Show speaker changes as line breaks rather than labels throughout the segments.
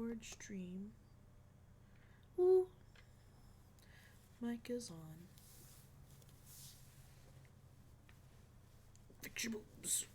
record stream. Woo. Mic is on. Fix your boobs.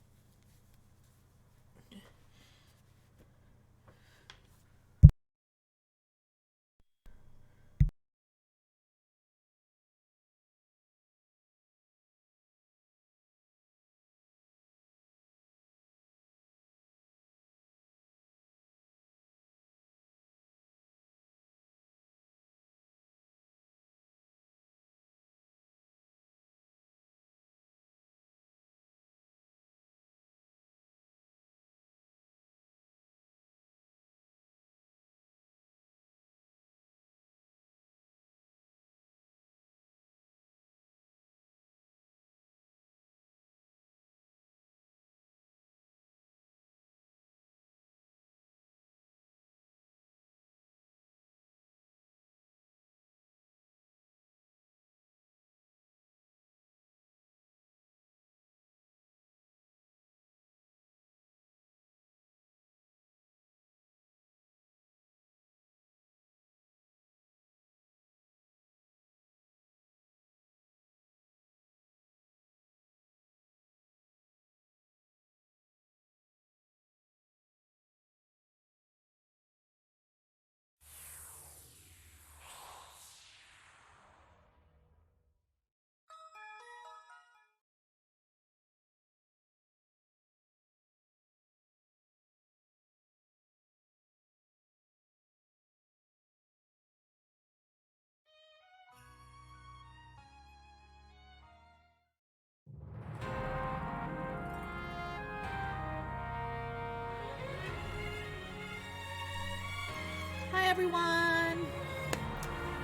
Hi everyone!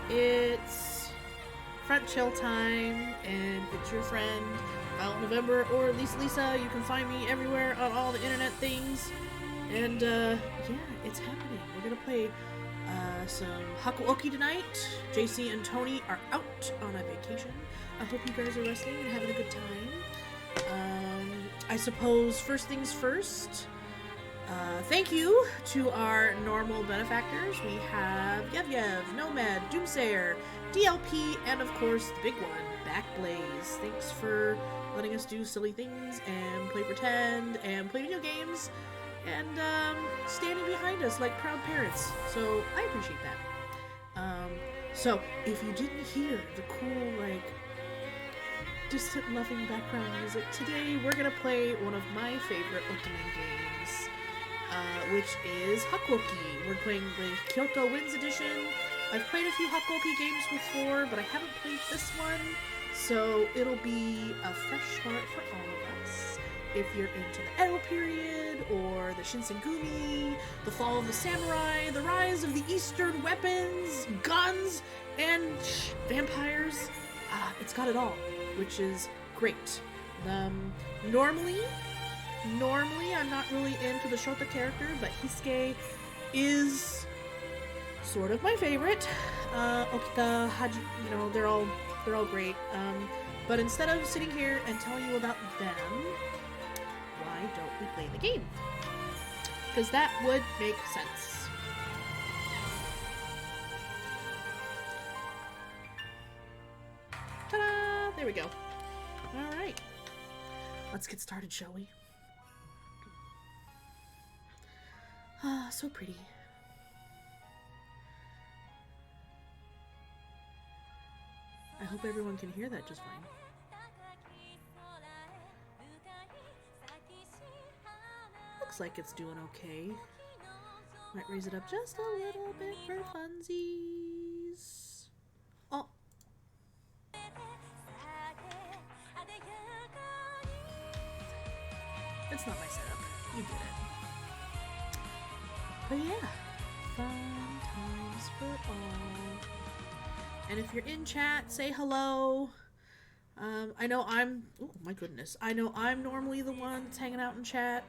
It's Frontchill time, and it's your friend, Out November, or LisaLisa. You can find me everywhere on all the internet things. And, yeah, it's happening. We're gonna play, some Hakuoki tonight. JC and Tony are out on a vacation. I hope you guys are resting and having a good time. I suppose first things first, thank you to our normal benefactors. We have Yev, Nomad, Doomsayer, DLP, and of course the big one, BACKBLAZE. Thanks for letting us do silly things and play pretend and play video games and standing behind us like proud parents. So I appreciate that. So if you didn't hear the cool, like, distant loving background music, today we're gonna play one of my favorite Ultimate games, which is Hakuoki. We're playing the Kyoto Wins Edition. I've played a few Hakuoki games before, but I haven't played this one, so it'll be a fresh start for all of us. If you're into the Edo period, or the Shinsengumi, the fall of the samurai, the rise of the Eastern weapons, guns, and vampires, it's got it all, which is great. Normally I'm not really into the Shota character, but Hisuke is sort of my favorite. Okita, Haji, they're all great. But instead of sitting here and telling you about them, why don't we play the game? Because that would make sense. Ta-da! There we go. Alright. Let's get started, shall we? Ah, so pretty. I hope everyone can hear that just fine. Looks like it's doing okay. Might raise it up just a little bit for funsies. Oh. It's not my setup. You get it. But yeah, fun times for all. And if you're in chat, say hello. I know I'm... Oh my goodness. I know I'm normally the one that's hanging out in chat.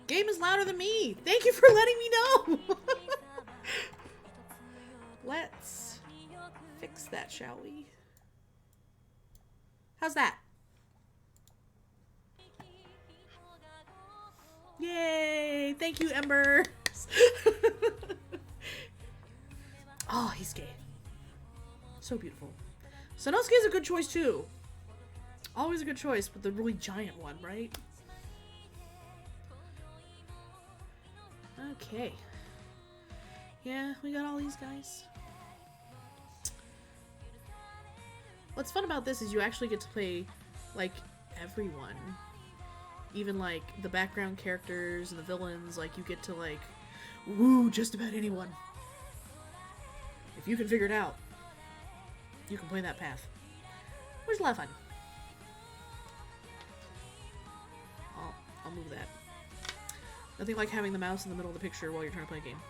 Game is louder than me. Thank you for letting me know. Let's fix that, shall we? How's that? Yay! Thank you, Ember. So beautiful. Sanosuke is a good choice too. Always a good choice, but the really giant one, right? Okay. Yeah, we got all these guys. What's fun about this is you actually get to play, like, everyone. Even, like, the background characters and the villains, like, you get to, like, woo just about anyone. If you can figure it out, you can play that path. Which is a lot of fun. I'll move that. Nothing like having the mouse in the middle of the picture while you're trying to play a game.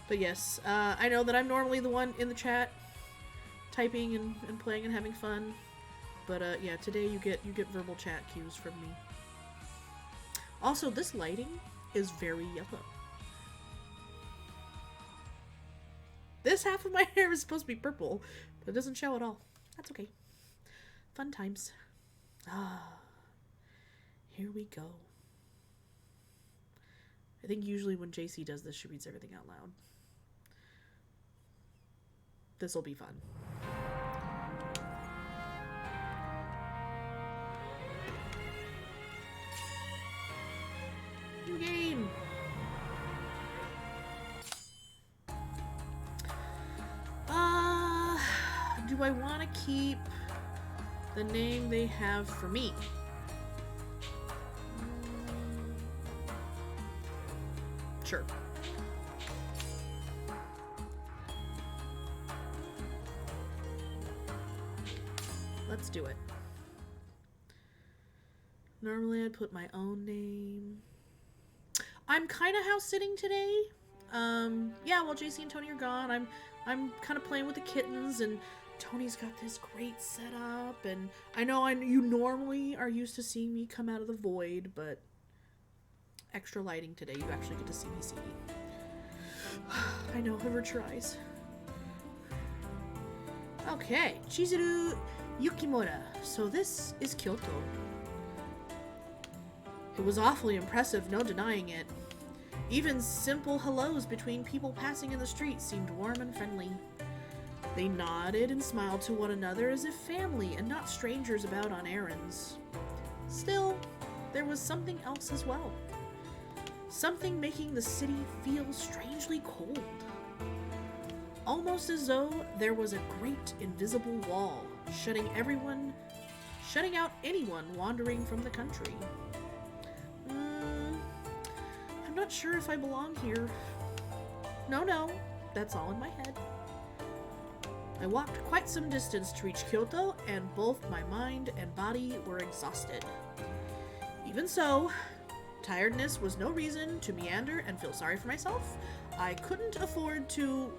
But yes, I know that I'm normally the one in the chat typing and playing and having fun. But yeah, today you get verbal chat cues from me. Also, this lighting is very yellow. This half of my hair is supposed to be purple, but it doesn't show at all. That's okay. Fun times. Ah, here we go. I think usually when JC does this, she reads everything out loud. This'll be fun. New game! Do I want to keep the name they have for me? Sure. Let's do it. Normally I'd put my own name. I'm kind of house sitting today. Yeah, while JC and Tony are gone, I'm kind of playing with the kittens, and Tony's got this great setup, and I know you normally are used to seeing me come out of the void, but extra lighting today, you actually get to see me. I know, whoever tries. Okay, Chizuru Yukimura. So this is Kyoto. It was awfully impressive, no denying it. Even simple hellos between people passing in the street seemed warm and friendly. They nodded and smiled to one another as if family and not strangers about on errands. Still, there was something else as well. Something making the city feel strangely cold. Almost as though there was a great invisible wall, shutting out anyone wandering from the country. I'm not sure if I belong here. No, that's all in my head. I walked quite some distance to reach Kyoto, and both my mind and body were exhausted. Even so, tiredness was no reason to meander and feel sorry for myself. I couldn't afford to...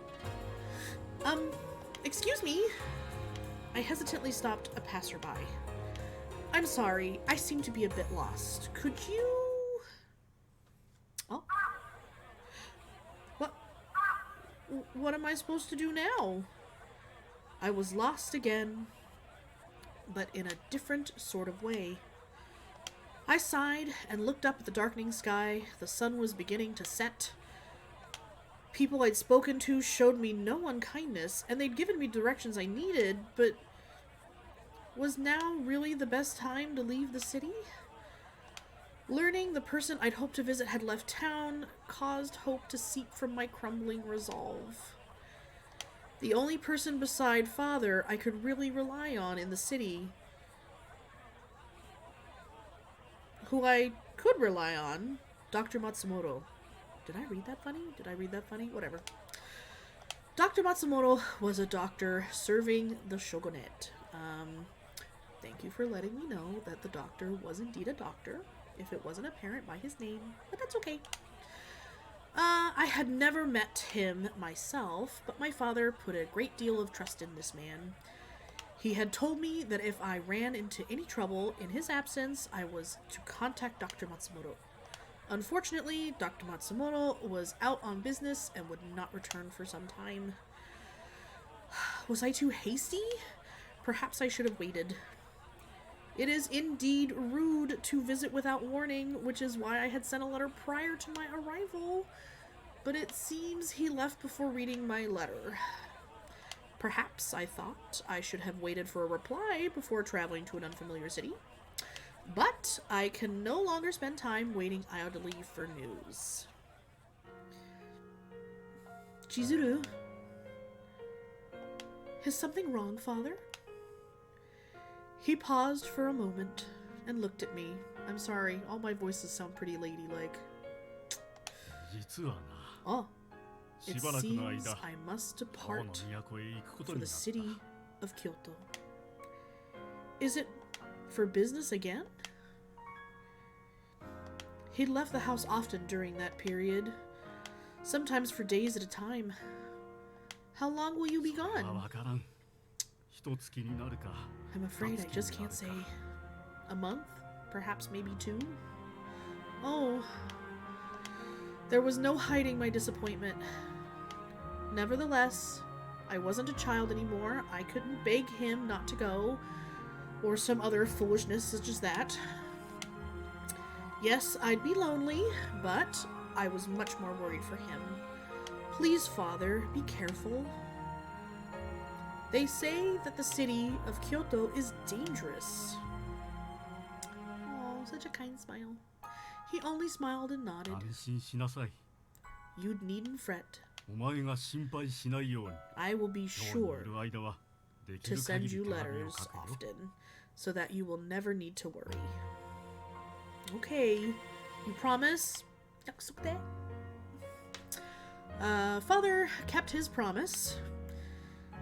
excuse me? I hesitantly stopped a passerby. I'm sorry, I seem to be a bit lost. Could you... Oh. What am I supposed to do now? I was lost again, but in a different sort of way. I sighed and looked up at the darkening sky. The sun was beginning to set. People I'd spoken to showed me no unkindness, and they'd given me directions I needed, but was now really the best time to leave the city? Learning the person I'd hoped to visit had left town caused hope to seep from my crumbling resolve. The only person beside Father I could really rely on in the city, who I could rely on, Dr. Matsumoto. Did I read that funny? Whatever. Dr. Matsumoto was a doctor serving the shogunate. Thank you for letting me know that the doctor was indeed a doctor, if it wasn't apparent by his name, but that's okay. I had never met him myself, but my father put a great deal of trust in this man. He had told me that if I ran into any trouble in his absence, I was to contact Dr. Matsumoto. Unfortunately, Dr. Matsumoto was out on business and would not return for some time. Was I too hasty? Perhaps I should have waited. It is indeed rude to visit without warning, which is why I had sent a letter prior to my arrival. but it seems he left before reading my letter. Perhaps I thought I should have waited for a reply before traveling to an unfamiliar city. But I can no longer spend time waiting idly for news. Chizuru. Is something wrong, Father? He paused for a moment and looked at me. I'm sorry, all my voices sound pretty ladylike. Oh, it seems I must depart for the city of Kyoto. Is it for business again? He'd left the house often during that period, sometimes for days at a time. How long will you be gone? I'm afraid I just can't say. A month? Perhaps maybe 2? Oh. There was no hiding my disappointment. Nevertheless, I wasn't a child anymore. I couldn't beg him not to go, or some other foolishness such as that. Yes, I'd be lonely, but I was much more worried for him. Please, Father, be careful. They say that the city of Kyoto is dangerous. Oh, such a kind smile. He only smiled and nodded. You needn't fret. I will be sure to send you letters often, so that you will never need to worry. Okay, you promise? Father kept his promise.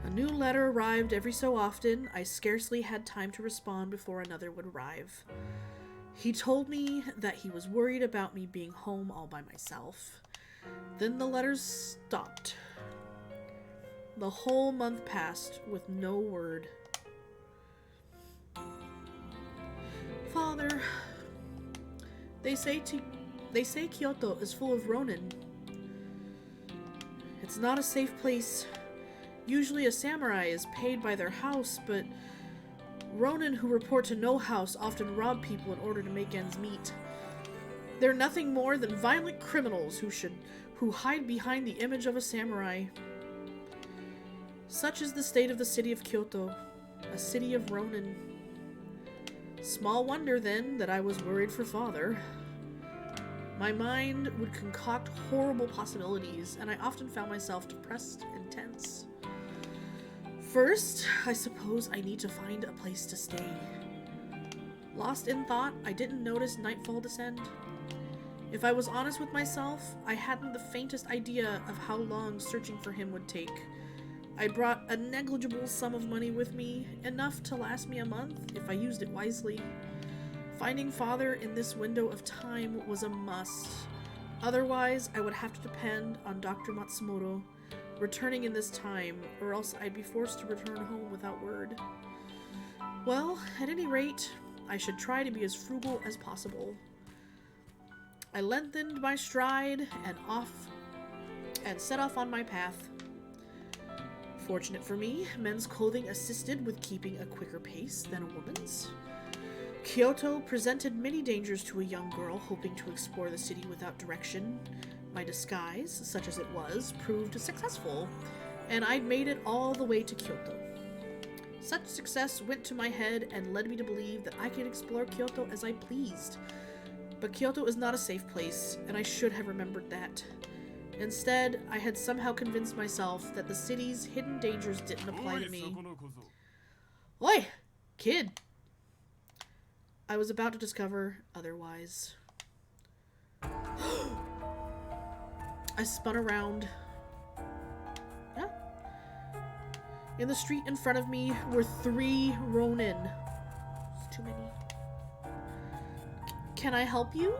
A new letter arrived every so often. I scarcely had time to respond before another would arrive. He told me that he was worried about me being home all by myself. Then the letters stopped. The whole month passed with no word. Father, they say Kyoto is full of ronin. It's not a safe place. Usually a samurai is paid by their house, but ronin who report to no house often rob people in order to make ends meet. They're nothing more than violent criminals who hide behind the image of a samurai. Such is the state of the city of Kyoto, a city of ronin. Small wonder, then, that I was worried for Father. My mind would concoct horrible possibilities, and I often found myself depressed and tense. First, I suppose I need to find a place to stay. Lost in thought, I didn't notice nightfall descend. If I was honest with myself, I hadn't the faintest idea of how long searching for him would take. I brought a negligible sum of money with me, enough to last me a month if I used it wisely. Finding Father in this window of time was a must. Otherwise, I would have to depend on Dr. Matsumoto returning in this time, or else I'd be forced to return home without word. Well, at any rate, I should try to be as frugal as possible. I lengthened my stride and set off on my path. Fortunate for me, men's clothing assisted with keeping a quicker pace than a woman's. Kyoto presented many dangers to a young girl hoping to explore the city without direction. My disguise, such as it was, proved successful, and I'd made it all the way to Kyoto. Such success went to my head and led me to believe that I could explore Kyoto as I pleased. But Kyoto is not a safe place, and I should have remembered that. Instead, I had somehow convinced myself that the city's hidden dangers didn't apply to me. Oi, kid! I was about to discover otherwise. I spun around. Yeah. In the street in front of me were 3 ronin. It's too many. Can I help you?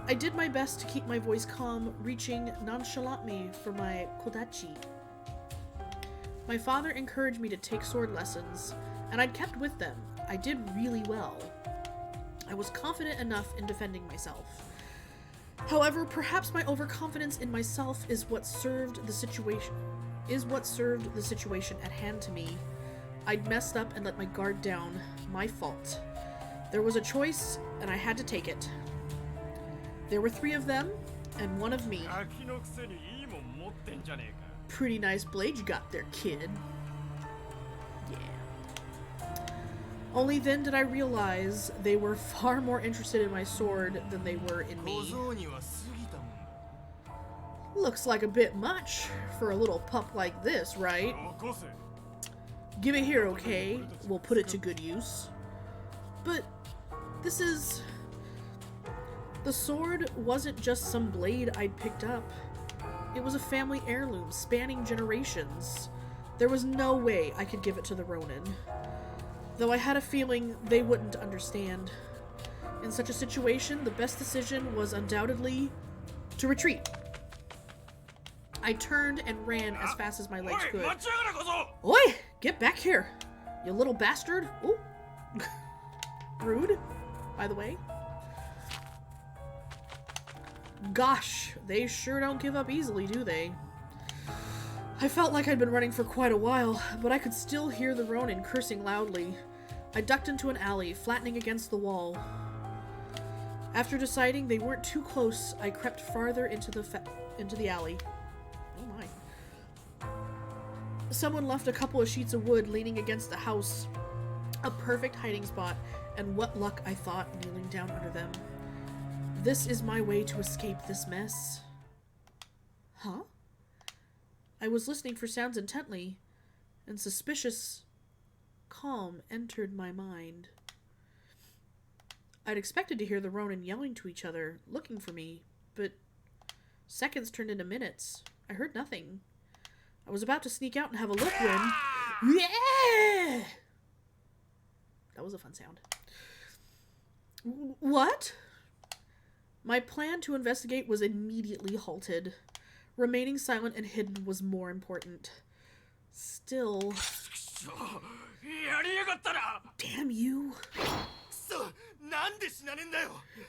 I did my best to keep my voice calm, reaching nonchalantly for my kodachi. My father encouraged me to take sword lessons, and I'd kept with them. I did really well. I was confident enough in defending myself. However, perhaps my overconfidence in myself is what served the situation at hand to me. I'd messed up and let my guard down. My fault. There was a choice, and I had to take it. There were 3 of them. and one of me. Pretty nice blade you got there, kid. Yeah. Only then did I realize they were far more interested in my sword than they were in me. Looks like a bit much for a little pup like this, right? Give it here, okay? We'll put it to good use. But this is... The sword wasn't just some blade I'd picked up. It was a family heirloom spanning generations. There was no way I could give it to the Ronin. Though I had a feeling they wouldn't understand. In such a situation, the best decision was undoubtedly to retreat. I turned and ran as fast as my legs could. Oi! Get back here, you little bastard! Ooh. Rude, by the way. Gosh, they sure don't give up easily, do they? I felt like I'd been running for quite a while, but I could still hear the Ronin cursing loudly. I ducked into an alley, flattening against the wall. After deciding they weren't too close, I crept farther into the alley. Oh my. Someone left a couple of sheets of wood leaning against the house. A perfect hiding spot, and what luck, I thought, kneeling down under them. This is my way to escape this mess. Huh? I was listening for sounds intently, and suspicious calm entered my mind. I'd expected to hear the Ronin yelling to each other, looking for me, but seconds turned into minutes. I heard nothing. I was about to sneak out and have a look when... Yeah! That was a fun sound. What? My plan to investigate was immediately halted. Remaining silent and hidden was more important. Still... Damn you.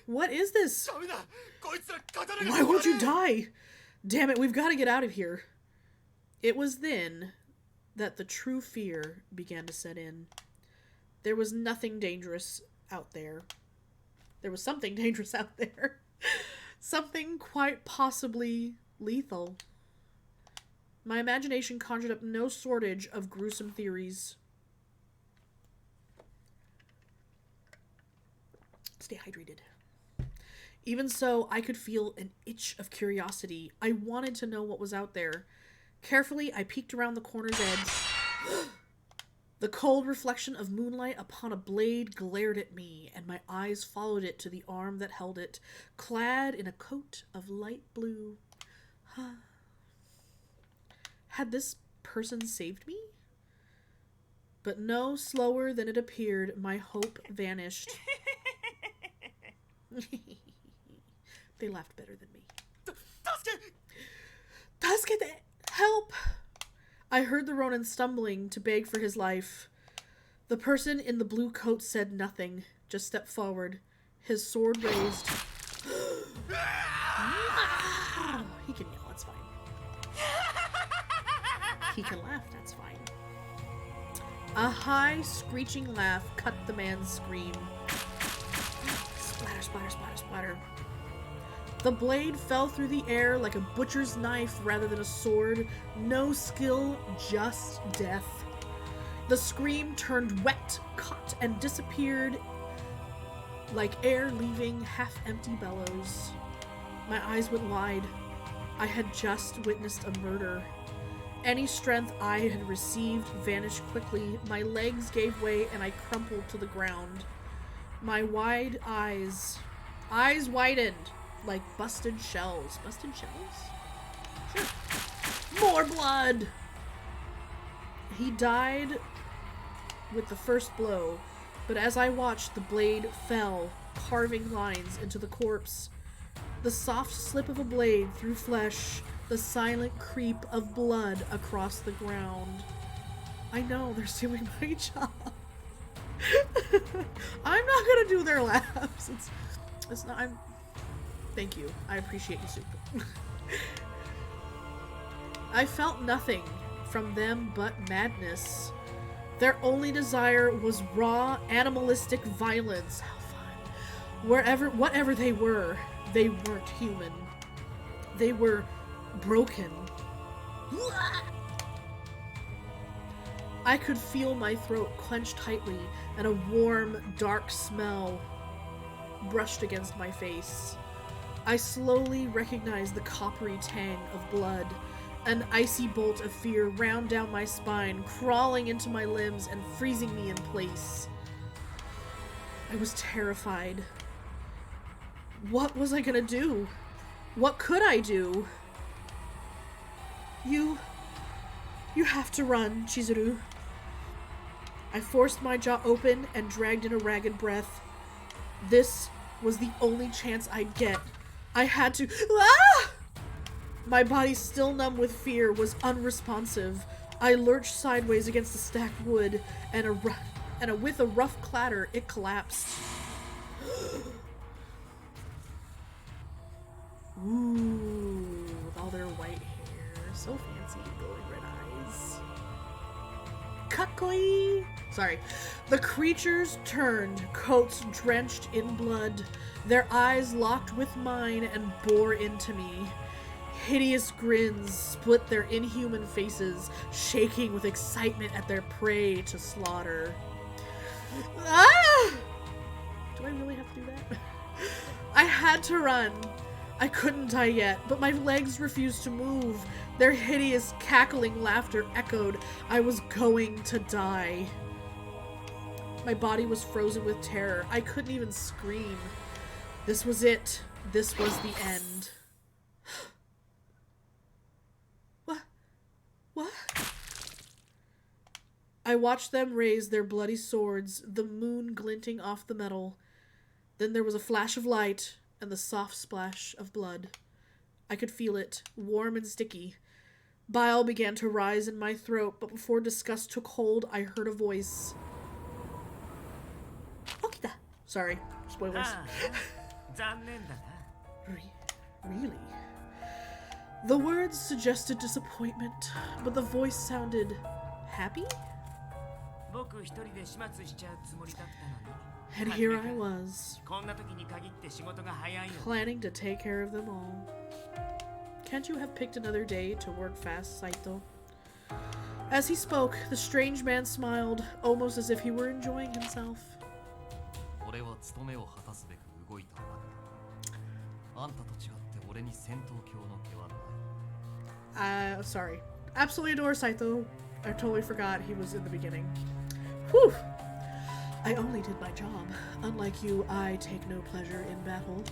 What is this? Why won't you die? Damn it, we've got to get out of here. It was then that the true fear began to set in. There was nothing dangerous out there. There was something dangerous out there. Something quite possibly lethal. My imagination conjured up no shortage of gruesome theories. Stay hydrated. Even so, I could feel an itch of curiosity. I wanted to know what was out there. Carefully, I peeked around the corner's edge. The cold reflection of moonlight upon a blade glared at me, and my eyes followed it to the arm that held it, clad in a coat of light blue. Had this person saved me? But no slower than it appeared, my hope vanished. They laughed better than me. Tasuke, help! I heard the Ronin stumbling to beg for his life. The person in the blue coat said nothing, just stepped forward, his sword raised. He can yell, that's fine. He can laugh, that's fine. A high, screeching laugh cut the man's scream. Splatter, splatter, splatter, splatter. The blade fell through the air like a butcher's knife rather than a sword. No skill, just death. The scream turned wet, caught, and disappeared like air leaving half-empty bellows. My eyes went wide. I had just witnessed a murder. Any strength I had received vanished quickly. My legs gave way and I crumpled to the ground. My wide eyes widened like busted shells. Busted shells? Sure. More blood! He died with the first blow, but as I watched, the blade fell, carving lines into the corpse. The soft slip of a blade through flesh, the silent creep of blood across the ground. I know, they're stealing my job. I'm not gonna do their laughs. It's not. Thank you. I appreciate you, Soup. I felt nothing from them but madness. Their only desire was raw, animalistic violence. How fun. Whatever they were, they weren't human. They were broken. I could feel my throat clench tightly, and a warm, dark smell brushed against my face. I slowly recognized the coppery tang of blood. An icy bolt of fear ran down my spine, crawling into my limbs and freezing me in place. I was terrified. What was I gonna do? What could I do? You have to run, Chizuru. I forced my jaw open and dragged in a ragged breath. This was the only chance I'd get. I had to— Ah! My body, still numb with fear, was unresponsive. I lurched sideways against the stacked wood, and with a rough clatter, it collapsed. Ooh, with all their white hair. So fancy, glowing red eyes. Kakoi! Sorry. The creatures turned, coats drenched in blood. Their eyes locked with mine and bore into me. Hideous grins split their inhuman faces, shaking with excitement at their prey to slaughter. Ah! Do I really have to do that? I had to run. I couldn't die yet, but my legs refused to move. Their hideous, cackling laughter echoed. I was going to die. My body was frozen with terror. I couldn't even scream. This was it. This was the end. What? I watched them raise their bloody swords, the moon glinting off the metal. Then there was a flash of light and the soft splash of blood. I could feel it, warm and sticky. Bile began to rise in my throat, but before disgust took hold, I heard a voice. Okita. Sorry, spoilers. Really? The words suggested disappointment, but the voice sounded happy? And here I was, planning to take care of them all. Can't you have picked another day to work fast, Saito? As he spoke, the strange man smiled, almost as if he were enjoying himself. Sorry. Absolutely adore Saito. I totally forgot he was in the beginning. Whew! I only did my job. Unlike you, I take no pleasure in battle.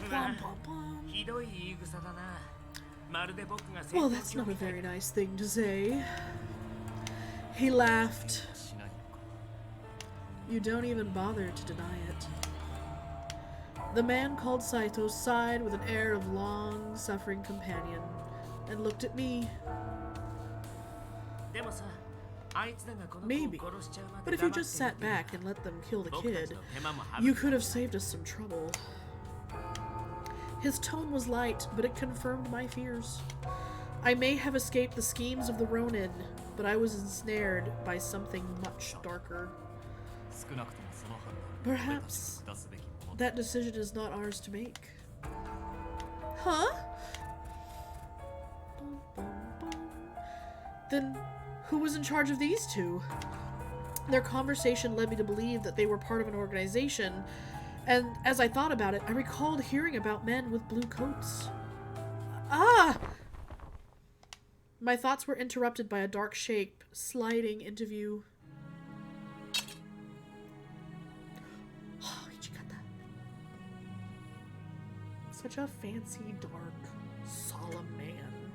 Plum, plum, plum. Well, that's not a very nice thing to say. He laughed. You don't even bother to deny it. The man called Saito sighed with an air of long-suffering companion and looked at me. Maybe, but if you just sat back and let them kill the kid, you could have saved us some trouble. His tone was light, but it confirmed my fears. I may have escaped the schemes of the Ronin, but I was ensnared by something much darker. Perhaps that decision is not ours to make. Huh? Then who was in charge of these two? Their conversation led me to believe that they were part of an organization, and as I thought about it, I recalled hearing about men with blue coats. Ah! My thoughts were interrupted by a dark shape sliding into view. Such a fancy, dark, solemn man.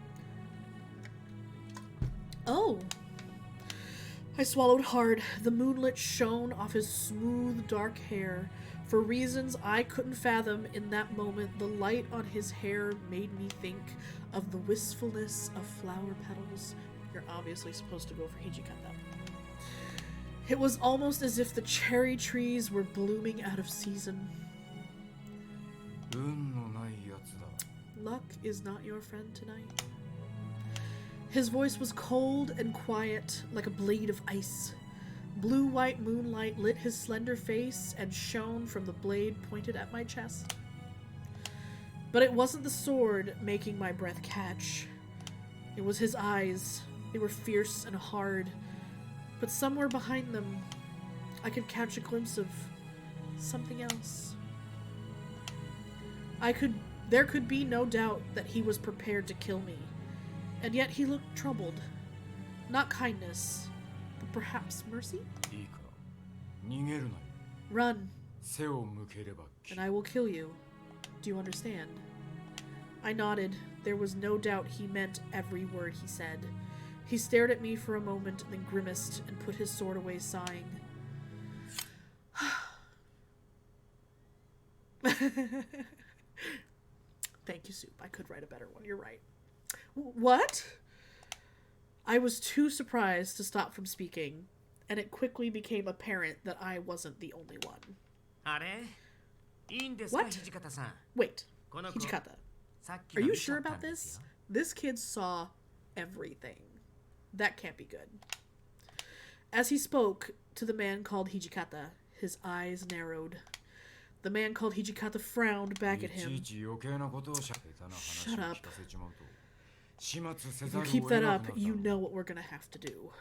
Oh! I swallowed hard. The moonlit shone off his smooth, dark hair. For reasons I couldn't fathom in that moment, the light on his hair made me think of the wistfulness of flower petals. You're obviously supposed to go for Hijikata. It was almost as if the cherry trees were blooming out of season. Luck is not your friend tonight. His voice was cold and quiet, like a blade of ice. Blue-white moonlight lit his slender face and shone from the blade pointed at my chest. But it wasn't the sword making my breath catch. It was his eyes. They were fierce and hard. But somewhere behind them, I could catch a glimpse of something else. There could be no doubt that he was prepared to kill me. And yet he looked troubled. Not kindness, but perhaps mercy? Run, and I will kill you. Do you understand? I nodded. There was no doubt he meant every word he said. He stared at me for a moment, then grimaced and put his sword away, sighing. Thank you, Soup. I could write a better one. You're right. What? I was too surprised to stop from speaking, and it quickly became apparent that I wasn't the only one. What? Wait, Hijikata. Are you sure about this? This kid saw everything. That can't be good. As he spoke to the man called Hijikata, his eyes narrowed. The man called Hijikata frowned back at him. Shut up. If you keep that up, you know what we're gonna have to do.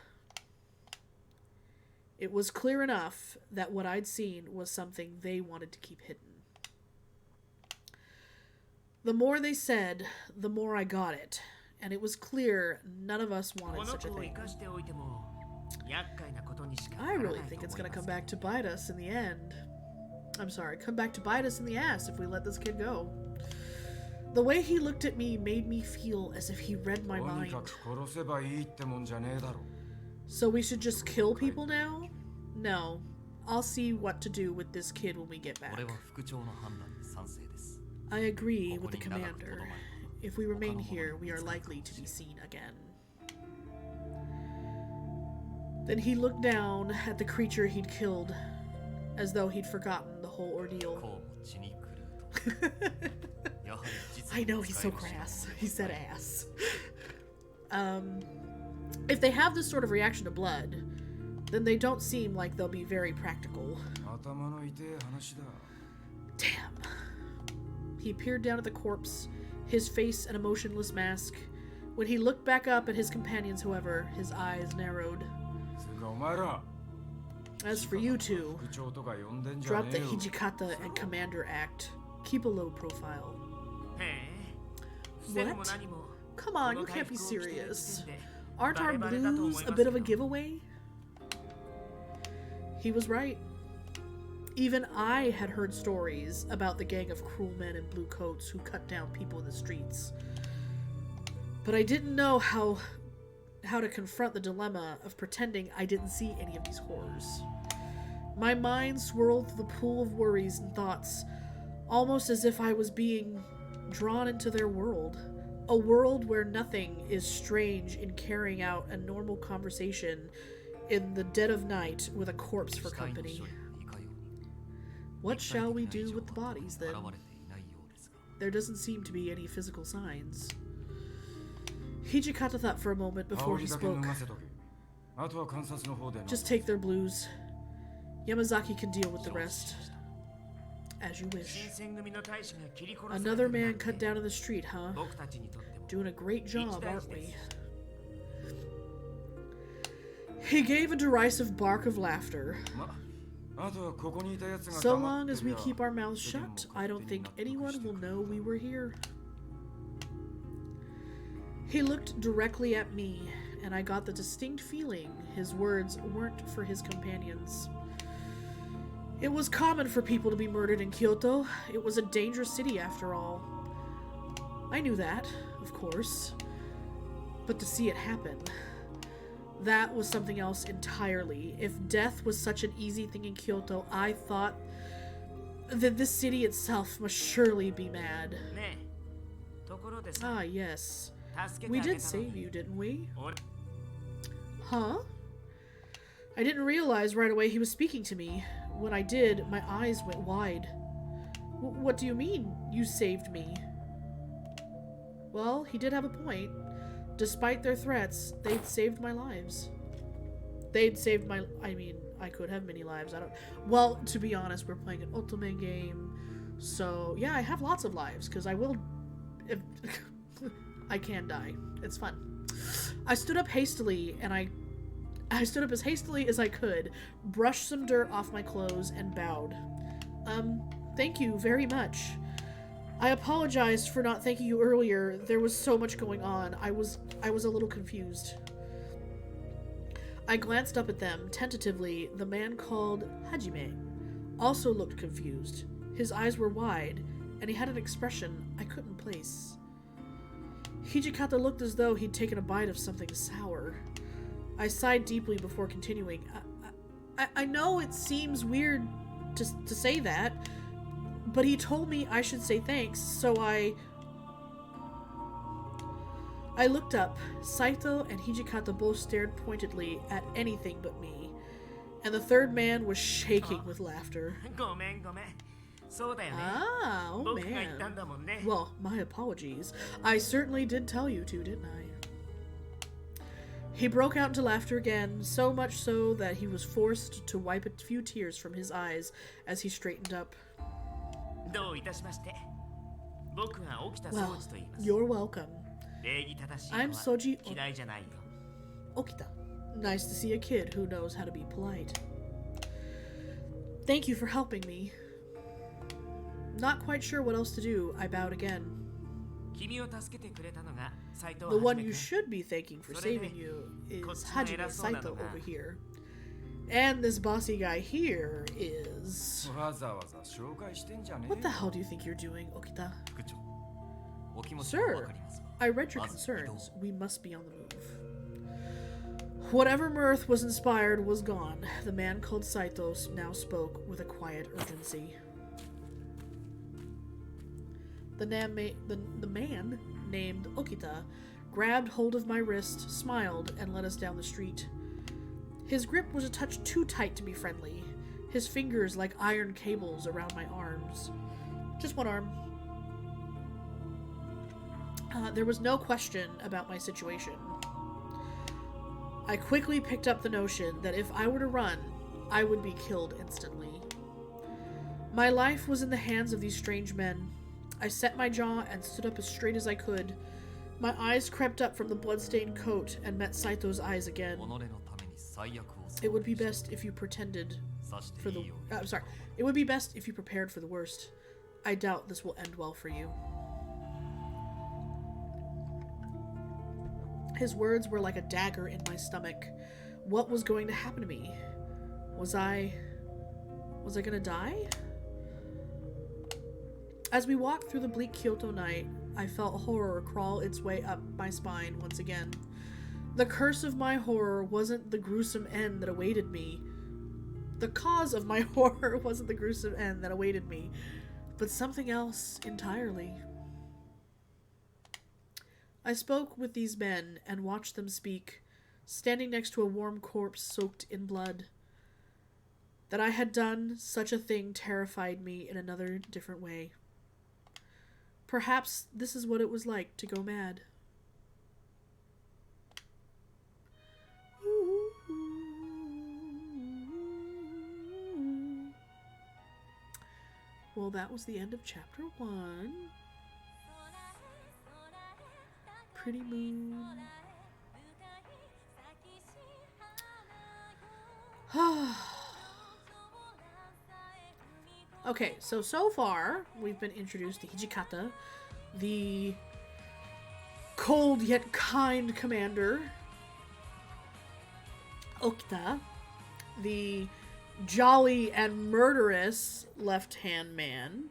It was clear enough that what I'd seen was something they wanted to keep hidden. The more they said, the more I got it, and it was clear none of us wanted such a thing. I really think it's gonna come back to bite us in the end. I'm sorry, come back to bite us in the ass if we let this kid go. The way he looked at me made me feel as if he read my mind. So we should just kill people now? No. I'll see what to do with this kid when we get back. I agree with the commander. If we remain here, we are likely to be seen again. Then he looked down at the creature he'd killed, as though he'd forgotten the whole ordeal. I know, he's so crass. He said ass. If they have this sort of reaction to blood, then they don't seem like they'll be very practical. Damn. He peered down at the corpse, his face an emotionless mask. When he looked back up at his companions, however, his eyes narrowed. As for you two, drop the Hijikata and Commander act. Keep a low profile. What? Come on, you can't be serious. Aren't our blues a bit of a giveaway? He was right. Even I had heard stories about the gang of cruel men in blue coats who cut down people in the streets. But I didn't know how to confront the dilemma of pretending I didn't see any of these horrors. My mind swirled through the pool of worries and thoughts, almost as if I was being drawn into their world. A world where nothing is strange in carrying out a normal conversation in the dead of night with a corpse for company. What shall we do with the bodies, then? There doesn't seem to be any physical signs. Hijikata thought for a moment before he spoke. Just take their blues. Yamazaki can deal with the rest. As you wish. Another man cut down in the street, huh? Doing a great job, aren't we? He gave a derisive bark of laughter. So long as we keep our mouths shut, I don't think anyone will know we were here. He looked directly at me, and I got the distinct feeling his words weren't for his companions. It was common for people to be murdered in Kyoto. It was a dangerous city, after all. I knew that, of course. But to see it happen, that was something else entirely. If death was such an easy thing in Kyoto, I thought that this city itself must surely be mad. Ah, yes. We did save you, didn't we? Huh? I didn't realize right away he was speaking to me. When I did, my eyes went wide. What do you mean, you saved me? Well, he did have a point. Despite their threats, they'd saved my lives. They'd saved my... I mean, I could have many lives. Well, to be honest, we're playing an ultimate game. So, yeah, I have lots of lives, because I will... If, I can die. It's fun. I stood up hastily, and I stood up as hastily as I could, brushed some dirt off my clothes, and bowed. Thank you very much. I apologized for not thanking you earlier. There was so much going on. I was a little confused. I glanced up at them, tentatively. The man called Hajime also looked confused. His eyes were wide, and he had an expression I couldn't place. Hijikata looked as though he'd taken a bite of something sour. I sighed deeply before continuing. I know it seems weird to say that, but he told me I should say thanks, so I looked up. Saito and Hijikata both stared pointedly at anything but me, and the third man was shaking with laughter. Ah, oh man. Well, my apologies. I certainly did tell you to, didn't I? He broke out into laughter again, so much so that he was forced to wipe a few tears from his eyes as he straightened up. Well, you're welcome. I'm Soji Okita. Nice to see a kid who knows how to be polite. Thank you for helping me. Not quite sure what else to do, I bowed again. The one you should be thanking for saving you is Hajime Saito over here. And this bossy guy here is... What the hell do you think you're doing, Okita? Sir, I read your concerns. We must be on the move. Whatever mirth was inspired was gone. The man called Saito now spoke with a quiet urgency. The man named Okita grabbed hold of my wrist, smiled, and led us down the street. His grip was a touch too tight to be friendly, his fingers like iron cables around my arms. Just one arm. There was no question about my situation. I quickly picked up the notion that if I were to run, I would be killed instantly. My life was in the hands of these strange men. I set my jaw and stood up as straight as I could. My eyes crept up from the bloodstained coat and met Saito's eyes again. It would be best if you pretended for the... It would be best if you prepared for the worst. I doubt this will end well for you. His words were like a dagger in my stomach. What was going to happen to me? Was I gonna die? As we walked through the bleak Kyoto night, I felt horror crawl its way up my spine once again. The curse of my horror wasn't the gruesome end that awaited me. The cause of my horror wasn't the gruesome end that awaited me, but something else entirely. I spoke with these men and watched them speak, standing next to a warm corpse soaked in blood. That I had done such a thing terrified me in another different way. Perhaps this is what it was like to go mad. Well, that was the end of chapter 1. Pretty moon. Okay, so far, we've been introduced to Hijikata, the cold yet kind commander. Okita, the jolly and murderous left-hand man.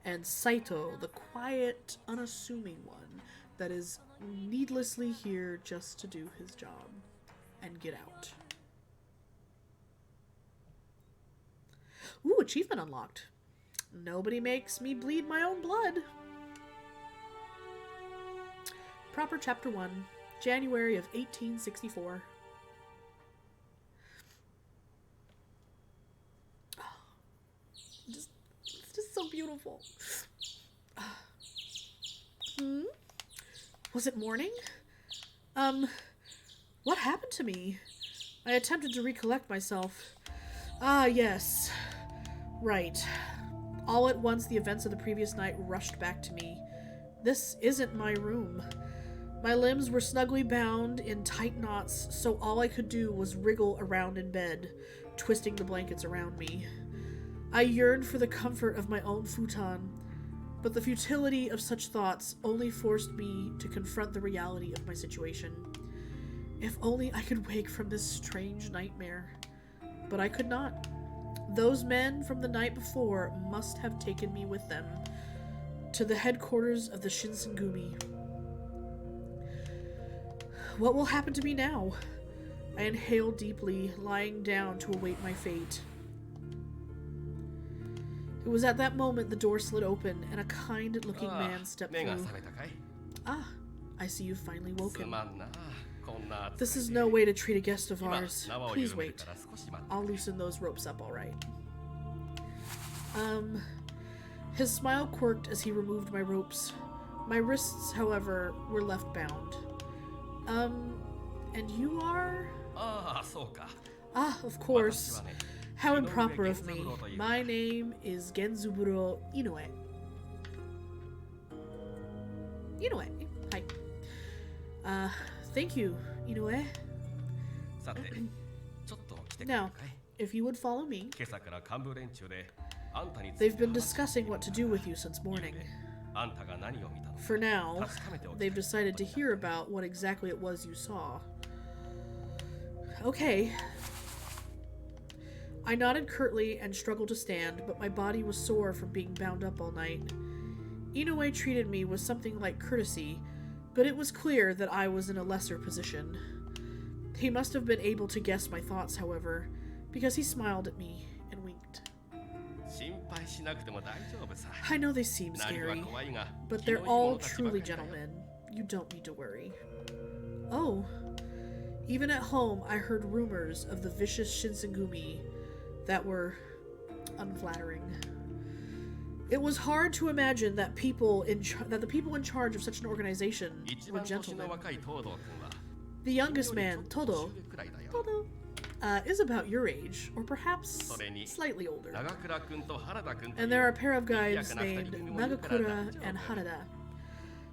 And Saito, the quiet, unassuming one that is needlessly here just to do his job and get out. Ooh, achievement unlocked. Nobody makes me bleed my own blood. Proper Chapter 1, January of 1864. It's just so beautiful. Was it morning? What happened to me? I attempted to recollect myself. Ah, yes. Right. All at once, the events of the previous night rushed back to me. This isn't my room. My limbs were snugly bound in tight knots, so all I could do was wriggle around in bed, twisting the blankets around me. I yearned for the comfort of my own futon, but the futility of such thoughts only forced me to confront the reality of my situation. If only I could wake from this strange nightmare. But I could not. Those men from the night before must have taken me with them to the headquarters of the Shinsengumi. What will happen to me now? I inhaled deeply, lying down to await my fate. It was at that moment the door slid open and a kind-looking man stepped through. Ah, I see you've finally woken. This is no way to treat a guest of ours. Please wait. I'll loosen those ropes up, all right. His smile quirked as he removed my ropes. My wrists, however, were left bound. And you are? Ah, of course. How improper of me. My name is Genzuburo Inoue. Inoue. Hi. Thank you, Inoue. Now, if you would follow me. They've been discussing what to do with you since morning. For now, they've decided to hear about what exactly it was you saw. Okay. I nodded curtly and struggled to stand, but my body was sore from being bound up all night. Inoue treated me with something like courtesy, but it was clear that I was in a lesser position. He must have been able to guess my thoughts, however, because he smiled at me and winked. I know they seem scary, but they're all truly gentlemen. You don't need to worry. Oh, even at home I heard rumors of the vicious Shinsengumi that were unflattering. It was hard to imagine that the people in charge of such an organization were gentlemen. The youngest man, Todo, is about your age, or perhaps slightly older. And there are a pair of guys named Nagakura and Harada,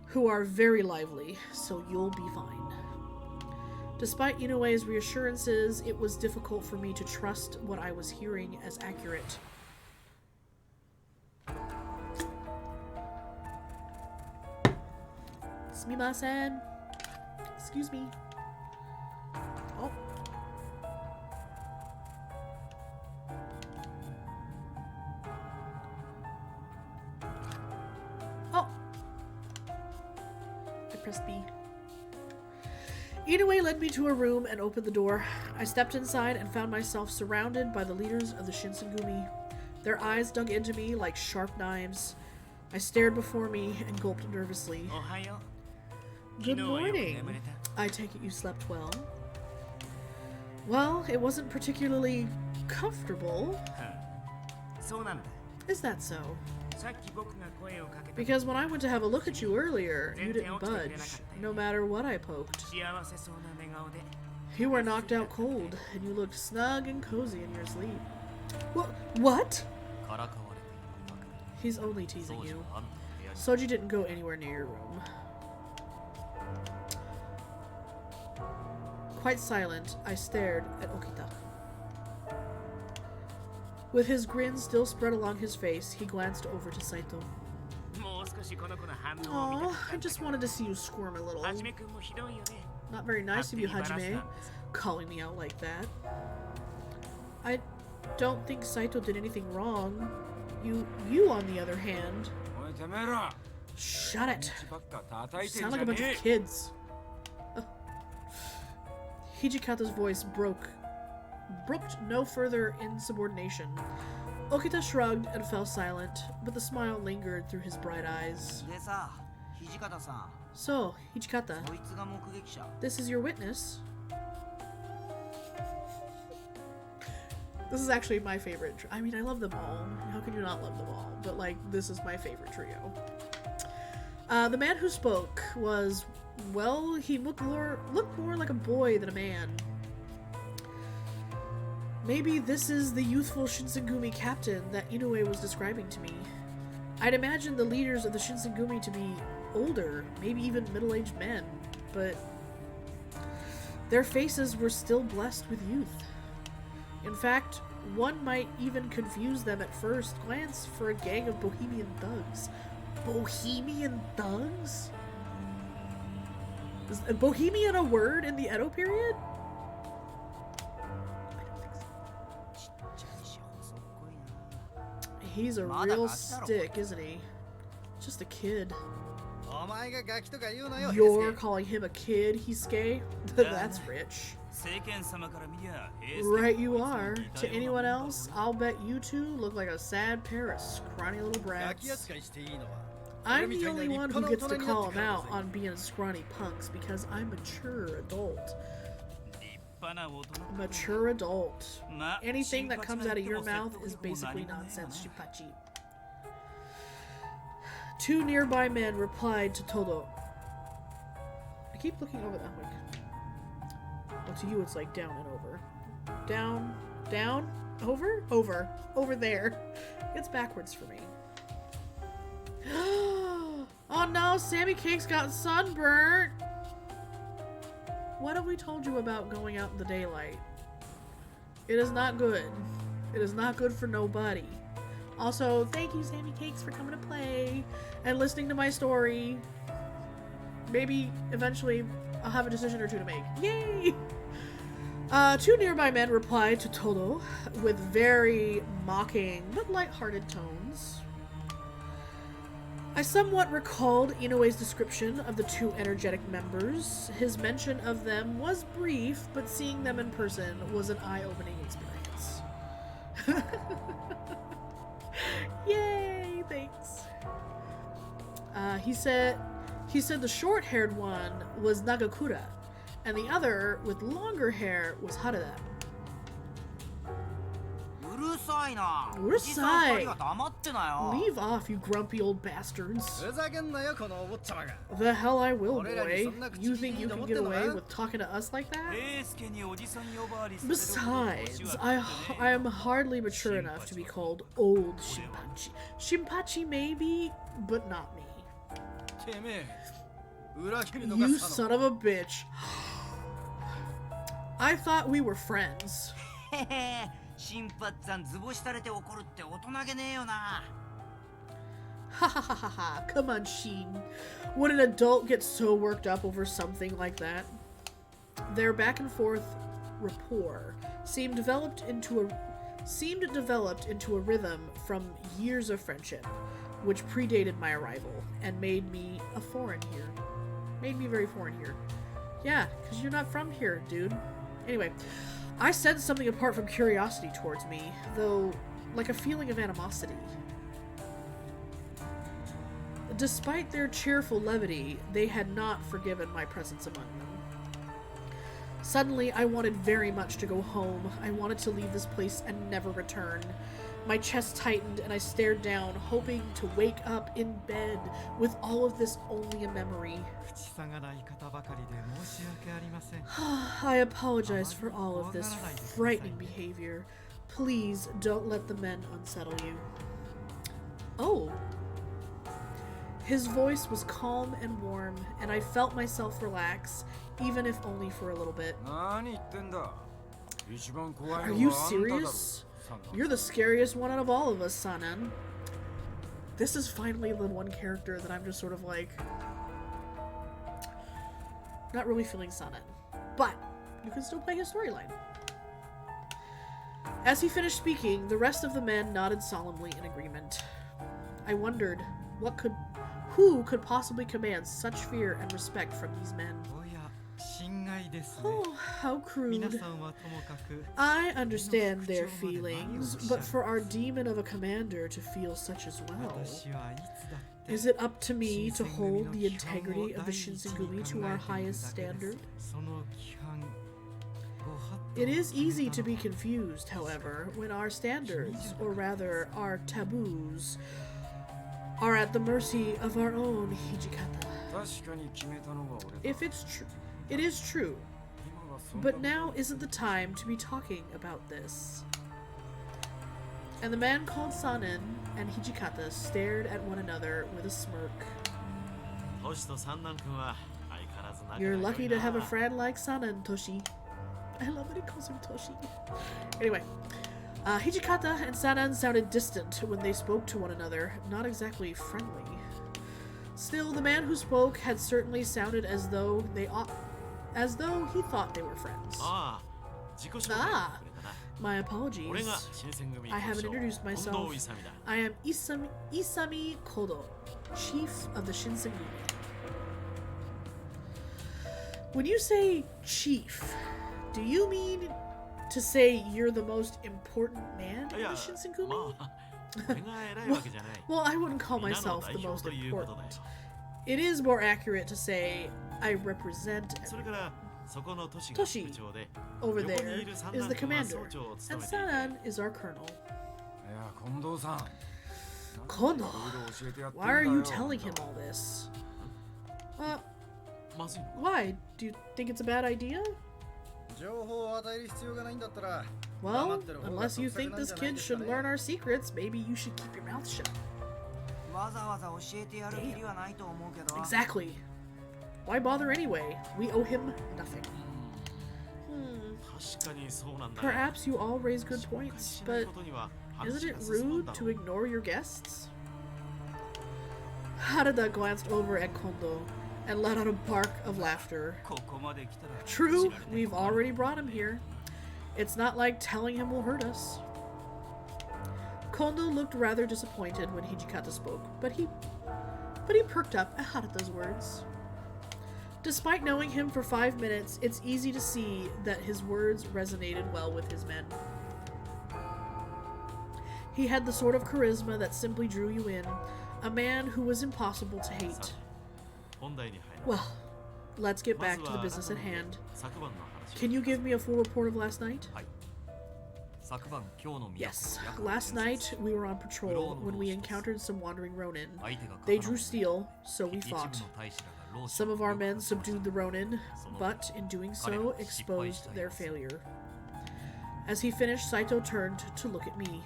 who are very lively, so you'll be fine. Despite Inoue's reassurances, it was difficult for me to trust what I was hearing as accurate. Sumimasen. Excuse me. Oh. Oh. I pressed B. Inoue led me to a room and opened the door. I stepped inside and found myself surrounded by the leaders of the Shinsengumi. Their eyes dug into me like sharp knives. I stared before me and gulped nervously. Good morning. I take it you slept well? Well, it wasn't particularly comfortable. Is that so? Because when I went to have a look at you earlier, you didn't budge, no matter what I poked. You were knocked out cold, and you looked snug and cozy in your sleep. What? He's only teasing you. Soji didn't go anywhere near your room. Quite silent, I stared at Okita. With his grin still spread along his face, he glanced over to Saito. Aw, I just wanted to see you squirm a little. Not very nice of you, Hajime, calling me out like that. I don't think Saito did anything wrong. You on the other hand. Shut it. You sound like a bunch of kids. Hijikata's voice brooked no further insubordination. Okita shrugged and fell silent, but the smile lingered through his bright eyes. So, Hijikata, this is your witness? This is actually my favorite. I mean, I love them all. How can you not love them all? But, like, this is my favorite trio. The man who spoke was, well, he looked more like a boy than a man. Maybe this is the youthful Shinsengumi captain that Inoue was describing to me. I'd imagine the leaders of the Shinsengumi to be older, maybe even middle-aged men, but their faces were still blessed with youth. In fact, one might even confuse them at first glance for a gang of bohemian thugs. Bohemian thugs? Is bohemian a word in the Edo period? He's a real stick, isn't he? Just a kid. You're calling him a kid, Hisuke? That's rich. Right you are. To anyone else, I'll bet you two look like a sad pair of scrawny little brats. I'm the only one who gets to call them out on being scrawny punks because I'm a mature adult. Mature adult. Anything that comes out of your mouth is basically nonsense, Shinpachi. Two nearby men replied to Todo. I keep looking over that way. Well, to you it's like down and over. Down, down, over, over, over there. It's backwards for me. Oh no, Sammy Cake's got sunburnt! What have we told you about going out in the daylight? It is not good. It is not good for nobody. Also, thank you, Sammy Cakes, for coming to play and listening to my story. Maybe eventually I'll have a decision or two to make. Yay! Two nearby men replied to Todo with very mocking but light-hearted tones. I somewhat recalled Inoue's description of the two energetic members. His mention of them was brief, but seeing them in person was an eye-opening experience. Yay, thanks. He said the short-haired one was Nagakura, and the other with longer hair was Harada. Urusai! Leave off, you grumpy old bastards. The hell I will, boy. You think you can get away with talking to us like that? Besides, I am hardly mature enough to be called old Shinpachi. Shinpachi maybe, but not me. You son of a bitch. I thought we were friends. Ha ha ha ha ha, come on, Shin. Would an adult get so worked up over something like that? Their back and forth rapport seemed developed into a rhythm from years of friendship, which predated my arrival and made me very foreign here. Yeah, because you're not from here, dude. Anyway, I sensed something apart from curiosity towards me, though like a feeling of animosity. Despite their cheerful levity, they had not forgiven my presence among them. Suddenly, I wanted very much to go home. I wanted to leave this place and never return. My chest tightened and I stared down, hoping to wake up in bed with all of this only a memory. I apologize for all of this frightening behavior. Please don't let the men unsettle you. Oh. His voice was calm and warm, and I felt myself relax, even if only for a little bit. Are you serious? You're the scariest one out of all of us, Sanan. This is finally the one character that I'm just sort of like... not really feeling Sanan. But you can still play his storyline. As he finished speaking, the rest of the men nodded solemnly in agreement. I wondered, who could possibly command such fear and respect from these men? Oh, how crude. I understand their feelings, but for our demon of a commander to feel such as well, is it up to me to hold the integrity of the Shinsengumi to our highest standard? It is easy to be confused, however, when our standards, or rather our taboos, are at the mercy of our own Hijikata. If it is true But now isn't the time to be talking about this. And the man called Sanen and Hijikata stared at one another with a smirk. You're lucky to have a friend like Sanen, Toshi. I love that he calls him Toshi. Anyway, Hijikata and Sanen sounded distant when they spoke to one another, not exactly friendly. Still, the man who spoke had certainly sounded as though he thought they were friends. My apologies. I haven't introduced myself. I am Isami Kodo, chief of the Shinsengumi. When you say chief, do you mean to say you're the most important man in the Shinsengumi? Well, I wouldn't call myself the most important. It is more accurate to say I represent everyone. Toshi, over there, is the commander, and Sanan is our colonel. Kondo, why are you telling him all this? Why? Do you think it's a bad idea? Well, unless you think this kid should learn our secrets, maybe you should keep your mouth shut. Damn. Exactly. Why bother anyway? We owe him nothing. Perhaps you all raise good points, but isn't it rude to ignore your guests? Harada glanced over at Kondo and let out a bark of laughter. True, we've already brought him here. It's not like telling him will hurt us. Kondo looked rather disappointed when Hijikata spoke, but he perked up at Harada's words. Despite knowing him for 5 minutes, it's easy to see that his words resonated well with his men. He had the sort of charisma that simply drew you in, a man who was impossible to hate. Well, let's get back to the business at hand. Can you give me a full report of last night? Yes, last night we were on patrol when we encountered some wandering Ronin. They drew steel, so we fought. Some of our men subdued the Ronin, but in doing so, exposed their failure. As he finished, Saito turned to look at me.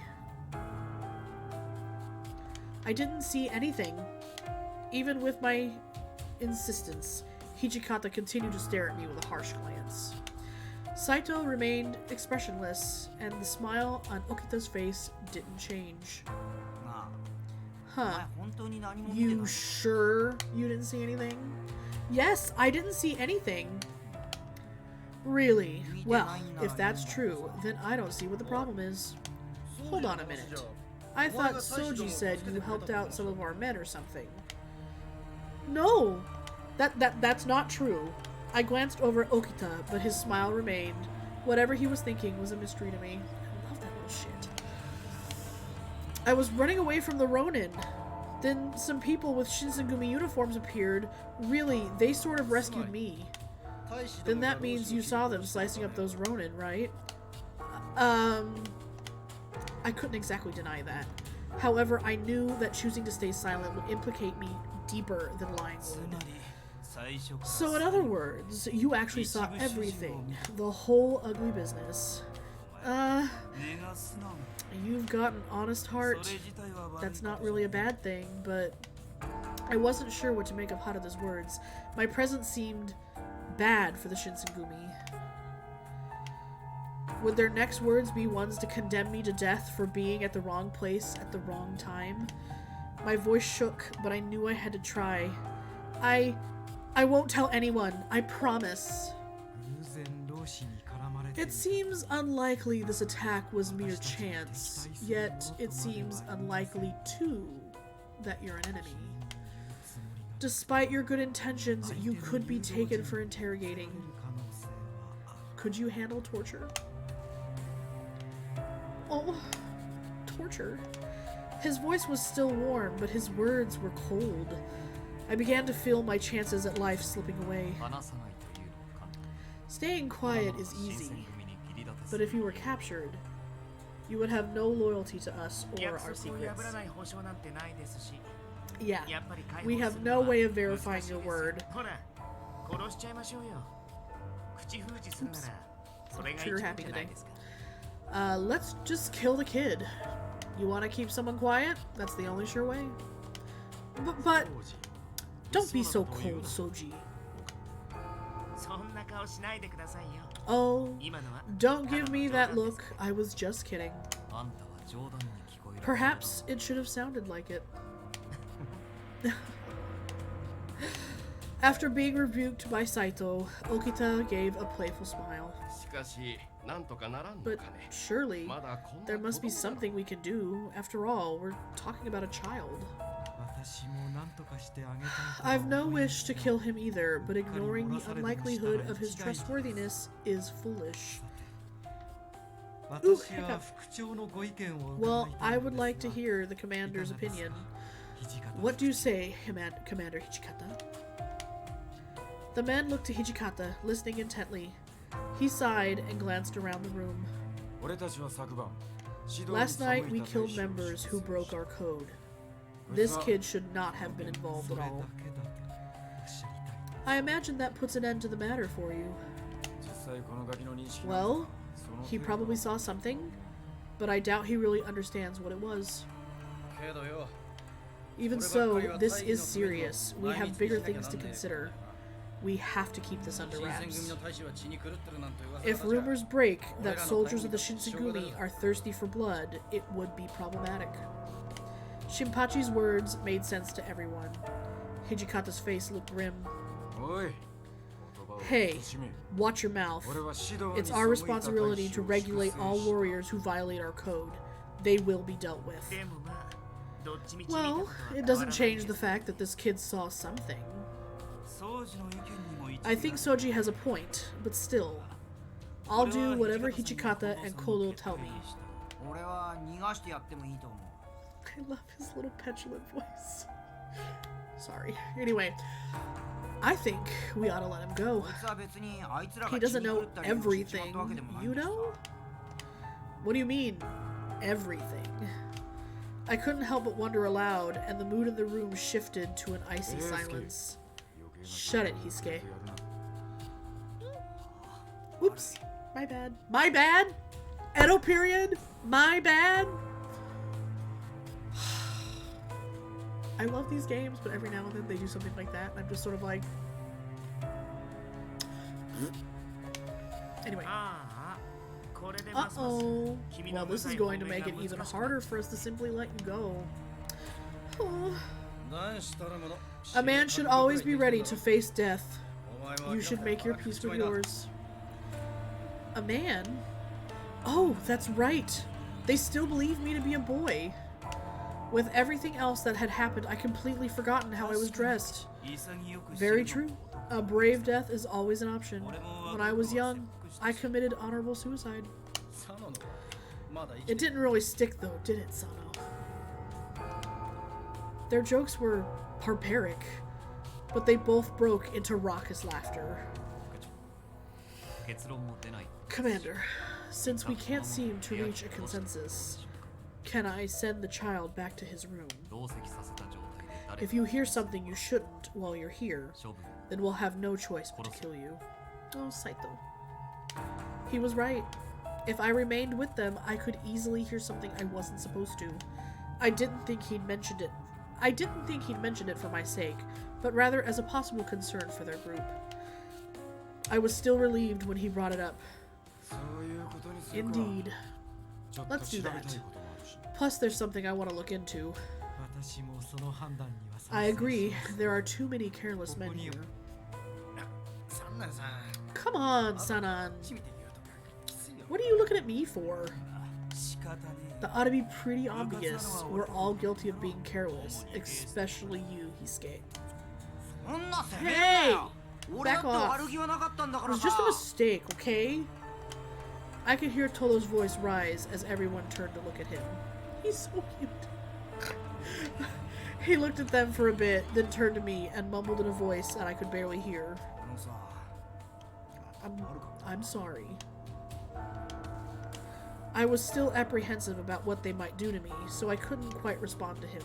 I didn't see anything. Even with my insistence, Hijikata continued to stare at me with a harsh glance. Saito remained expressionless, and the smile on Okita's face didn't change. Huh. You sure you didn't see anything? Yes, I didn't see anything. Really? Well, if that's true, then I don't see what the problem is. Hold on a minute. I thought Soji said you helped out some of our men or something. No! That's not true. I glanced over at Okita, but his smile remained. Whatever he was thinking was a mystery to me. I love that little shit. I was running away from the Ronin. Then some people with Shinsengumi uniforms appeared. Really, they sort of rescued me. Then that means you saw them slicing up those Ronin, right? I couldn't exactly deny that. However, I knew that choosing to stay silent would implicate me deeper than lying would. So in other words, you actually saw everything. The whole ugly business. You've got an honest heart. That's not really a bad thing, but I wasn't sure what to make of Harada's words. My presence seemed bad for the Shinsengumi. Would their next words be ones to condemn me to death for being at the wrong place at the wrong time? My voice shook, but I knew I had to try. I won't tell anyone, I promise. It seems unlikely this attack was mere chance, yet it seems unlikely too that you're an enemy. Despite your good intentions, you could be taken for interrogating. Could you handle torture? Oh, torture. His voice was still warm, but his words were cold. I began to feel my chances at life slipping away. Staying quiet is easy, but if you were captured, you would have no loyalty to us or our secrets. Yeah, we have no way of verifying your word. Oops. Trigger happy today. Let's just kill the kid. You want to keep someone quiet? That's the only sure way. But don't be so cold, Soji. Oh, don't give me that look. I was just kidding. Perhaps it should have sounded like it. After being rebuked by Saito, Okita gave a playful smile. But surely, there must be something we can do. After all, we're talking about a child. I've no wish to kill him either, but ignoring the unlikelihood of his trustworthiness is foolish. Ooh, hiccup. Well, I would like to hear the commander's opinion. What do you say, Commander Hijikata? The man looked to Hijikata, listening intently. He sighed and glanced around the room. Last night we killed members who broke our code. This kid should not have been involved at all. I imagine that puts an end to the matter for you. Well, he probably saw something, but I doubt he really understands what it was. Even so, this is serious. We have bigger things to consider. We have to keep this under wraps. If rumors break that soldiers of the Shinsengumi are thirsty for blood, it would be problematic. Shinpachi's words made sense to everyone. Hijikata's face looked grim. Hey, watch your mouth. It's our responsibility to regulate all warriors who violate our code. They will be dealt with. Well, it doesn't change the fact that this kid saw something. I think Soji has a point, but still. I'll do whatever Hijikata and Kodo tell me. I love his little petulant voice. Sorry. Anyway, I think we ought to let him go. He doesn't know everything, you know? What do you mean, everything? I couldn't help but wonder aloud, and the mood in the room shifted to an icy silence. Shut it, Hisuke. Oops. My bad. My bad? Edo period? My bad? I love these games, but every now and then they do something like that, and I'm just sort of like... Anyway. Uh-oh. Well, this is going to make it even harder for us to simply let you go. Oh. A man should always be ready to face death. You should make your peace with yours. A man? Oh, that's right. They still believe me to be a boy. With everything else that had happened, I completely forgotten how I was dressed. Very true. A brave death is always an option. When I was young, I committed honorable suicide. It didn't really stick though, did it, Sano? Their jokes were barbaric, but they both broke into raucous laughter. Commander, since we can't seem to reach a consensus, can I send the child back to his room? If you hear something you shouldn't while you're here, then we'll have no choice but to kill you. Oh, Saito. He was right. If I remained with them, I could easily hear something I wasn't supposed to. I didn't think he'd mentioned it. I didn't think he'd mentioned it for my sake, but rather as a possible concern for their group. I was still relieved when he brought it up. Indeed. Let's do that. Plus, there's something I want to look into. I agree, there are too many careless men here. Come on, Sanan. What are you looking at me for? That ought to be pretty obvious. We're all guilty of being careless, especially you, Hisuke. Hey! Back off. It was just a mistake, okay? I could hear Tolo's voice rise as everyone turned to look at him. He's so cute. He looked at them for a bit, then turned to me and mumbled in a voice that I could barely hear. I'm sorry. I was still apprehensive about what they might do to me, so I couldn't quite respond to him.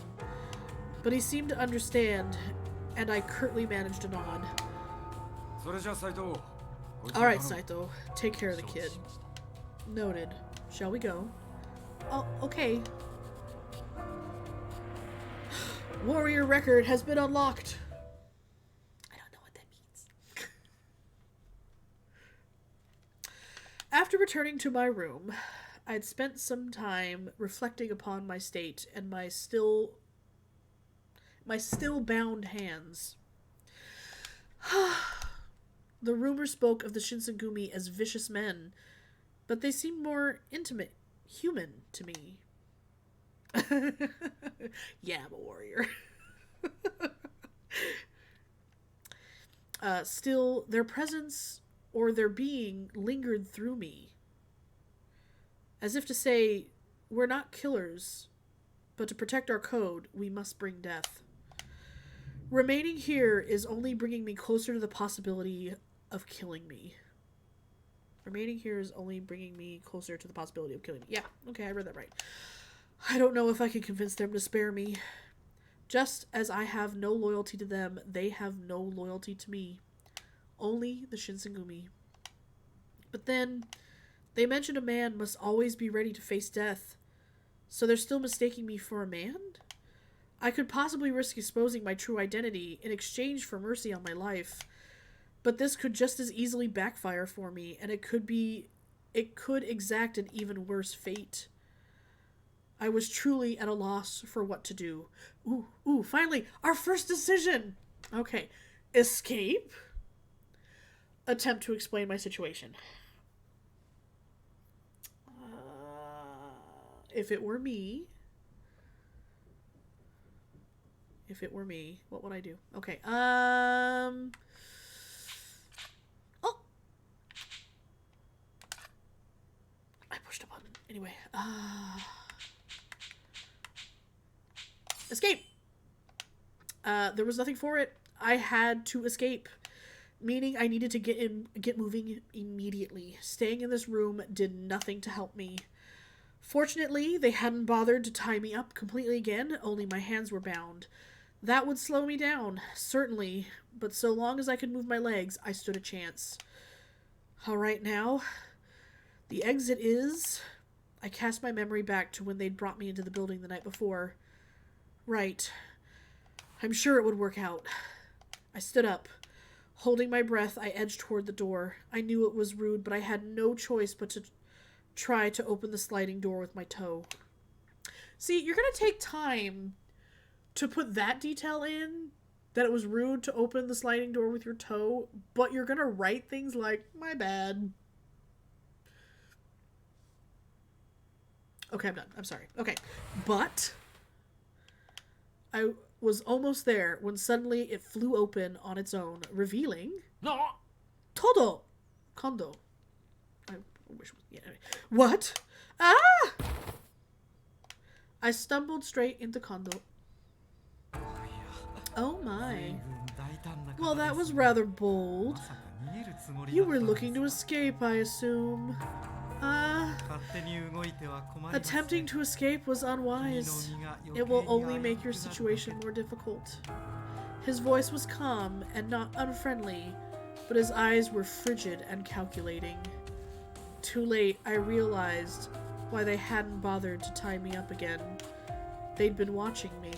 But he seemed to understand, and I curtly managed to nod. Alright, Saito. Take care of the kid. Noted. Shall we go? Oh, okay. Warrior record has been unlocked. I don't know what that means. After returning to my room, I'd spent some time reflecting upon my state and my still bound hands. The rumor spoke of the Shinsengumi as vicious men, but they seemed more intimate, human to me. Yeah, I'm a warrior. Still, their presence or their being lingered through me. As if to say, we're not killers, but to protect our code, we must bring death. Remaining here is only bringing me closer to the possibility of killing me. Remaining here is only bringing me closer to the possibility of killing me. Yeah, okay, I read that right. I don't know if I can convince them to spare me. Just as I have no loyalty to them, they have no loyalty to me. Only the Shinsengumi. But then, they mentioned a man must always be ready to face death. So they're still mistaking me for a man? I could possibly risk exposing my true identity in exchange for mercy on my life. But this could just as easily backfire for me, and it could exact an even worse fate. I was truly at a loss for what to do. Ooh, finally, our first decision! Okay, escape? Attempt to explain my situation. If it were me, what would I do? Okay, oh! I pushed a button. Anyway, escape! There was nothing for it. I had to escape. Meaning I needed to get moving immediately. Staying in this room did nothing to help me. Fortunately, they hadn't bothered to tie me up completely again, only my hands were bound. That would slow me down, certainly, but so long as I could move my legs, I stood a chance. Alright now, the exit is... I cast my memory back to when they'd brought me into the building the night before. Right. I'm sure it would work out. I stood up. Holding my breath, I edged toward the door. I knew it was rude, but I had no choice but to try to open the sliding door with my toe. See, you're gonna take time to put that detail in, that it was rude to open the sliding door with your toe, but you're gonna write things like, my bad. Okay, I'm done. I'm sorry. Okay. But I was almost there when suddenly it flew open on its own, revealing... No! Todo! Kondo. I wish... Yeah, anyway. What? Ah! I stumbled straight into Kondo. Oh my. Well, that was rather bold. You were looking to escape, I assume. Attempting to escape was unwise. It will only make your situation more difficult. His voice was calm and not unfriendly, but his eyes were frigid and calculating. Too late, I realized why they hadn't bothered to tie me up again. They'd been watching me.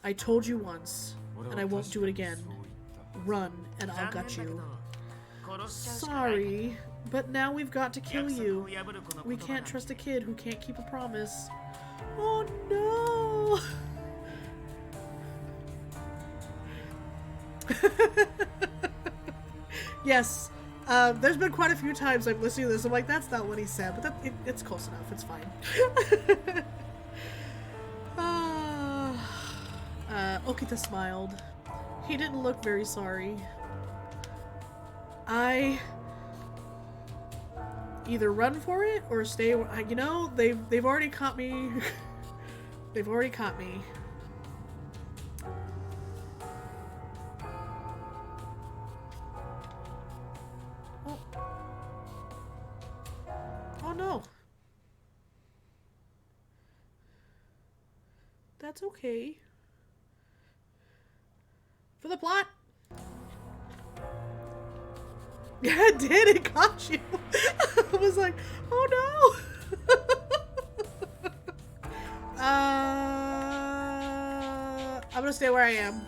I told you once, and I won't do it again. Run, and I'll gut you. Sorry, but now we've got to kill you. We can't trust a kid who can't keep a promise. Oh no! Yes, there's been quite a few times I'm listening to this. I'm like, that's not what he said, but it's close enough. It's fine. Okita smiled. He didn't look very sorry. I either run for it or stay. You know, they've already caught me. They've already caught me. Oh. Oh no. That's okay. For the plot. Yeah, it did. It got you. I was like, oh no. I'm gonna stay where I am.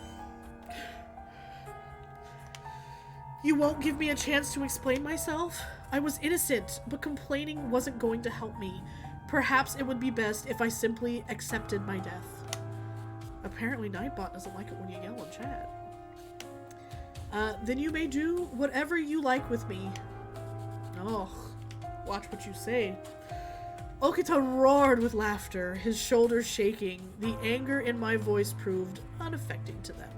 You won't give me a chance to explain myself? I was innocent, but complaining wasn't going to help me. Perhaps it would be best if I simply accepted my death. Apparently Nightbot doesn't like it when you yell in chat. Then you may do whatever you like with me. Oh, watch what you say. Okita roared with laughter, his shoulders shaking. The anger in my voice proved unaffecting to them.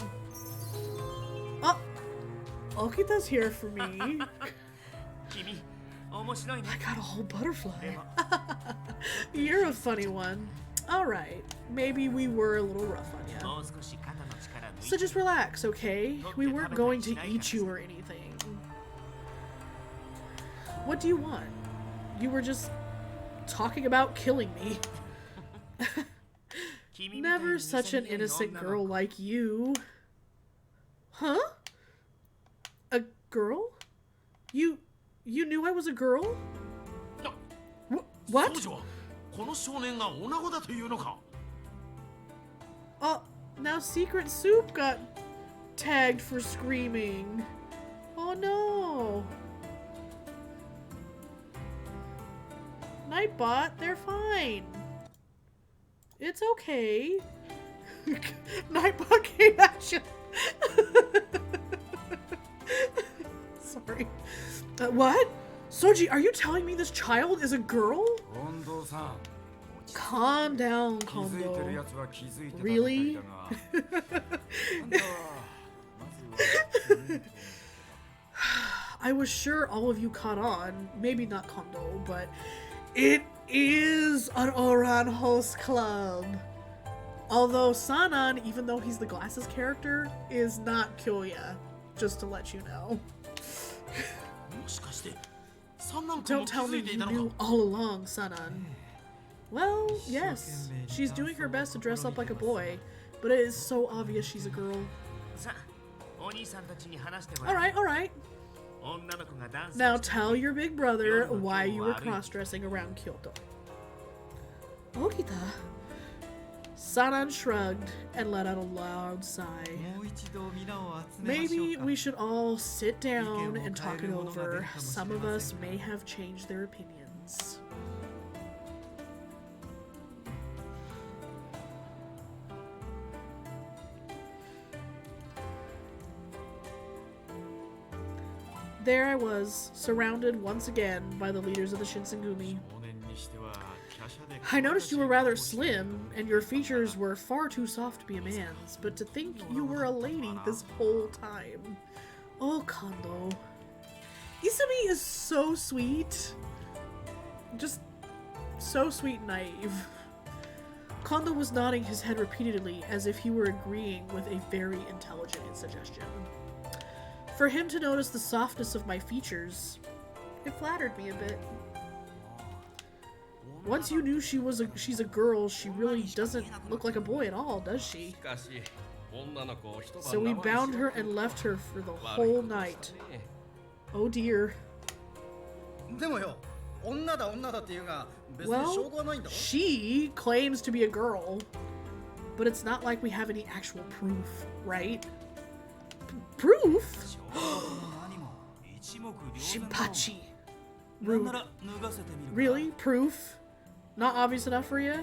Oh, Okita's here for me. I got a whole butterfly. You're a funny one. Alright, maybe we were a little rough on you. So just relax, okay? We weren't going to eat you or anything. What do you want? You were just talking about killing me. Never such an innocent girl like you. Huh? A girl? You knew I was a girl? What? Now Secret Soup got tagged for screaming. Oh no. Nightbot, they're fine. It's okay. Nightbot came at you. Sorry. What? Soji, are you telling me this child is a girl? Calm down, Kondo. Really? I was sure all of you caught on. Maybe not Kondo, but it is an Oran host club. Although Sanan, even though he's the glasses character, is not Kyoya. Just to let you know. Don't tell me you knew all along, Sanan. Well, yes. She's doing her best to dress up like a boy, but it is so obvious she's a girl. Alright. Now tell your big brother why you were cross-dressing around Kyoto. Okita. Sanan shrugged and let out a loud sigh. Maybe we should all sit down and talk it over. Some of us may have changed their opinions. There I was, surrounded once again by the leaders of the Shinsengumi. I noticed you were rather slim, and your features were far too soft to be a man's, but to think you were a lady this whole time. Oh, Kondo. Isumi is so sweet. Just so sweet and naive. Kondo was nodding his head repeatedly, as if he were agreeing with a very intelligent suggestion. For him to notice the softness of my features, it flattered me a bit. Once you knew she's a girl, she really doesn't look like a boy at all, does she? So we bound her and left her for the whole night. Oh dear. Well, she claims to be a girl, but it's not like we have any actual proof, right? Proof? Shinpachi. Rude. Really? Proof? Not obvious enough for you?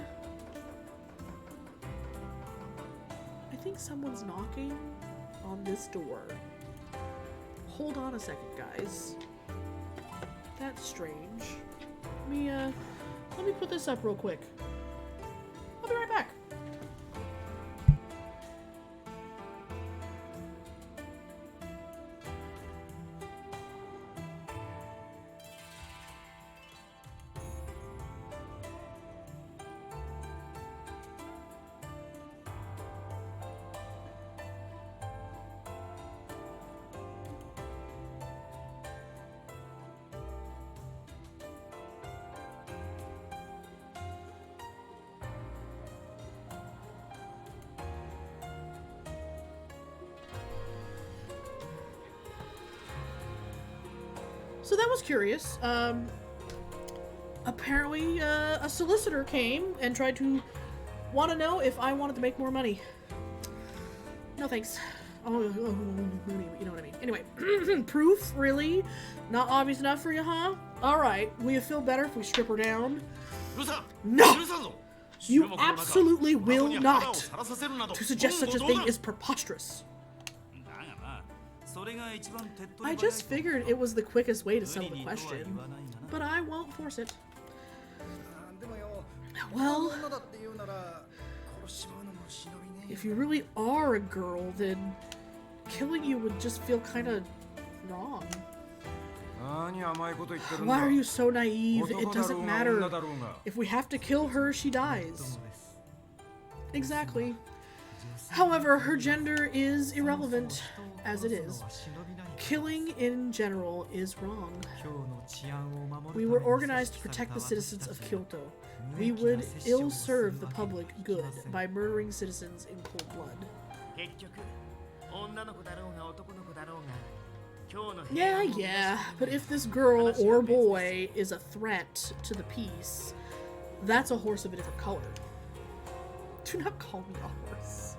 I think someone's knocking on this door. Hold on a second, guys. That's strange. Let me put this up real quick. I'll be right back. So that was curious. Apparently, a solicitor came and tried to want to know if I wanted to make more money. No thanks. Oh, you know what I mean. Anyway, proof? Really? Not obvious enough for you, huh? Alright, will you feel better if we strip her down? No! You absolutely will not! To suggest such a thing is preposterous. I just figured it was the quickest way to settle the question, but I won't force it. Well, if you really are a girl, then killing you would just feel kind of wrong. Why are you so naive? It doesn't matter. If we have to kill her, she dies. Exactly. However, her gender is irrelevant, as it is. Killing in general is wrong. We were organized to protect the citizens of Kyoto. We would ill-serve the public good by murdering citizens in cold blood. Yeah, but if this girl or boy is a threat to the peace, that's a horse of a different color. Do not call me a horse.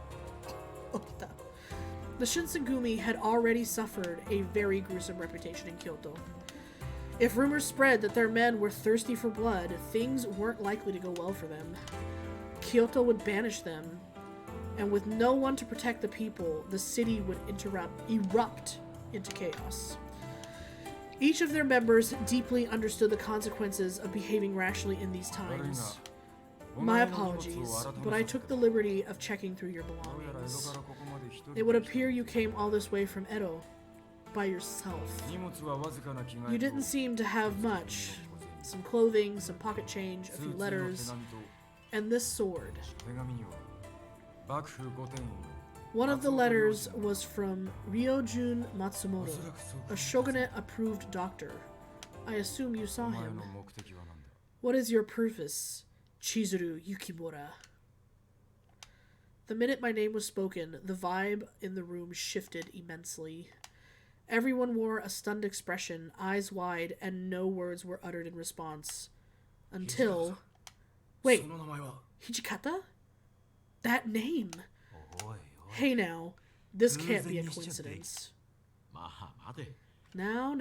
Okita. The Shinsengumi had already suffered a very gruesome reputation in Kyoto. If rumors spread that their men were thirsty for blood, things weren't likely to go well for them. Kyoto would banish them, and with no one to protect the people, the city would erupt into chaos. Each of their members deeply understood the consequences of behaving rationally in these times. My apologies, but I took the liberty of checking through your belongings. It would appear you came all this way from Edo by yourself. You didn't seem to have much. Some clothing, some pocket change, a few letters, and this sword. One of the letters was from Ryojun Matsumoto, a shogunate-approved doctor. I assume you saw him. What is your purpose, Chizuru Yukimura? The minute my name was spoken, the vibe in the room shifted immensely. Everyone wore a stunned expression, eyes wide, and no words were uttered in response. Until... Wait, Hijikata? That name! Hey now, this can't be a coincidence. Now,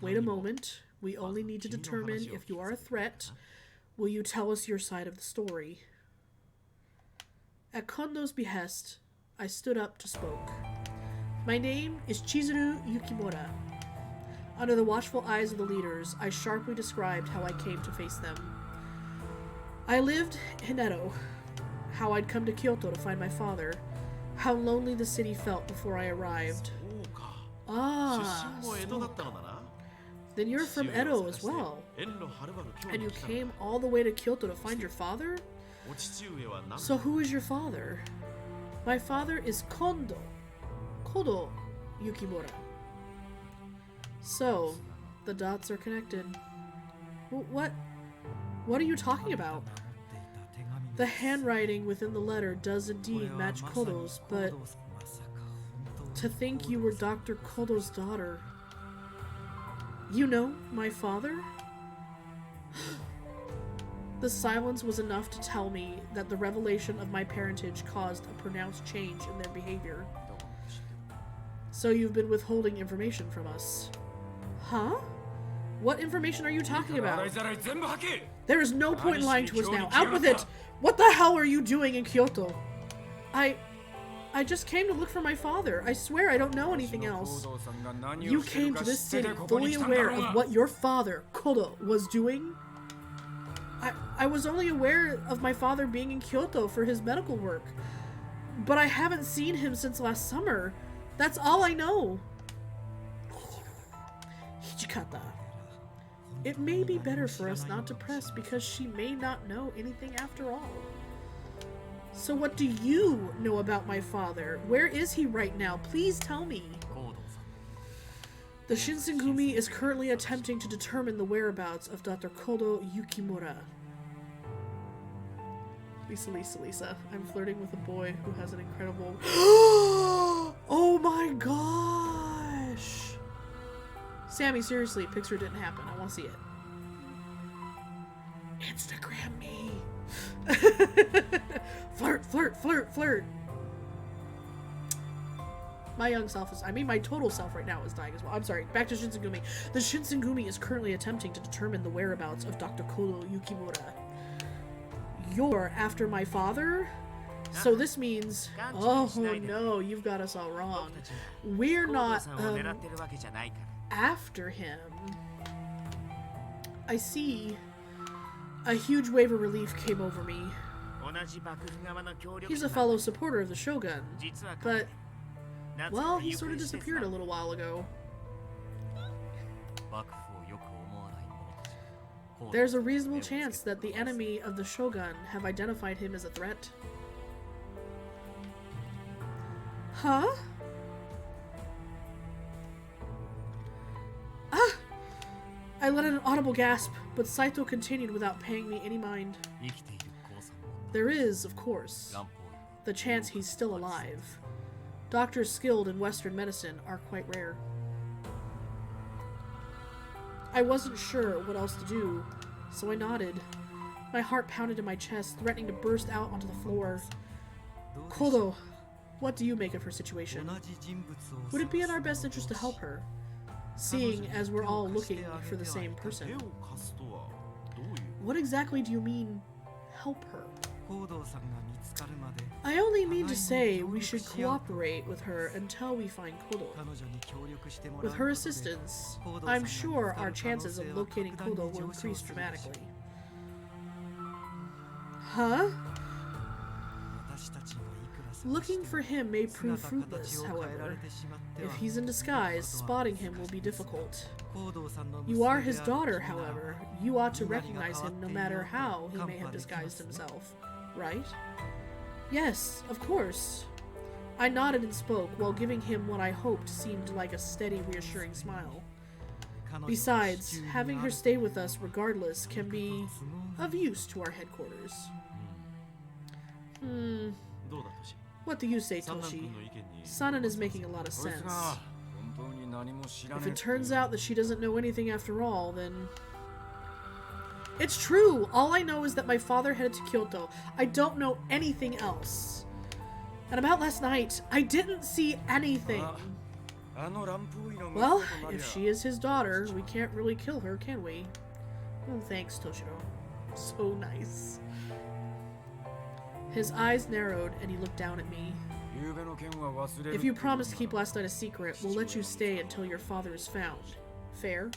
wait a moment. We only need to determine if you are a threat. Will you tell us your side of the story? At Kondo's behest, I stood up to spoke. My name is Chizuru Yukimura. Under the watchful eyes of the leaders, I sharply described how I came to face them. I lived in Edo, how I'd come to Kyoto to find my father, how lonely the city felt before I arrived. Ah, then you're from Edo as well. And you came all the way to Kyoto to find your father? So who is your father? My father is Kodo Yukimura. So, the dots are connected. What are you talking about? The handwriting within the letter does indeed match Kodo's, but to think you were Dr. Kodo's daughter. You know my father? The silence was enough to tell me that the revelation of my parentage caused a pronounced change in their behavior. So you've been withholding information from us. Huh? What information are you talking about? There is no point in lying to us now. Out with it! What the hell are you doing in Kyoto? I just came to look for my father. I swear I don't know anything else. You came to this city fully aware of what your father, Kodo, was doing? I was only aware of my father being in Kyoto for his medical work. But I haven't seen him since last summer. That's all I know. Hijikata. It may be better for us not to press because she may not know anything after all. So what do you know about my father? Where is he right now? Please tell me. The Shinsengumi is currently attempting to determine the whereabouts of Dr. Kodo Yukimura. Lisa. I'm flirting with a boy who has an incredible... Oh my gosh! Sammy, seriously, picture didn't happen. I want to see it. Instagram me. Flirt, flirt, flirt, flirt. My young self is, I mean my total self right now is dying as well. I'm sorry, back to Shinsengumi. The Shinsengumi is currently attempting to determine the whereabouts of Dr. Kodo Yukimura. You're after my father? So this means, oh no, you've got us all wrong. We're not, after him. I see. A huge wave of relief came over me. He's a fellow supporter of the Shogun, but, well, he sort of disappeared a little while ago. There's a reasonable chance that the enemy of the Shogun have identified him as a threat. Huh? Ah! I let out an audible gasp, but Saito continued without paying me any mind. There is, of course, the chance he's still alive. Doctors skilled in Western medicine are quite rare. I wasn't sure what else to do, so I nodded. My heart pounded in my chest, threatening to burst out onto the floor. Kodo, what do you make of her situation? Would it be in our best interest to help her, seeing as we're all looking for the same person? What exactly do you mean, help her? I only mean to say we should cooperate with her until we find Kodo. With her assistance, I'm sure our chances of locating Kodo will increase dramatically. Huh? Looking for him may prove fruitless, however. If he's in disguise, spotting him will be difficult. You are his daughter, however. You ought to recognize him no matter how he may have disguised himself, right? Yes, of course. I nodded and spoke, while giving him what I hoped seemed like a steady, reassuring smile. Besides, having her stay with us regardless can be of use to our headquarters. What do you say, Toshi? Sanan is making a lot of sense. If it turns out that she doesn't know anything after all, then... It's true! All I know is that my father headed to Kyoto. I don't know anything else. And about last night, I didn't see anything. Well, if she is his daughter, we can't really kill her, can we? Oh, thanks, Toshiro. So nice. His eyes narrowed, and he looked down at me. If you promise to keep last night a secret, we'll let you stay until your father is found. Fair?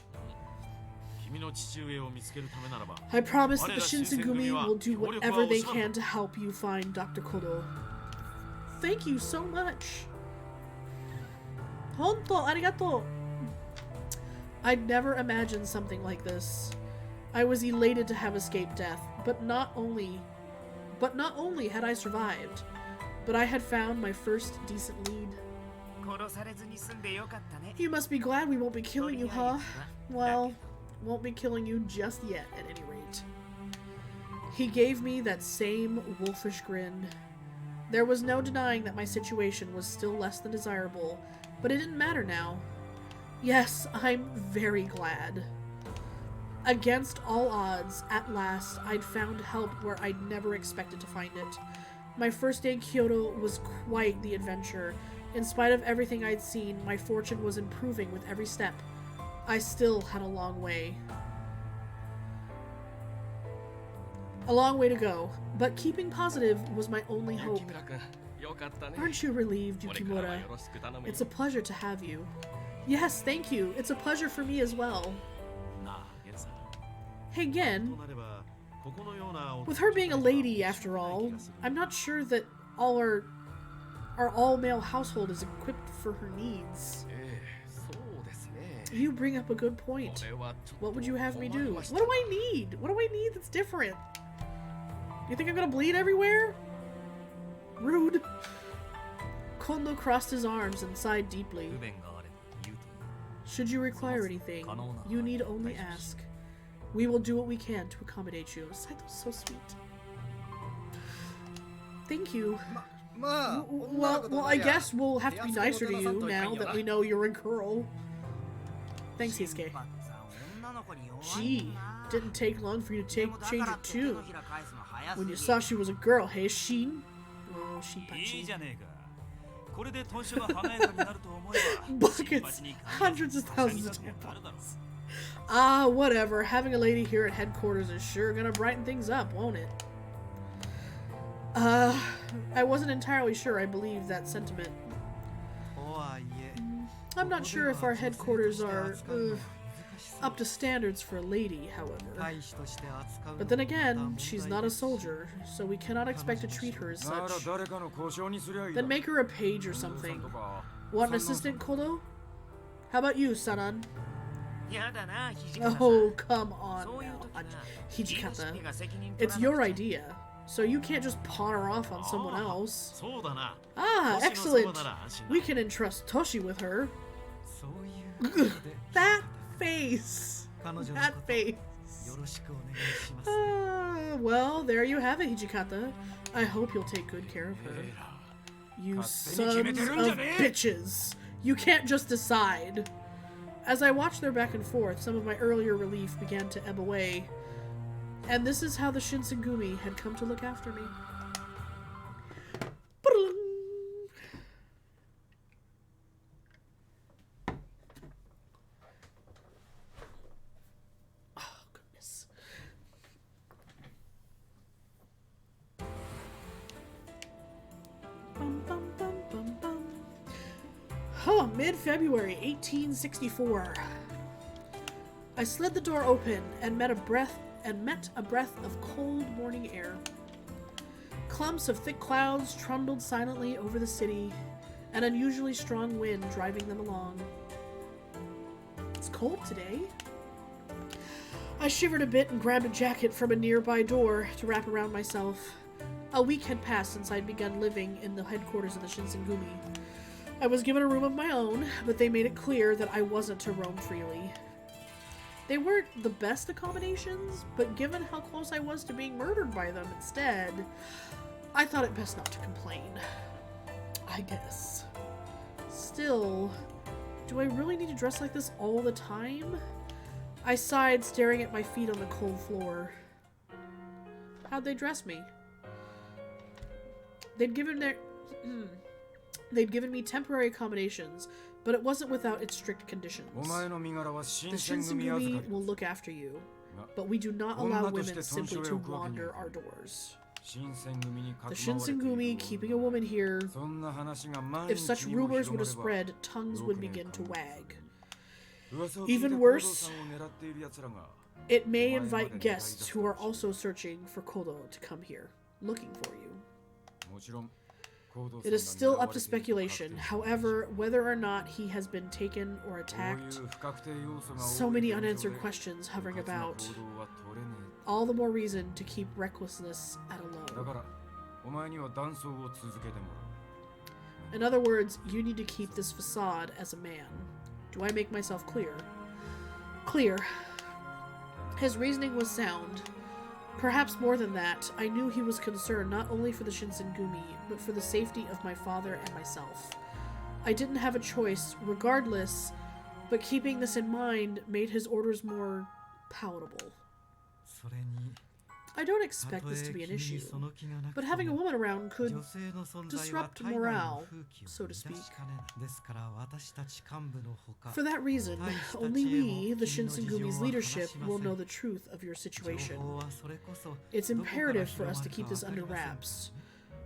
I promise that the Shinsengumi will do whatever they can to help you find Dr. Kodo. Thank you so much. Honto, arigato. I'd never imagined something like this. I was elated to have escaped death, but not only had I survived, but I had found my first decent lead. You must be glad we won't be killing you, huh? Well, won't be killing you just yet, at any rate. He gave me that same wolfish grin. There was no denying that my situation was still less than desirable, but it didn't matter now. Yes, I'm very glad. Against all odds, at last, I'd found help where I'd never expected to find it. My first day in Kyoto was quite the adventure. In spite of everything I'd seen, my fortune was improving with every step. I still had a long way. A long way to go, but keeping positive was my only hope. Aren't you relieved, Yukimura? It's a pleasure to have you. Yes, thank you. It's a pleasure for me as well. Hey, Gen. With her being a lady, after all, I'm not sure that our all-male household is equipped for her needs. You bring up a good point. What would you have me do? What do I need? What do I need that's different? You think I'm gonna bleed everywhere? Rude. Kondo crossed his arms and sighed deeply. Should you require anything, you need only ask. We will do what we can to accommodate you. Saito's so sweet. Thank you. Well, I guess we'll have to be nicer to you now that we know you're a girl. Thanks, Hisuke. Gee, didn't take long for you to change your tune. When you saw she was a girl, hey, Shin? Oh, Shinpachi. Buckets, hundreds of thousands of tampons. Ah, whatever. Having a lady here at headquarters is sure gonna brighten things up, won't it? I wasn't entirely sure I believed that sentiment. I'm not sure if our headquarters are, up to standards for a lady, however. But then again, she's not a soldier, so we cannot expect to treat her as such. Then make her a page or something. Want an assistant, Kodo? How about you, Sanan? Oh, come on now, Hijikata. It's your idea, so you can't just pawn her off on someone else. Ah, excellent! We can entrust Toshi with her. That face! That face! Well, there you have it, Hijikata. I hope you'll take good care of her. You sons of bitches! You can't just decide! As I watched their back and forth, some of my earlier relief began to ebb away. And this is how the Shinsengumi had come to look after me. Oh, goodness. Bum, bum, bum, bum, bum. Oh, mid-February 1864. I slid the door open and met a breath of cold morning air. Clumps of thick clouds trundled silently over the city, an unusually strong wind driving them along. It's cold today. I shivered a bit and grabbed a jacket from a nearby door to wrap around myself. A week had passed since I'd begun living in the headquarters of the Shinsengumi. I was given a room of my own, but they made it clear that I wasn't to roam freely. They weren't the best accommodations, but given how close I was to being murdered by them instead, I thought it best not to complain. I guess. Still, do I really need to dress like this all the time? I sighed, staring at my feet on the cold floor. How'd they dress me? They'd given me temporary accommodations, but it wasn't without its strict conditions. The Shinsengumi will look after you, but we do not allow women simply to wander our doors. The Shinsengumi keeping a woman here, if such rumors were to spread, tongues would begin to wag. Even worse, it may invite guests who are also searching for Kodo to come here, looking for you. It is still up to speculation, however, whether or not he has been taken or attacked. So many unanswered questions hovering about. All the more reason to keep recklessness at a low. In other words, you need to keep this facade as a man. Do I make myself clear? Clear. His reasoning was sound. Perhaps more than that, I knew he was concerned not only for the Shinsengumi, but for the safety of my father and myself. I didn't have a choice, regardless, but keeping this in mind made his orders more palatable. I don't expect this to be an issue, but having a woman around could disrupt morale, so to speak. For that reason, only we, the Shinsengumi's leadership, will know the truth of your situation. It's imperative for us to keep this under wraps,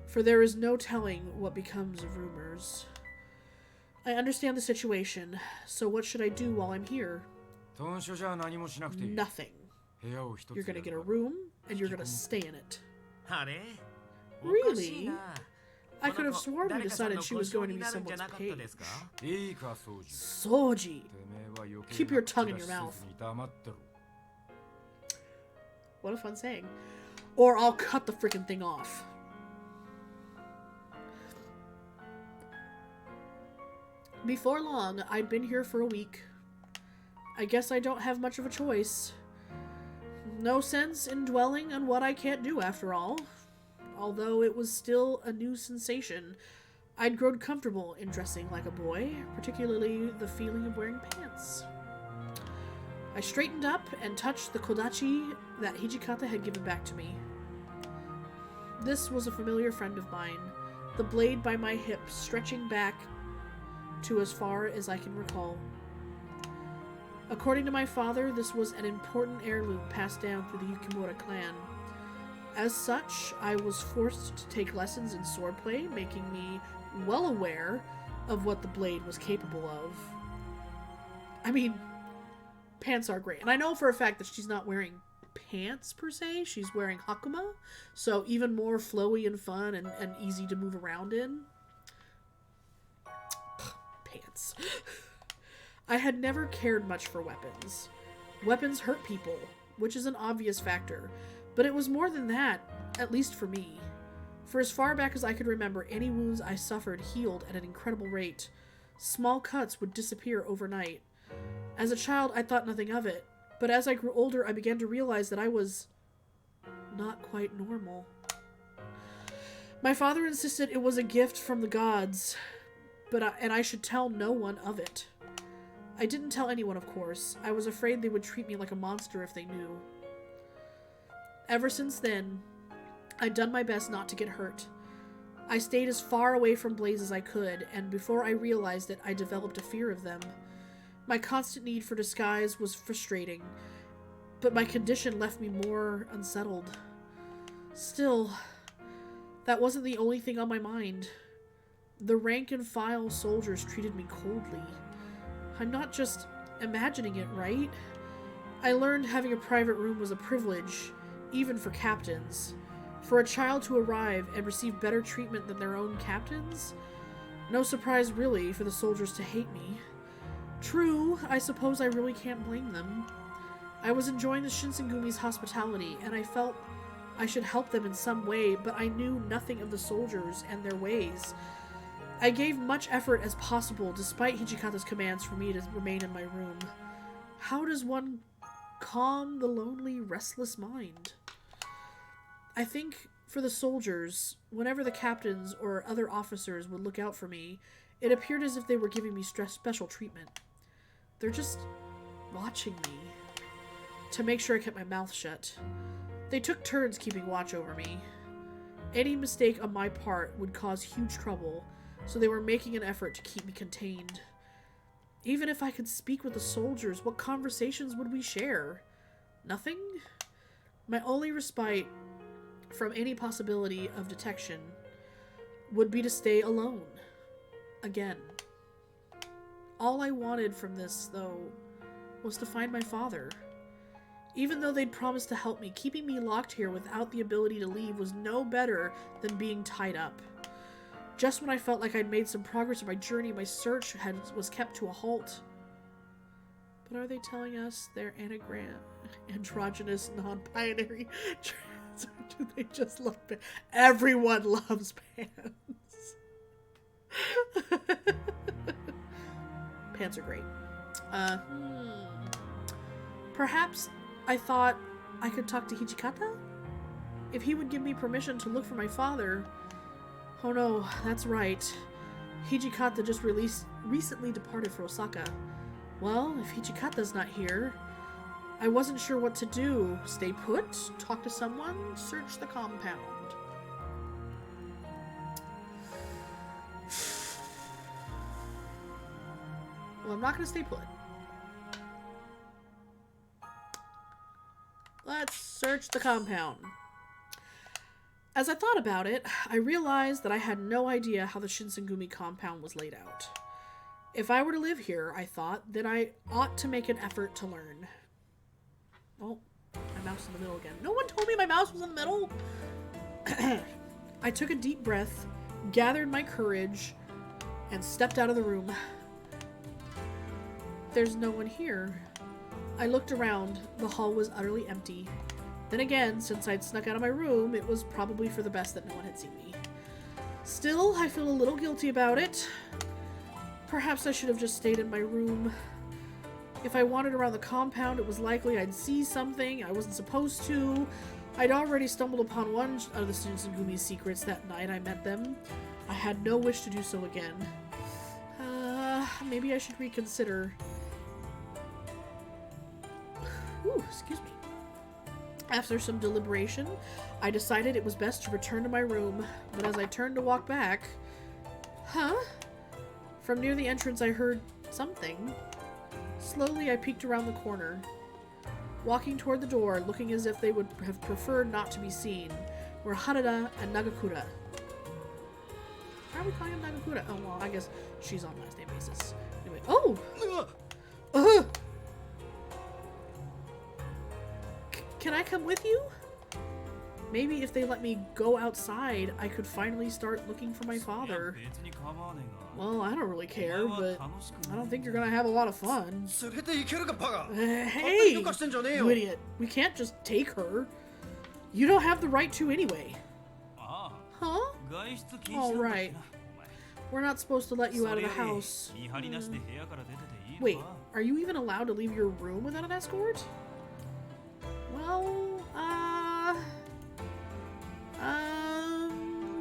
for there is no telling what becomes of rumors. I understand the situation, so what should I do while I'm here? Nothing. You're gonna get a room, and you're gonna stay in it. Really? I could have sworn we decided she was going to be someone's page. Soji! Keep your tongue in your mouth. What a fun saying. Or I'll cut the freaking thing off. Before long, I'd been here for a week. I guess I don't have much of a choice. No sense in dwelling on what I can't do, after all. Although it was still a new sensation, I'd grown comfortable in dressing like a boy, particularly the feeling of wearing pants. I straightened up and touched the kodachi that Hijikata had given back to me. This was a familiar friend of mine, the blade by my hip stretching back to as far as I can recall. According to my father, this was an important heirloom passed down through the Yukimura clan. As such, I was forced to take lessons in swordplay, making me well aware of what the blade was capable of. I mean, pants are great. And I know for a fact that she's not wearing pants per se. She's wearing hakuma, so even more flowy and fun and easy to move around in. Pants. I had never cared much for weapons. Weapons hurt people, which is an obvious factor. But it was more than that, at least for me. For as far back as I could remember, any wounds I suffered healed at an incredible rate. Small cuts would disappear overnight. As a child, I thought nothing of it. But as I grew older, I began to realize that I was not quite normal. My father insisted it was a gift from the gods, and I should tell no one of it. I didn't tell anyone, of course. I was afraid they would treat me like a monster if they knew. Ever since then, I'd done my best not to get hurt. I stayed as far away from Blaze as I could, and before I realized it, I developed a fear of them. My constant need for disguise was frustrating, but my condition left me more unsettled. Still, that wasn't the only thing on my mind. The rank-and-file soldiers treated me coldly. I'm not just imagining it, right? I learned having a private room was a privilege, even for captains. For a child to arrive and receive better treatment than their own captains? No surprise, really, for the soldiers to hate me. True, I suppose I really can't blame them. I was enjoying the Shinsengumi's hospitality, and I felt I should help them in some way, but I knew nothing of the soldiers and their ways. I gave much effort as possible, despite Hijikata's commands for me to remain in my room. How does one calm the lonely, restless mind? I think for the soldiers, whenever the captains or other officers would look out for me, it appeared as if they were giving me special treatment. They're just watching me to make sure I kept my mouth shut. They took turns keeping watch over me. Any mistake on my part would cause huge trouble, so they were making an effort to keep me contained. Even if I could speak with the soldiers, what conversations would we share? Nothing? My only respite from any possibility of detection would be to stay alone. Again. All I wanted from this, though, was to find my father. Even though they'd promised to help me, keeping me locked here without the ability to leave was no better than being tied up. Just when I felt like I'd made some progress in my journey, my search was kept to a halt. But are they telling us they're androgynous, non-binary trans, or do they just love pants? Everyone loves pants. Pants are great. Perhaps I thought I could talk to Hijikata? If he would give me permission to look for my father. Oh no, that's right. Hijikata just recently departed for Osaka. Well, if Hijikata's not here, I wasn't sure what to do. Stay put? Talk to someone? Search the compound. Well, I'm not going to stay put. Let's search the compound. As I thought about it, I realized that I had no idea how the Shinsengumi compound was laid out. If I were to live here, I thought, then I ought to make an effort to learn. Oh, my mouse is in the middle again. No one told me my mouse was in the middle! I took a deep breath, gathered my courage, and stepped out of the room. There's no one here. I looked around. The hall was utterly empty. Then again, since I'd snuck out of my room, it was probably for the best that no one had seen me. Still, I feel a little guilty about it. Perhaps I should have just stayed in my room. If I wandered around the compound, it was likely I'd see something I wasn't supposed to. I'd already stumbled upon one of the Shinsengumi's secrets that night I met them. I had no wish to do so again. Maybe I should reconsider. Whew, excuse me. After some deliberation, I decided it was best to return to my room, but as I turned to walk back... Huh? From near the entrance I heard something. Slowly I peeked around the corner. Walking toward the door, looking as if they would have preferred not to be seen, were Harada and Nagakura. Why are we calling him Nagakura? Oh, well, I guess she's on last name basis. Anyway, oh! Can I come with you? Maybe if they let me go outside, I could finally start looking for my father. Well, I don't really care, but I don't think you're gonna have a lot of fun. Hey, you idiot. We can't just take her. You don't have the right to anyway. Huh? Alright. We're not supposed to let you out of the house. Wait, are you even allowed to leave your room without an escort? Well,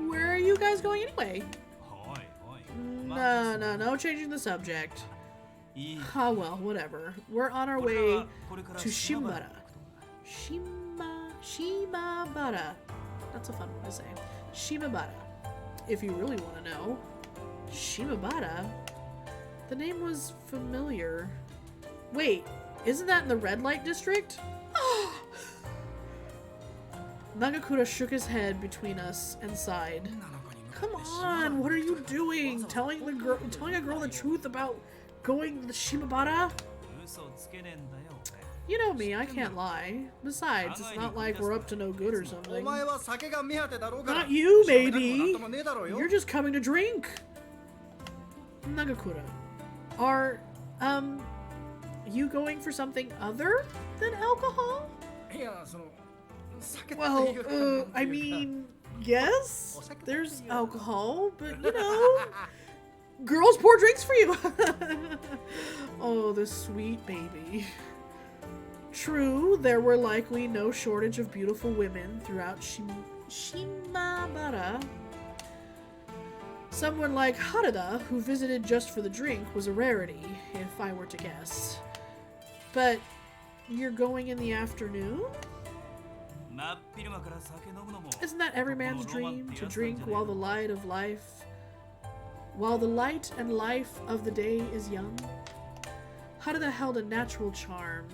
where are you guys going anyway? No, changing the subject. Oh well, whatever. We're on our way to Shimabara. Shimabara. That's a fun one to say. Shimabara. If you really want to know. Shimabara? The name was familiar. Wait, isn't that in the red light district? Nagakura shook his head between us and sighed. Come on, what are you doing? Telling a girl the truth about going to the Shimabara? You know me, I can't lie. Besides, it's not like we're up to no good or something. Not you, maybe. You're just coming to drink. Nagakura, are, you going for something other than alcohol? Well, I mean, yes, there's alcohol, but you know, girls pour drinks for you. Oh, the sweet baby. True, there were likely no shortage of beautiful women throughout Shimabara. Someone like Harada, who visited just for the drink, was a rarity, if I were to guess. But you're going in the afternoon? Isn't that every man's dream, to drink while the light and life of the day is young? Harada held a natural charm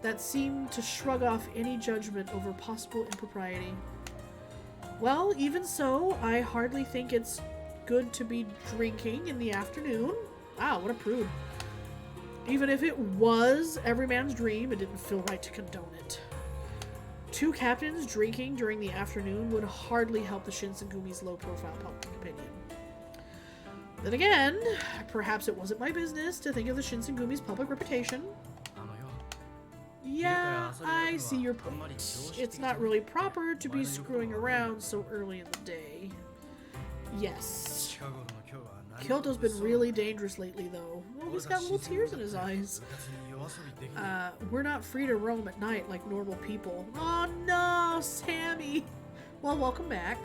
that seemed to shrug off any judgment over possible impropriety. Well, even so, I hardly think it's good to be drinking in the afternoon. Wow, what a prude. Even if it was every man's dream, it didn't feel right to condone it. Two captains drinking during the afternoon would hardly help the Shinsengumi's low-profile public opinion. Then again, perhaps it wasn't my business to think of the Shinsengumi's public reputation. Yeah, I see your point. It's not really proper to be screwing around so early in the day. Yes. Kyoto's been really dangerous lately, though. Oh, he's got little tears in his eyes. We're not free to roam at night like normal people. Oh no, Sammy! Well, welcome back.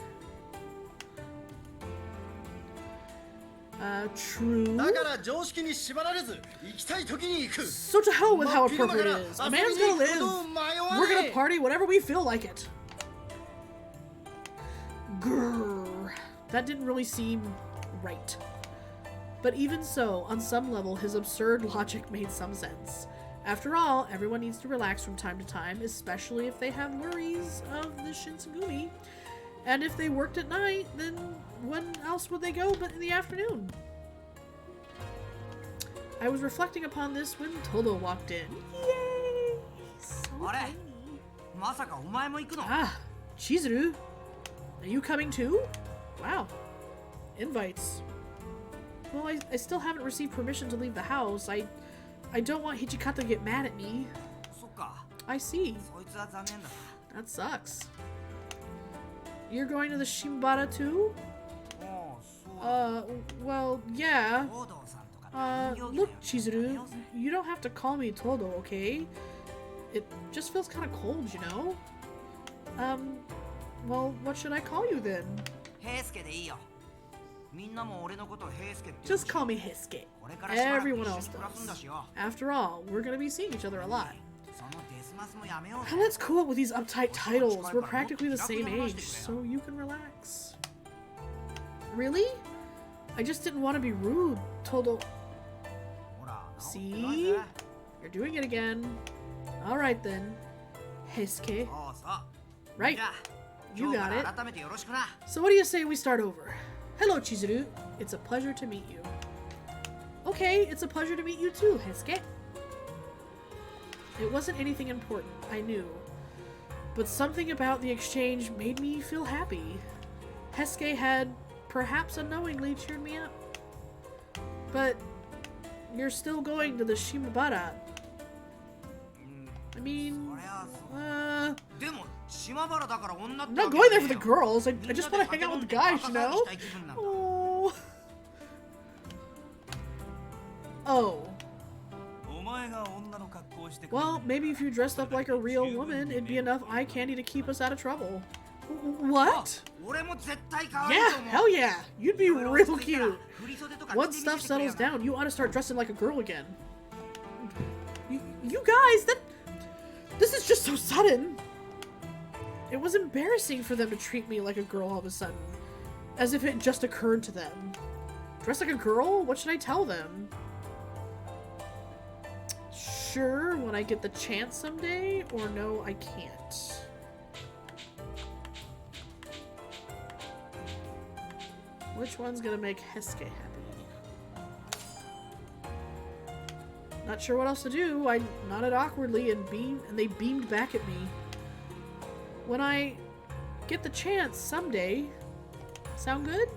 True. So to hell with how appropriate it is. A man's gonna live. We're gonna party whenever we feel like it. Grrr. That didn't really seem right. But even so, on some level, his absurd logic made some sense. After all, everyone needs to relax from time to time, especially if they have worries of the Shinsengumi. And if they worked at night, then when else would they go but in the afternoon? I was reflecting upon this when Todo walked in. Yay! So tiny. Ah, Chizuru. Are you coming too? Wow. Invites. Well, I still haven't received permission to leave the house. I don't want Hichikata to get mad at me. I see. That sucks. You're going to the Shimabara too? Well, yeah. Look, Chizuru, you don't have to call me Todo, okay? It just feels kind of cold, you know? Well, what should I call you then? Just call me Heisuke. Everyone else does. After all, we're gonna be seeing each other a lot. And let's cool it with these uptight titles. We're practically the same age, so you can relax. Really? I just didn't want to be rude, Todo. See? You're doing it again. Alright then. Heisuke. Right. You got it. So what do you say we start over? Hello, Chizuru. It's a pleasure to meet you. Okay, it's a pleasure to meet you too, Heisuke. It wasn't anything important, I knew. But something about the exchange made me feel happy. Heisuke had, perhaps unknowingly, cheered me up. But you're still going to the Shimabara. I mean, I'm not going there for the girls. I just want to hang out with the guys, you know? Oh. Oh. Well, maybe if you dressed up like a real woman, it'd be enough eye candy to keep us out of trouble. What? Yeah, hell yeah. You'd be real cute. Once stuff settles down, you ought to start dressing like a girl again. You guys, this is just so sudden. It was embarrassing for them to treat me like a girl all of a sudden. As if it just occurred to them. Dress like a girl? What should I tell them? Sure, when I get the chance someday, or no, I can't. Which one's gonna make Heisuke happy? Not sure what else to do. I nodded awkwardly and they beamed back at me. When I get the chance someday. Sound good?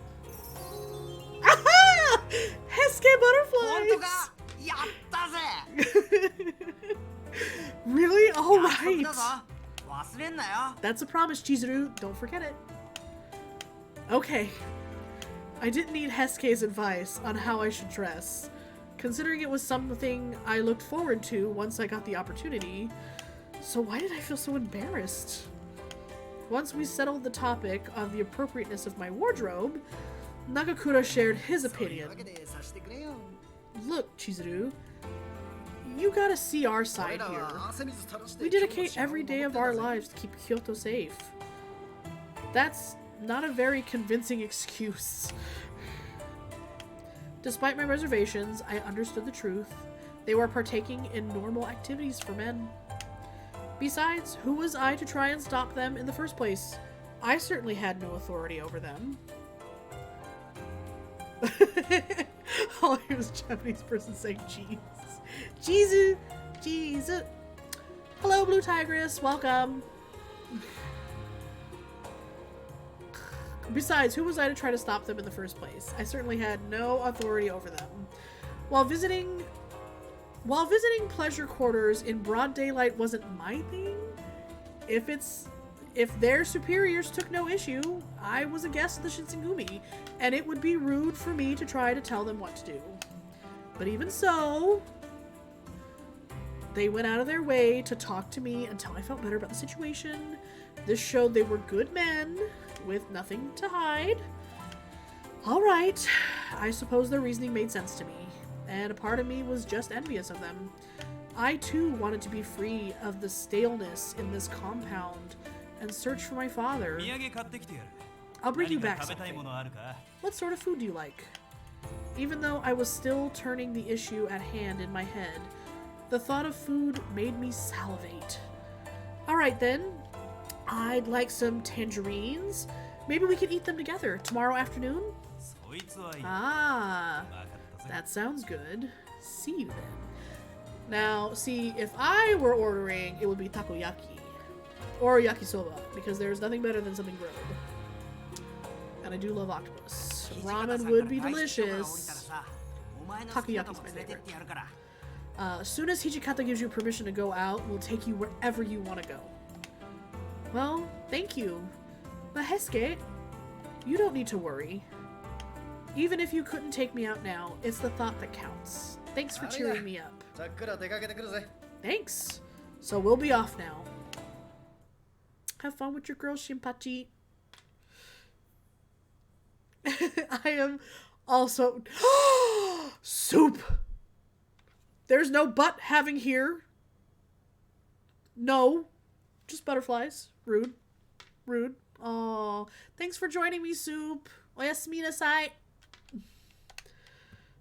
Aha! Heisuke butterflies! Really? Alright. That's a promise, Chizuru. Don't forget it. Okay. I didn't need Heisuke's advice on how I should dress, considering it was something I looked forward to once I got the opportunity. So why did I feel so embarrassed? Once we settled the topic on the appropriateness of my wardrobe, Nagakura shared his opinion. Look, Chizuru, you gotta see our side here. We dedicate every day of our lives to keep Kyoto safe. That's not a very convincing excuse. Despite my reservations, I understood the truth. They were partaking in normal activities for men. Besides, who was I to try and stop them in the first place? I certainly had no authority over them. Oh, he was a Japanese person saying jeez. Jesus. Jesus. Hello, Blue Tigress. Welcome. Besides, who was I to try to stop them in the first place? I certainly had no authority over them. While visiting pleasure quarters in broad daylight wasn't my thing, if their superiors took no issue, I was a guest of the Shinsengumi, and it would be rude for me to try to tell them what to do. But even so, they went out of their way to talk to me until I felt better about the situation. This showed they were good men with nothing to hide. Alright, I suppose their reasoning made sense to me, and a part of me was just envious of them. I too wanted to be free of the staleness in this compound and search for my father. I'll bring you back something. What sort of food do you like? Even though I was still turning the issue at hand in my head, the thought of food made me salivate. Alright then, I'd like some tangerines. Maybe we can eat them together tomorrow afternoon? Ah, that sounds good. See you then. Now, see, if I were ordering, it would be takoyaki. Or yakisoba, because there's nothing better than something grilled. And I do love octopus. Ramen would be delicious. Takoyaki's my favorite. As soon as Hijikata gives you permission to go out, we'll take you wherever you want to go. Well, thank you. But Heisuke, you don't need to worry. Even if you couldn't take me out now, it's the thought that counts. Thanks for cheering me up. Thanks. So we'll be off now. Have fun with your girl, Shinpachi. I am also... Soup! There's no but having here. No. Just butterflies. Rude. Rude. Oh, thanks for joining me, Soup. Oyasumi nasai.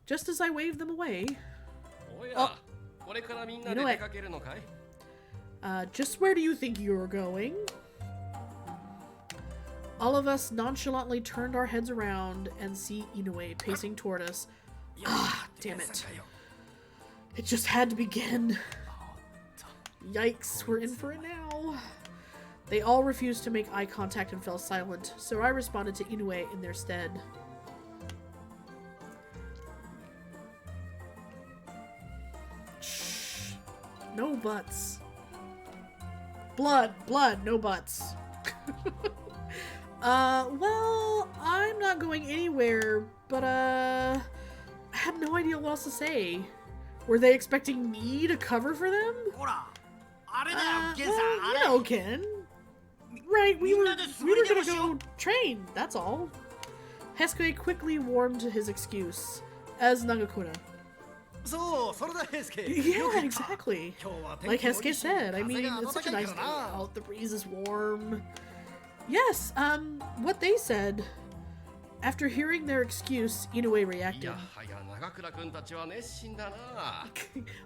Just as I waved them away. Oh. You know what? Just where do you think you're going? All of us nonchalantly turned our heads around and see Inoue pacing toward us. Ah, damn it. It just had to begin. Yikes, we're in for it now. They all refused to make eye contact and fell silent, so I responded to Inoue in their stead. Shh. No butts. Blood, no butts. Well, I'm not going anywhere, but, I had no idea what else to say. Were they expecting me to cover for them? Well, you know, Ken. Right, we were gonna go train, that's all. Hesuke quickly warmed to his excuse, as Nagakura. Yeah, exactly. Like Hesuke said, I mean, it's such a nice day out, the breeze is warm. Yes, what they said. After hearing their excuse, Inoue reacted.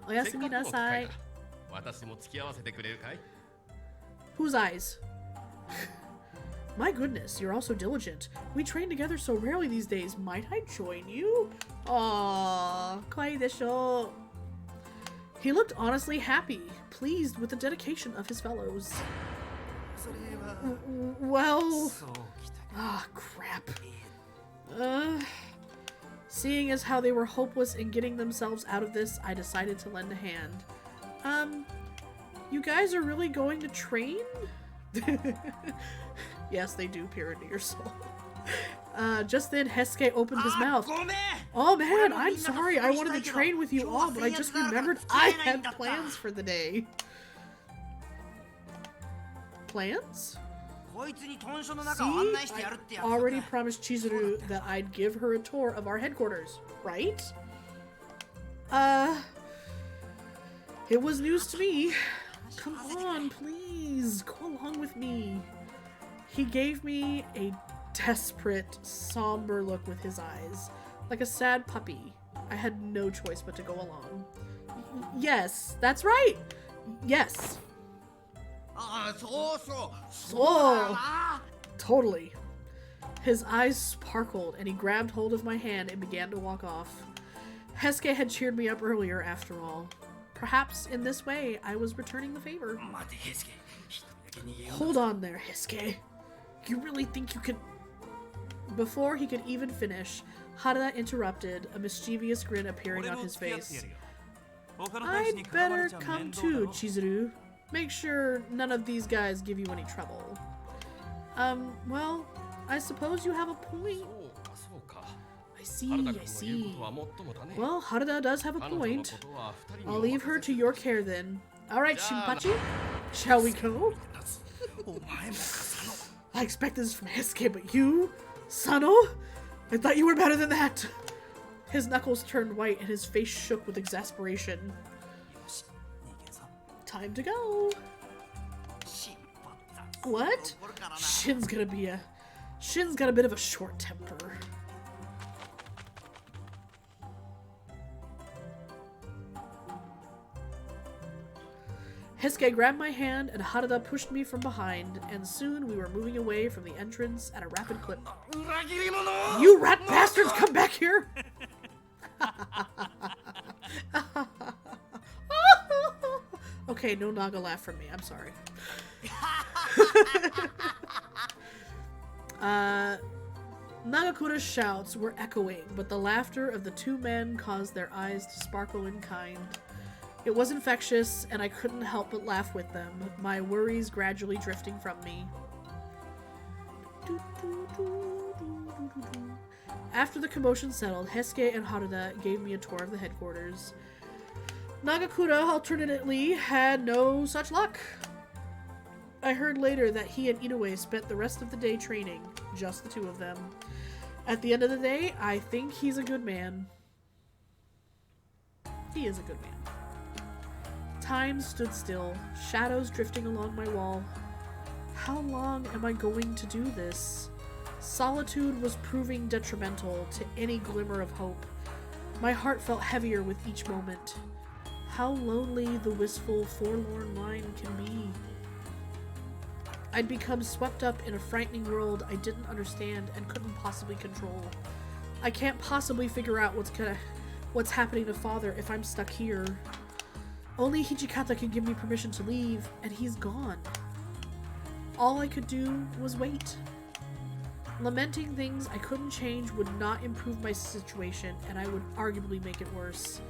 Oyasumi nasai. Whose eyes? My goodness, you're all so diligent. We train together so rarely these days. Might I join you? Aww, kawaii desho. He looked honestly happy, pleased with the dedication of his fellows. Well... Ah, crap. Seeing as how they were hopeless in getting themselves out of this, I decided to lend a hand. You guys are really going to train? Yes, they do peer into your soul. Just then, Hesuke opened his mouth. Oh man, I'm sorry, I wanted to train with you all, but I just remembered I had plans for the day. Plans? See, I already promised Chizuru that I'd give her a tour of our headquarters, right? It was news to me. Come on, please, go along with me. He gave me a desperate, somber look with his eyes, like a sad puppy. I had no choice but to go along. Yes, that's right. Yes. Totally. His eyes sparkled and he grabbed hold of my hand and began to walk off. Hesuke had cheered me up earlier after all. Perhaps in this way I was returning the favor. Hold on there, Hesuke. You really think you could... Before he could even finish, Harada interrupted, a mischievous grin appearing on his face. I'd better come too, Chizuru. Make sure none of these guys give you any trouble. Well, I suppose you have a point. I see. Well, Harada does have a point. I'll leave her to your care then. Alright, Shinpachi, shall we go? I expect this from Hesuke, but you? Sano? I thought you were better than that. His knuckles turned white and his face shook with exasperation. Time to go. What? Shin's got a bit of a short temper. Hesuke grabbed my hand and Harada pushed me from behind, and soon we were moving away from the entrance at a rapid clip. You rat bastards, come back here! Okay, no Naga laugh from me, I'm sorry. Nagakura's shouts were echoing, but the laughter of the two men caused their eyes to sparkle in kind. It was infectious, and I couldn't help but laugh with them, my worries gradually drifting from me. After the commotion settled, Hesuke and Harada gave me a tour of the headquarters. Nagakura, alternately, had no such luck. I heard later that he and Inoue spent the rest of the day training, just the two of them. At the end of the day, I think he's a good man. He is a good man. Time stood still, shadows drifting along my wall. How long am I going to do this? Solitude was proving detrimental to any glimmer of hope. My heart felt heavier with each moment. How lonely the wistful, forlorn line can be. I'd become swept up in a frightening world I didn't understand and couldn't possibly control. I can't possibly figure out what's happening to Father if I'm stuck here. Only Hijikata could give me permission to leave, and he's gone. All I could do was wait. Lamenting things I couldn't change would not improve my situation, and I would arguably make it worse.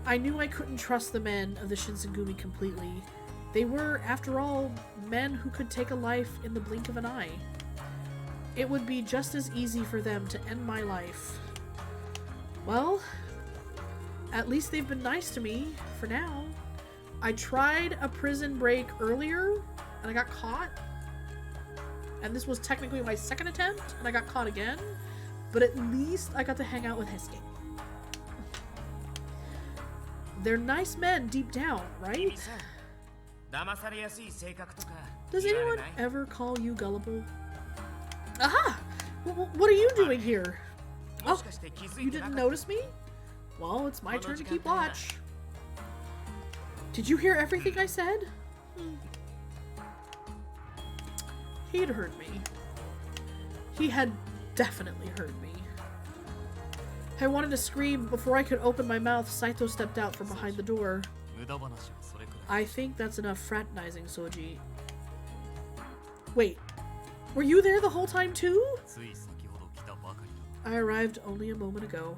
I knew I couldn't trust the men of the Shinsengumi completely. They were, after all, men who could take a life in the blink of an eye. It would be just as easy for them to end my life. Well, at least they've been nice to me, for now. I tried a prison break earlier, and I got caught. And this was technically my second attempt, and I got caught again. But at least I got to hang out with Hesuke. They're nice men deep down, right? Does anyone ever call you gullible? Aha! What are you doing here? Oh, you didn't notice me? Well, it's my turn to keep watch. Did you hear everything I said? He'd heard me. He had definitely heard me. I wanted to scream. Before I could open my mouth, Saito stepped out from behind the door. I think that's enough fraternizing, Soji. Wait, were you there the whole time too? I arrived only a moment ago.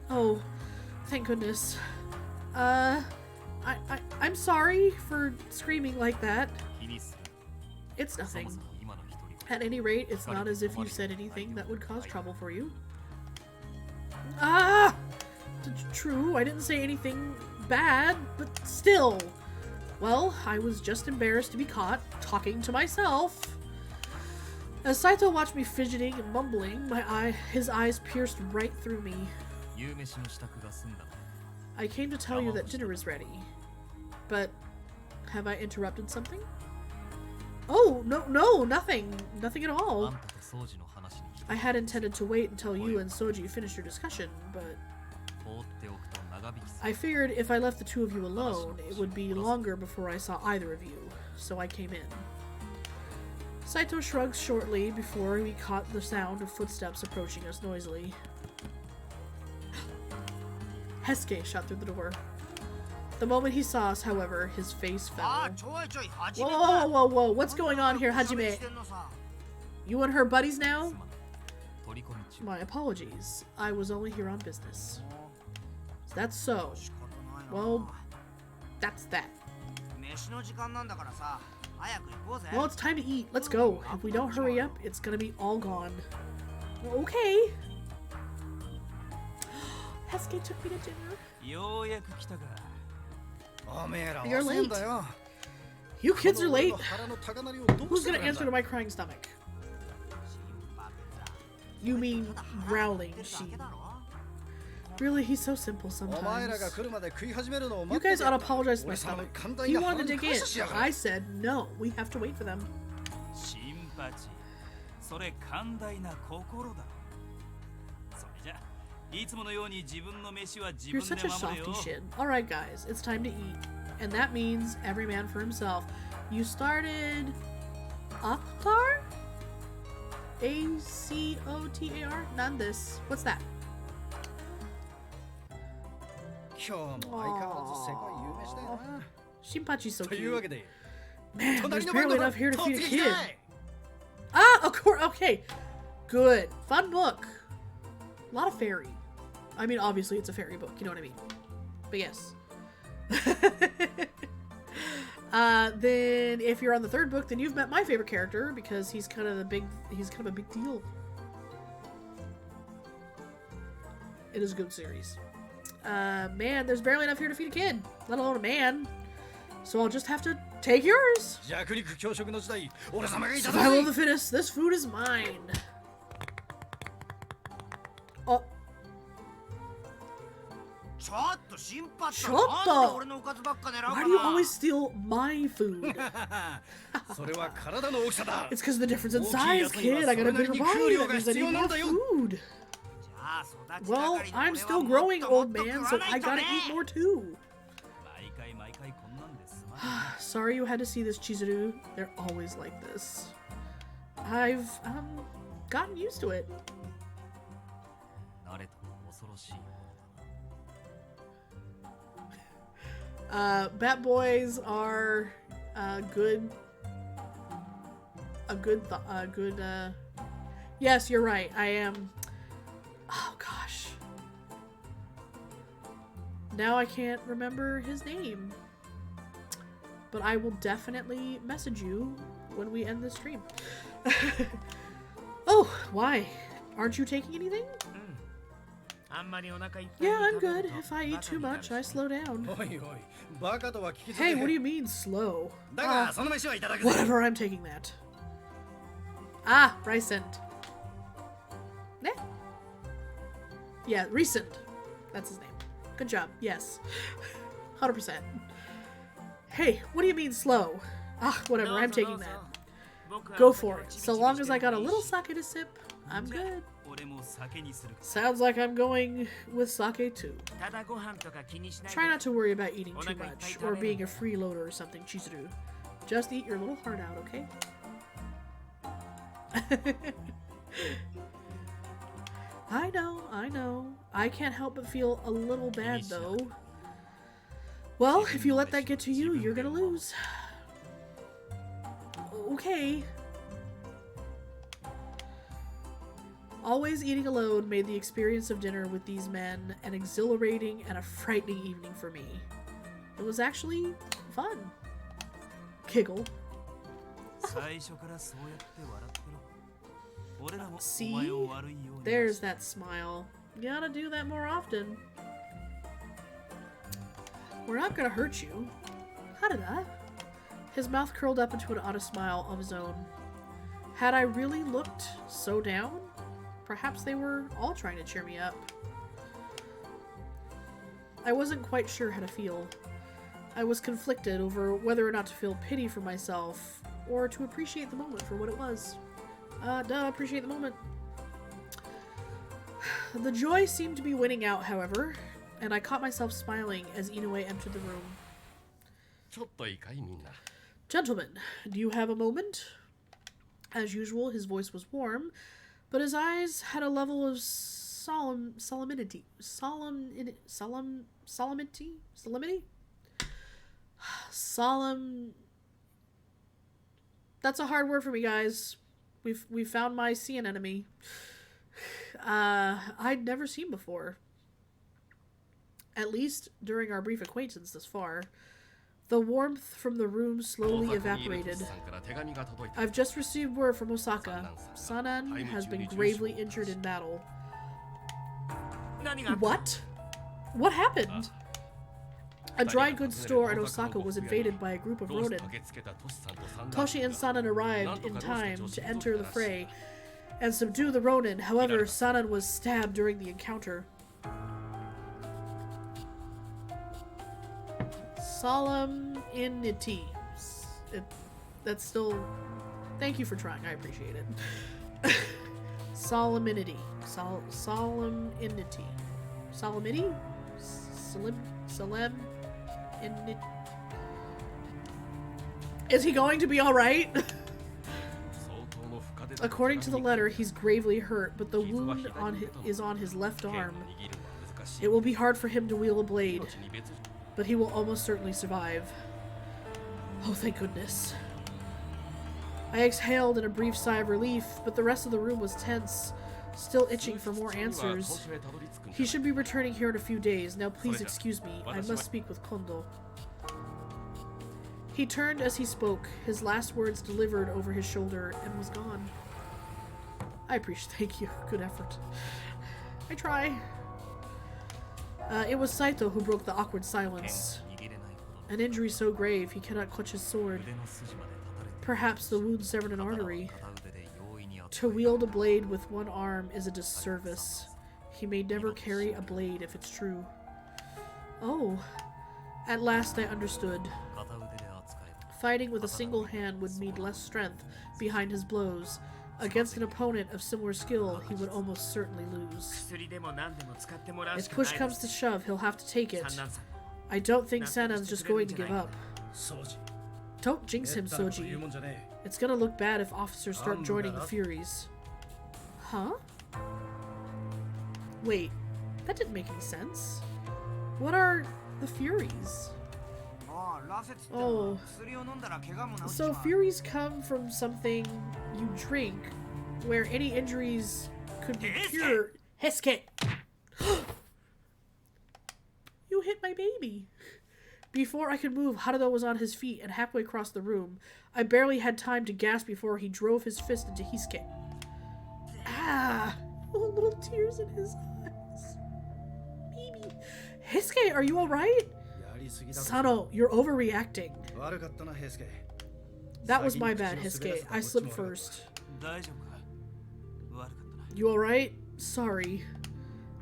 Oh, thank goodness. I'm sorry for screaming like that. It's nothing. At any rate, it's not as if you said anything that would cause trouble for you. Ah! True, I didn't say anything bad, but still. Well, I was just embarrassed to be caught talking to myself. As Saito watched me fidgeting and mumbling, his eyes pierced right through me. I came to tell you that dinner is ready. But have I interrupted something? Oh, no, nothing. Nothing at all. I had intended to wait until you and Soji finished your discussion, but I figured if I left the two of you alone, it would be longer before I saw either of you, so I came in. Saito shrugged shortly before we caught the sound of footsteps approaching us noisily. Hesuke shot through the door. The moment he saw us, however, his face fell. Whoa, what's going on here, Hajime? You and her buddies now? My apologies. I was only here on business. That's so. Well, that's that. Well, it's time to eat. Let's go. If we don't hurry up, it's gonna be all gone. Okay. Hesuke took me to dinner. You're late. You kids are late. Who's gonna answer to my crying stomach? You mean growling sheep. Really, he's so simple sometimes. You guys ought to apologize to my stomach. He wanted to dig in. I said, no, we have to wait for them. You're such a softy shin. Alright guys, it's time to eat. And that means every man for himself. You started Aktar? A-C-O-T-A-R? None this. What's that? Shinpachi's so cute. Man, there's barely enough here to feed a kid. Ah, of course. Okay. Good. Fun book. A lot of fairy. I mean, obviously it's a fairy book. You know what I mean? But yes. Then if you're on the third book, then you've met my favorite character because he's kind of a big deal. It is a good series. Man, there's barely enough here to feed a kid, let alone a man. So I'll just have to take yours. Survival of the fittest. This food is mine. Chotto! Why do you always steal my food? It's because of the difference in size, kid. I got a bigger body. That means I need more food. Well, I'm still growing, old man, so I gotta eat more too. Sorry you had to see this, Chizuru. They're always like this. I've gotten used to it. Bat boys are good. Yes, you're right. I am. Oh gosh. Now I can't remember his name. But I will definitely message you when we end this stream. Oh, why? Aren't you taking anything? Yeah, I'm good. If I eat too much, I slow down. Hey, what do you mean, slow? Whatever, I'm taking that. Ah, Rysand. Eh? Yeah, Rysand. That's his name. Good job, yes. 100%. Hey, what do you mean, slow? Ah, whatever, I'm taking that. Go for it. So long as I got a little sake to sip, I'm good. Sounds like I'm going with sake too. Try not to worry about eating too much, or being a freeloader or something, Chizuru. Just eat your little heart out, okay? I know. I can't help but feel a little bad though. Well, if you let that get to you, you're gonna lose. Okay. Always eating alone made the experience of dinner with these men an exhilarating and a frightening evening for me. It was actually fun. Giggle. See? There's that smile. You gotta do that more often. We're not gonna hurt you. Harada. His mouth curled up into an odd smile of his own. Had I really looked so down? Perhaps they were all trying to cheer me up. I wasn't quite sure how to feel. I was conflicted over whether or not to feel pity for myself or to appreciate the moment for what it was. Appreciate the moment. The joy seemed to be winning out, however, and I caught myself smiling as Inoue entered the room. Gentlemen, do you have a moment? As usual, his voice was warm, but his eyes had a level of solemnity. That's a hard word for me, guys. We found my sea anemone. I'd never seen before. At least during our brief acquaintance thus far. The warmth from the room slowly evaporated. I've just received word from Osaka. Sanan has been gravely injured in battle. What? What happened? A dry goods store in Osaka was invaded by a group of ronin. Toshi and Sanan arrived in time to enter the fray and subdue the ronin. However, Sanan was stabbed during the encounter. Solemnity. That's still... Thank you for trying. I appreciate it. Solemnity. Solemnity. Solemnity? Solemnity. Is he going to be alright? According to the letter, he's gravely hurt, but the wound is on his left arm. It will be hard for him to wield a blade, but he will almost certainly survive. Oh, thank goodness. I exhaled in a brief sigh of relief, but the rest of the room was tense, still itching for more answers. He should be returning here in a few days. Now please excuse me, I must speak with Kondo. He turned as he spoke, his last words delivered over his shoulder, and was gone. I appreciate. Thank you. Good effort. I try. It was Saito who broke the awkward silence. An injury so grave he cannot clutch his sword. Perhaps the wound severed an artery. To wield a blade with one arm is a disservice. He may never carry a blade if it's true. Oh, at last I understood. Fighting with a single hand would mean less strength behind his blows. Against an opponent of similar skill, he would almost certainly lose. If push comes to shove, he'll have to take it. I don't think Sanan's just going to give up. Don't jinx him, Soji. It's gonna look bad if officers start joining the Furies. Huh? Wait, that didn't make any sense. What are the Furies? Oh. So Furies come from something you drink where any injuries could be cured. Hesuke! You hit my baby! Before I could move, Haruto was on his feet and halfway across the room. I barely had time to gasp before he drove his fist into Hesuke. Ah! Oh, little tears in his eyes. Baby. Hesuke, are you alright? Sano, you're overreacting. That was my bad, Hesuke. I slipped first. You alright? Sorry.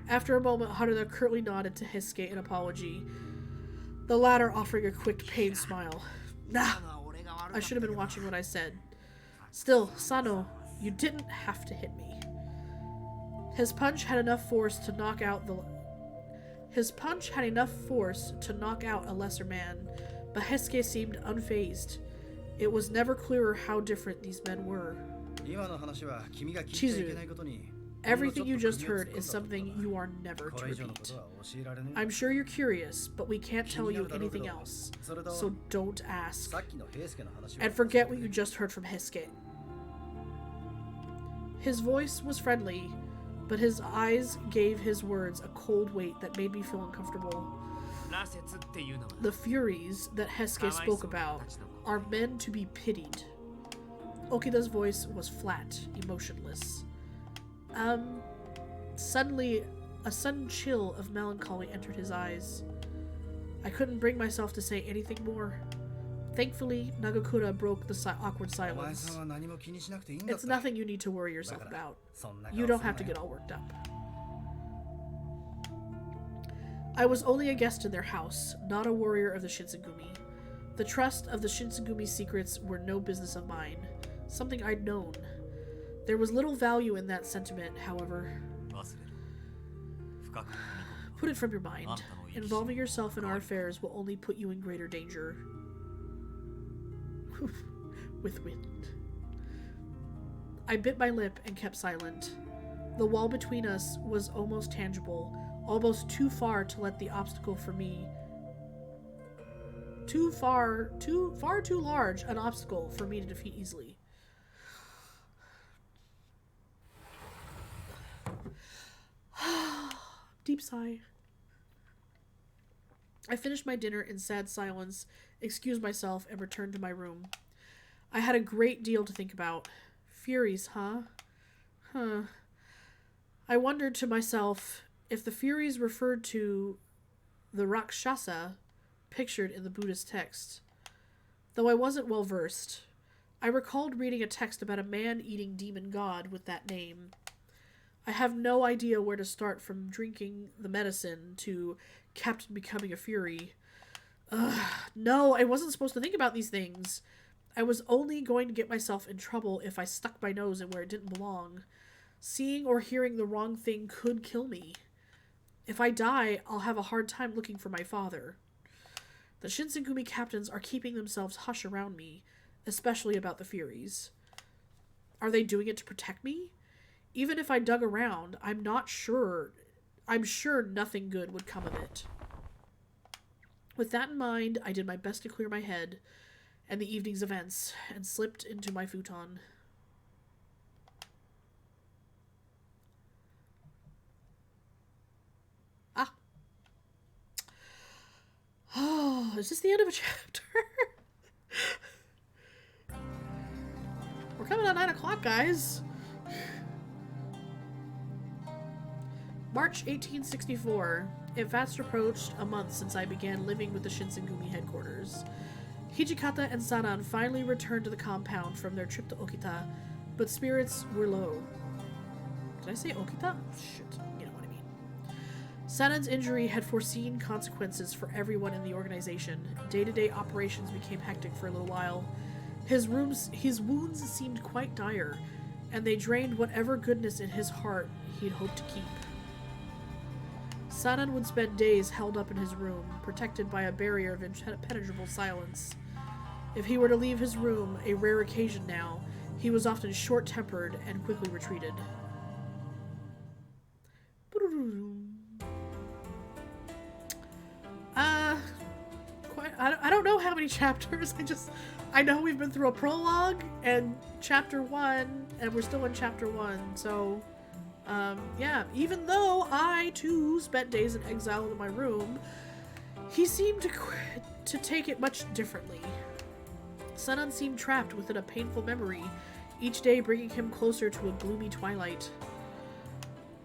After a moment, Haruto curtly nodded to Hesuke in apology, the latter offering a quick, pained smile. Nah, I should have been watching what I said. Still, Sano, you didn't have to hit me. His punch had enough force to knock out a lesser man, but Hesuke seemed unfazed. It was never clearer how different these men were. Chizu, everything you just heard is something you are never to repeat. I'm sure you're curious, but we can't tell you anything else, so don't ask. And forget what you just heard from Hesuke. His voice was friendly, but his eyes gave his words a cold weight that made me feel uncomfortable. The Furies that Hesuke spoke about are men to be pitied. Okida's voice was flat, emotionless. Suddenly, a sudden chill of melancholy entered his eyes. I couldn't bring myself to say anything more. Thankfully, Nagakura broke the awkward silence. It's nothing you need to worry yourself about. You don't have to get all worked up. I was only a guest in their house, not a warrior of the Shinsengumi. The trust of the Shinsengumi's secrets were no business of mine, something I'd known. There was little value in that sentiment, however. Put it from your mind. Involving yourself in our affairs will only put you in greater danger. With wind. I bit my lip and kept silent. The wall between us was almost tangible, almost too far to let the obstacle for me. Far too large an obstacle for me to defeat easily. Deep sigh. I finished my dinner in sad silence, excused myself, and returned to my room. I had a great deal to think about. Furies, huh? I wondered to myself if the Furies referred to the Rakshasa pictured in the Buddhist text. Though I wasn't well versed, I recalled reading a text about a man-eating demon god with that name. I have no idea where to start from drinking the medicine to Captain becoming a Fury. No, I wasn't supposed to think about these things. I was only going to get myself in trouble if I stuck my nose in where it didn't belong. Seeing or hearing the wrong thing could kill me. If I die, I'll have a hard time looking for my father. The Shinsengumi captains are keeping themselves hush around me, especially about the Furies. Are they doing it to protect me? Even if I dug around, I'm sure nothing good would come of it. With that in mind, I did my best to clear my head and the evening's events, and slipped into my futon. Oh, is this the end of a chapter? We're coming on 9 o'clock, guys. March 1864. It fast approached a month since I began living with the Shinsengumi headquarters. Hijikata and Sanan finally returned to the compound from their trip to Okita, but spirits were low. Did I say Okita? Shit, you know what I mean. Sanan's injury had foreseen consequences for everyone in the organization. Day-to-day operations became hectic for a little while. His wounds seemed quite dire, and they drained whatever goodness in his heart he'd hoped to keep. Sanan would spend days held up in his room, protected by a barrier of impenetrable silence. If he were to leave his room, a rare occasion now, he was often short-tempered and quickly retreated. I don't know how many chapters. I know we've been through a prologue and chapter 1, and we're still in chapter 1, so, yeah. Even though I, too, spent days in exile in my room, he seemed to take it much differently. Sanan seemed trapped within a painful memory, each day bringing him closer to a gloomy twilight.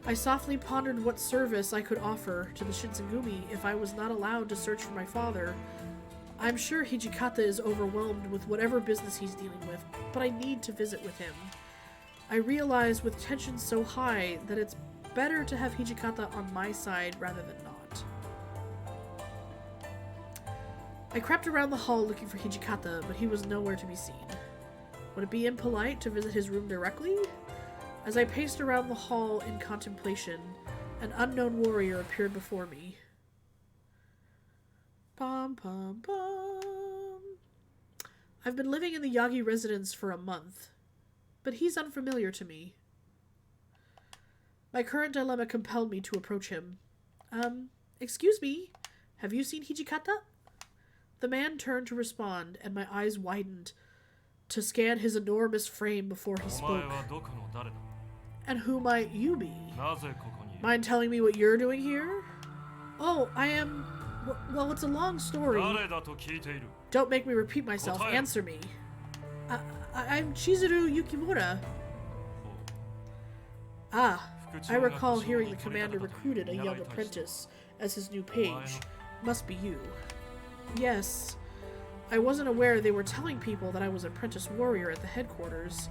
I softly pondered what service I could offer to the Shinsengumi if I was not allowed to search for my father. I'm sure Hijikata is overwhelmed with whatever business he's dealing with, but I need to visit with him. I realize with tension so high that it's better to have Hijikata on my side rather than not. I crept around the hall looking for Hijikata, but he was nowhere to be seen. Would it be impolite to visit his room directly? As I paced around the hall in contemplation, an unknown warrior appeared before me. Pom pom pom. I've been living in the Yagi residence for a month, but he's unfamiliar to me. My current dilemma compelled me to approach him. Excuse me, have you seen Hijikata? The man turned to respond, and my eyes widened to scan his enormous frame before he spoke. And who might you be? Mind telling me what you're doing here? Oh, I am... Well, it's a long story. Don't make me repeat myself. Answer me. I'm Chizuru Yukimura. Ah, I recall hearing the commander recruited a young apprentice as his new page. Must be you. Yes. I wasn't aware they were telling people that I was an apprentice warrior at the headquarters.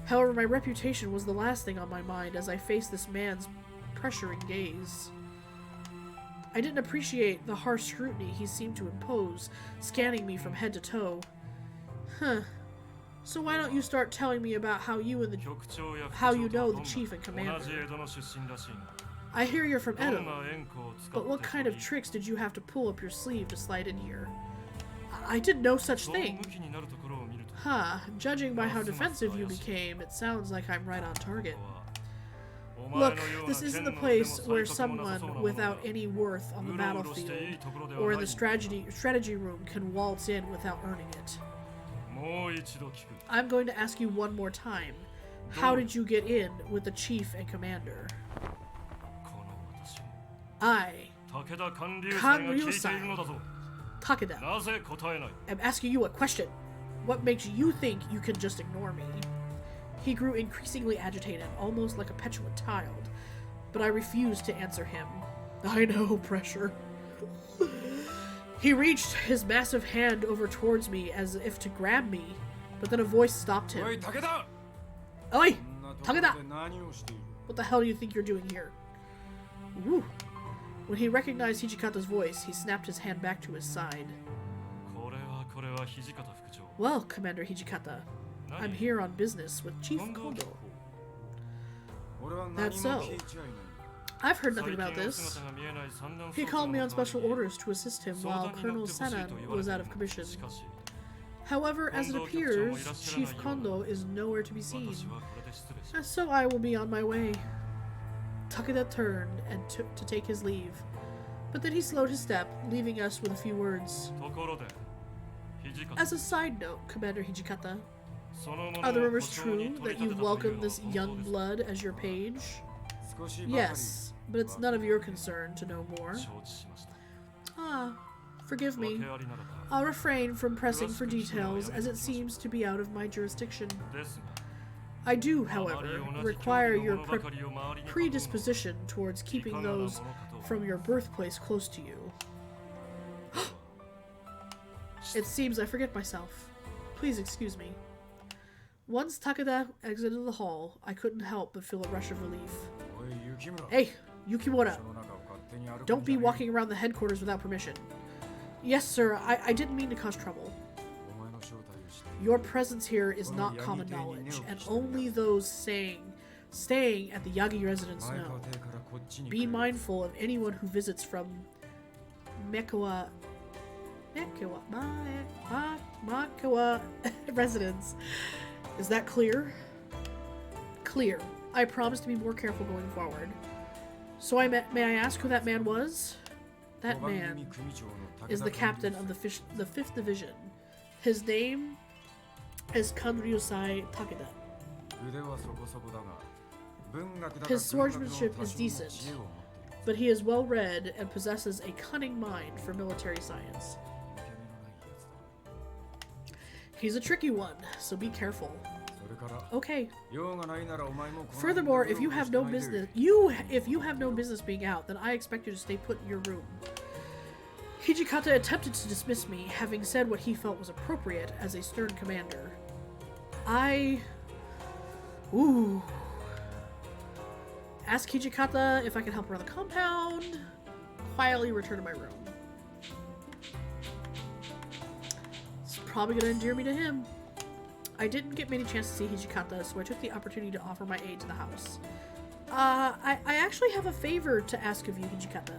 However, my reputation was the last thing on my mind as I faced this man's pressuring gaze. I didn't appreciate the harsh scrutiny he seemed to impose, scanning me from head to toe. Huh. So why don't you start telling me about how you know the chief and commander? I hear you're from Edo, but what kind of tricks did you have to pull up your sleeve to slide in here? I did no such thing. Huh, judging by how defensive you became, it sounds like I'm right on target. Look, this isn't the place where someone without any worth on the battlefield or in the strategy room can waltz in without earning it. I'm going to ask you one more time. How did you get in with the chief and commander? I, Kanryu-san, Takeda, am asking you a question. What makes you think you can just ignore me? He grew increasingly agitated, almost like a petulant child, but I refused to answer him. I know, pressure. He reached his massive hand over towards me as if to grab me, but then a voice stopped him. Oi, Takeda! Oi! Takeda! What the hell do you think you're doing here? Woo! When he recognized Hijikata's voice, he snapped his hand back to his side. Well, Commander Hijikata, I'm here on business with Chief Kondo. That's so. I've heard nothing about this. He called me on special orders to assist him while Colonel Sanan was out of commission. However, as it appears, Chief Kondo is nowhere to be seen. So I will be on my way. Takeda turned and took to take his leave, but then he slowed his step, leaving us with a few words. As a side note, Commander Hijikata, are the rumors true that you've welcomed this young blood as your page? Yes, but it's none of your concern to know more. Ah, forgive me. I'll refrain from pressing for details as it seems to be out of my jurisdiction. I do, however, require your predisposition towards keeping those from your birthplace close to you. It seems I forget myself. Please excuse me. Once Takeda exited the hall, I couldn't help but feel a rush of relief. Hey, Yukimura! Don't be walking around the headquarters without permission. Yes, sir, I didn't mean to cause trouble. Your presence here is not common knowledge, and only those staying at the Yagi residence know. Be mindful of anyone who visits from Makawa residence. Is that clear? Clear. I promise to be more careful going forward. So may I ask who that man was? That man is the captain of the 5th Division. His name is Kanryusai Takeda. His swordsmanship is decent, but he is well read and possesses a cunning mind for military science. He's a tricky one, so be careful. Okay. Furthermore, if you have no business being out, then I expect you to stay put in your room. Hijikata attempted to dismiss me, having said what he felt was appropriate as a stern commander. Ask Hijikata if I can help around the compound. Quietly return to my room. It's probably gonna endear me to him. I didn't get many chances to see Hijikata, so I took the opportunity to offer my aid to the house. I actually have a favor to ask of you, Hijikata.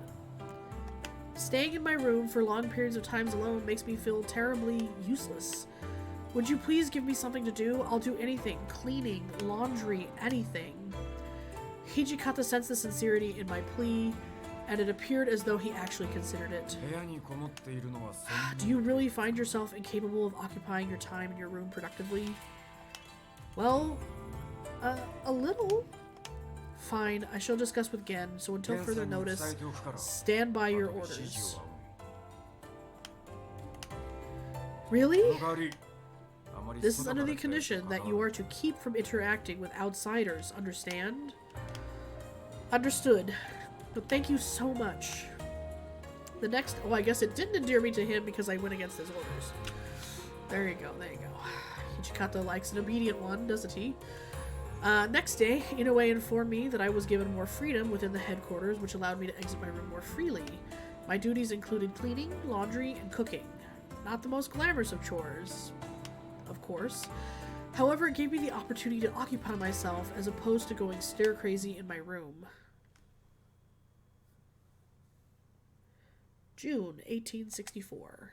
Staying in my room for long periods of time alone makes me feel terribly useless. Would you please give me something to do? I'll do anything. Cleaning, laundry, anything. Hijikata sensed the sincerity in my plea, and it appeared as though he actually considered it. Do you really find yourself incapable of occupying your time in your room productively? Well, a little. Fine, I shall discuss with Gen, so until further notice, stand by your orders. Really? This is under the condition that you are to keep from interacting with outsiders, understand? Understood. But thank you so much. The next... Oh, I guess it didn't endear me to him because I went against his orders. There you go, there you go. Hijikata likes an obedient one, doesn't he? Next day, Inoue informed me that I was given more freedom within the headquarters, which allowed me to exit my room more freely. My duties included cleaning, laundry, and cooking. Not the most glamorous of chores, of course. However, it gave me the opportunity to occupy myself as opposed to going stir-crazy in my room. June 1864.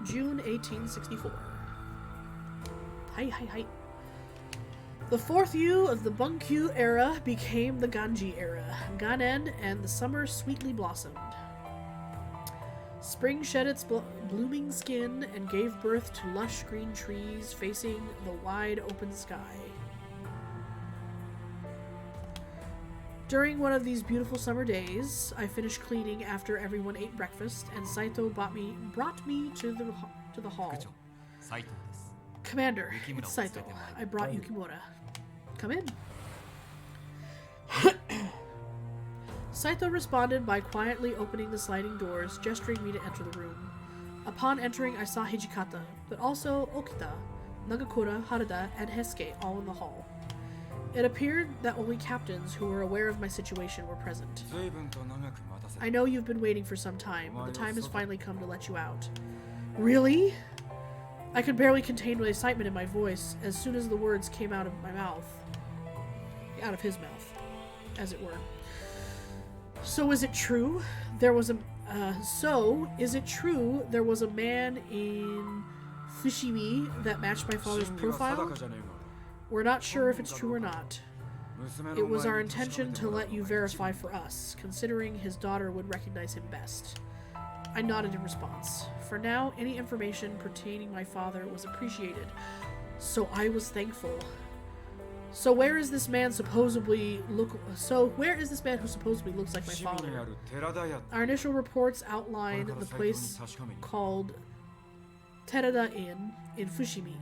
June 1864. Hi. The fourth Yu of the Bunkyu era became the Ganji era. Ganen, and the summer sweetly blossomed. Spring shed its blooming skin and gave birth to lush green trees facing the wide open sky. During one of these beautiful summer days, I finished cleaning after everyone ate breakfast, and Saito brought me to the hall. Commander, it's Saito. I brought Yukimura. Come in. Saito responded by quietly opening the sliding doors, gesturing me to enter the room. Upon entering, I saw Hijikata, but also Okita, Nagakura, Harada, and Hesuke all in the hall. It appeared that only captains who were aware of my situation were present. I know you've been waiting for some time, but the time has finally come to let you out. Really? I could barely contain my excitement in my voice as soon as the words came out of my mouth. Out of his mouth, as it were. So is it true there was a man in Fushimi that matched my father's profile? We're not sure if it's true or not. It was our intention to let you verify for us, considering his daughter would recognize him best. I nodded in response. For now, any information pertaining my father was appreciated, so I was thankful. So where is this man who supposedly looks like my father? Our initial reports outline the place called Terada Inn in Fushimi.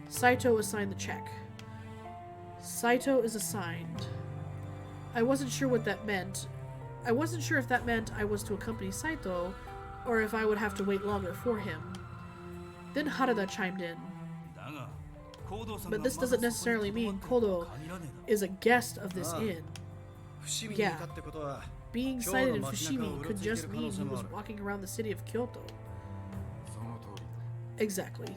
Saito assigned the check. Saito is assigned. I wasn't sure what that meant. I wasn't sure if that meant I was to accompany Saito, or if I would have to wait longer for him. Then Harada chimed in. But this doesn't necessarily mean Kodo is a guest of this inn. Yeah. Being sighted in Fushimi could just mean he was walking around the city of Kyoto. Exactly.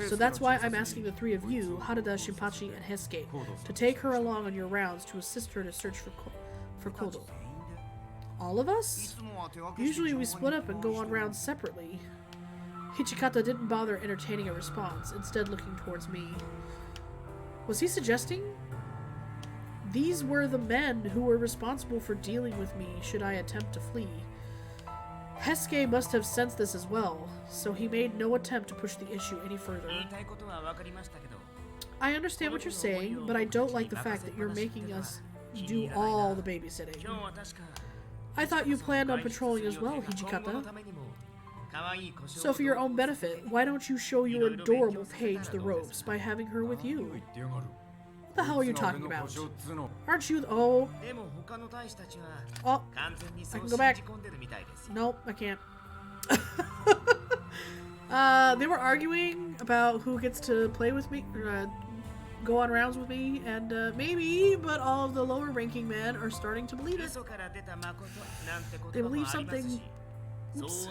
So that's why I'm asking the three of you, Harada, Shinpachi, and Hesuke, to take her along on your rounds to assist her to search for Kodo. All of us? Usually we split up and go on rounds separately. Hichikata didn't bother entertaining a response, instead looking towards me. Was he suggesting? These were the men who were responsible for dealing with me should I attempt to flee. Hesuke must have sensed this as well, so he made no attempt to push the issue any further. I understand what you're saying, but I don't like the fact that you're making us do all the babysitting. I thought you planned on patrolling as well, Hijikata. So for your own benefit, why don't you show your adorable page the ropes by having her with you? What the hell are you talking about? Aren't you Oh, I can go back. Nope, I can't. They were arguing about who gets to play with me, go on rounds with me, and maybe, but all of the lower ranking men are starting to believe it. They believe something. Oops.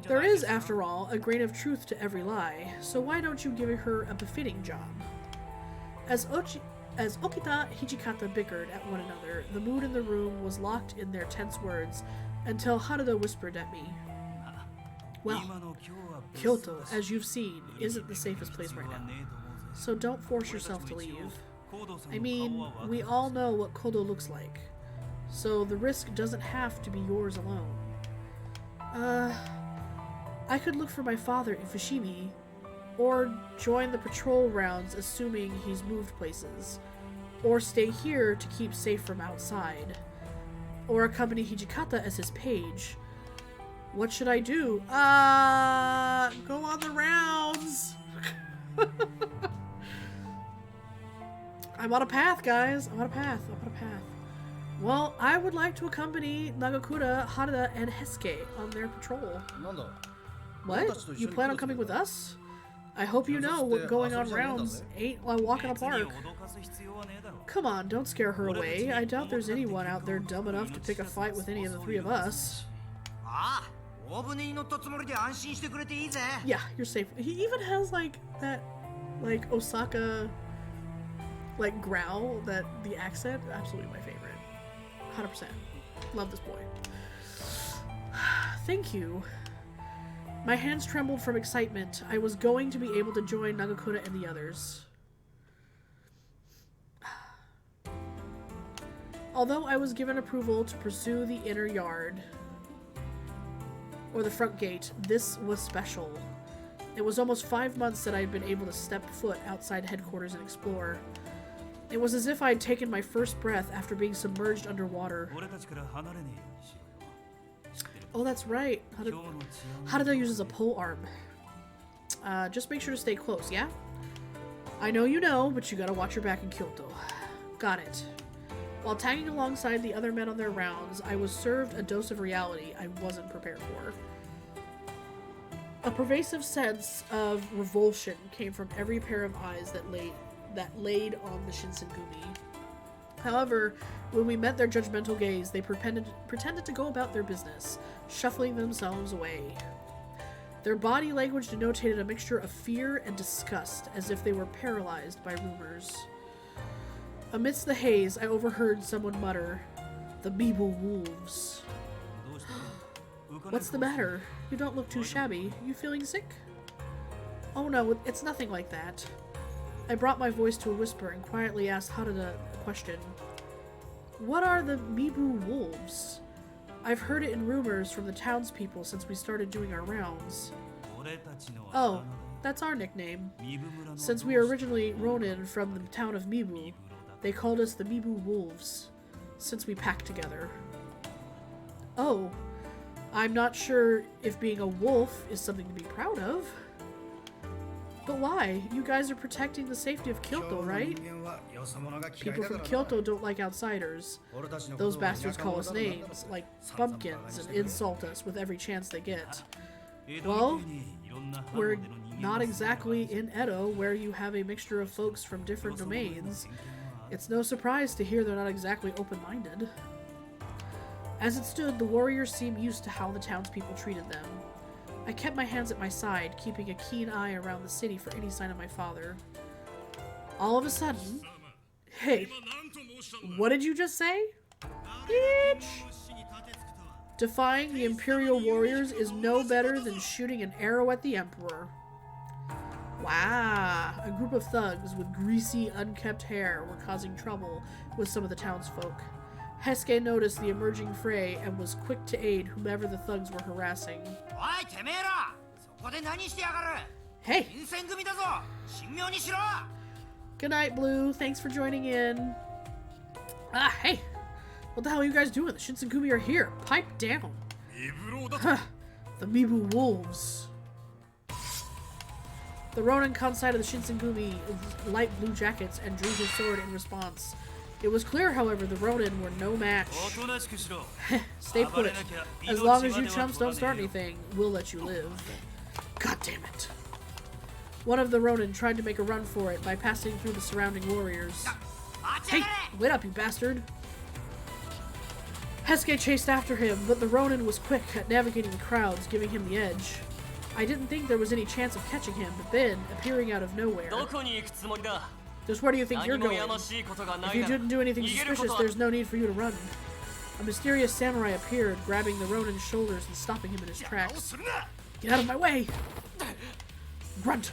There is, after all, a grain of truth to every lie, so why don't you give her a befitting job? As Okita Hijikata bickered at one another, the mood in the room was locked in their tense words until Harada whispered at me. Well, Kyoto, as you've seen, isn't the safest place right now, so don't force yourself to leave. I mean, we all know what Kodo looks like, so the risk doesn't have to be yours alone. I could look for my father in Fushimi, or join the patrol rounds assuming he's moved places, or stay here to keep safe from outside, or accompany Hijikata as his page. What should I do? Go on the rounds! I'm on a path, guys. I'm on a path. Well, I would like to accompany Nagakura, Harada, and Hesuke on their patrol. What? You plan on coming with us? I hope you know what going on rounds ain't a walk in a park. Come on, don't scare her away. I doubt there's anyone out there dumb enough to pick a fight with any of the three of us. Yeah, you're safe. He even has like that, like Osaka, like growl, that the accent. Absolutely my favorite. 100%. Love this boy. Thank you. My hands trembled from excitement. I was going to be able to join Nagakura and the others. Although I was given approval to pursue the inner yard, or the front gate, this was special. It was almost 5 months that I had been able to step foot outside headquarters and explore. It was as if I had taken my first breath after being submerged underwater. Oh, that's right. Harada uses a pole arm. Just make sure to stay close, yeah? I know you know, but you gotta watch your back in Kyoto. Got it. While tagging alongside the other men on their rounds, I was served a dose of reality I wasn't prepared for. A pervasive sense of revulsion came from every pair of eyes that laid on the Shinsengumi. However, when we met their judgmental gaze, they pretended to go about their business, shuffling themselves away. Their body language denoted a mixture of fear and disgust, as if they were paralyzed by rumors. Amidst the haze, I overheard someone mutter, "The Mibu Wolves." What's the matter? You don't look too shabby. You feeling sick? Oh no, it's nothing like that. I brought my voice to a whisper and quietly asked Harada a question. What are the Mibu Wolves? I've heard it in rumors from the townspeople since we started doing our rounds. Oh, that's our nickname. Since we are originally Ronin from the town of Mibu, they called us the Mibu Wolves, since we packed together. Oh, I'm not sure if being a wolf is something to be proud of. But why? You guys are protecting the safety of Kyoto, right? People from Kyoto don't like outsiders. Those bastards call us names, like bumpkins, and insult us with every chance they get. Well, we're not exactly in Edo, where you have a mixture of folks from different domains. It's no surprise to hear they're not exactly open-minded. As it stood, the warriors seemed used to how the townspeople treated them. I kept my hands at my side, keeping a keen eye around the city for any sign of my father. All of a sudden... Hey, what did you just say? Bitch! Defying the Imperial warriors is no better than shooting an arrow at the Emperor. Wow, a group of thugs with greasy, unkempt hair were causing trouble with some of the townsfolk. Hesuke noticed the emerging fray and was quick to aid whomever the thugs were harassing. Hey! Good night, Blue. Thanks for joining in. Ah, hey! What the hell are you guys doing? The Shinsengumi are here. Pipe down. Huh. The Mibu Wolves. The Ronin caught sight of the Shinsengumi light blue jackets and drew his sword in response. It was clear, however, the Ronin were no match. Stay put. As long as you chumps don't start anything, we'll let you live. God damn it. One of the Ronin tried to make a run for it by passing through the surrounding warriors. Hey, wait up, you bastard. Hesuke chased after him, but the Ronin was quick at navigating the crowds, giving him the edge. I didn't think there was any chance of catching him, but then, appearing out of nowhere... Just where do you think you're going? If you didn't do anything suspicious, there's no need for you to run. A mysterious samurai appeared, grabbing the Ronin's shoulders and stopping him in his tracks. Get out of my way! Grunt!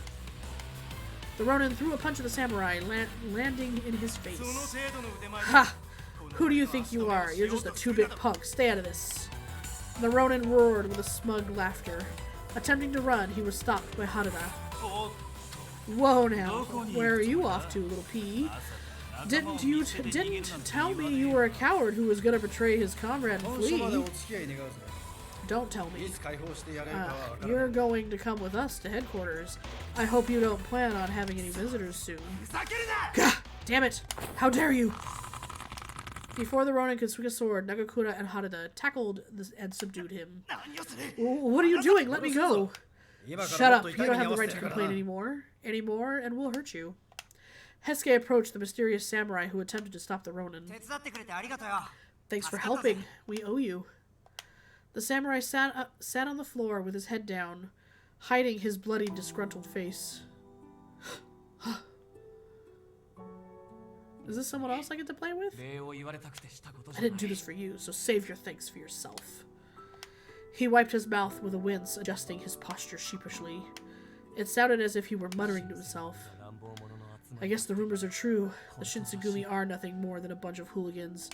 The Ronin threw a punch at the samurai, landing in his face. Ha! Who do you think you are? You're just a 2-bit punk. Stay out of this. The Ronin roared with a smug laughter. Attempting to run, he was stopped by Harada. Whoa now, where are you off to, little pea? Didn't tell me you were a coward who was gonna betray his comrade and flee. Don't tell me. You're going to come with us to headquarters. I hope you don't plan on having any visitors soon. Gah! Damn it! How dare you! Before the Ronin could swing a sword, Nagakura and Harada tackled and subdued him. What are you doing? Let me go! Shut up, you don't have the right to complain anymore, and we'll hurt you. Hesuke approached the mysterious samurai who attempted to stop the Ronin. Thanks for helping, we owe you. The samurai sat on the floor with his head down, hiding his bloody, disgruntled face. Is this someone else I get to play with? I didn't do this for you, so save your thanks for yourself. He wiped his mouth with a wince, adjusting his posture sheepishly. It sounded as if he were muttering to himself. I guess the rumors are true. The Shinsengumi are nothing more than a bunch of hooligans.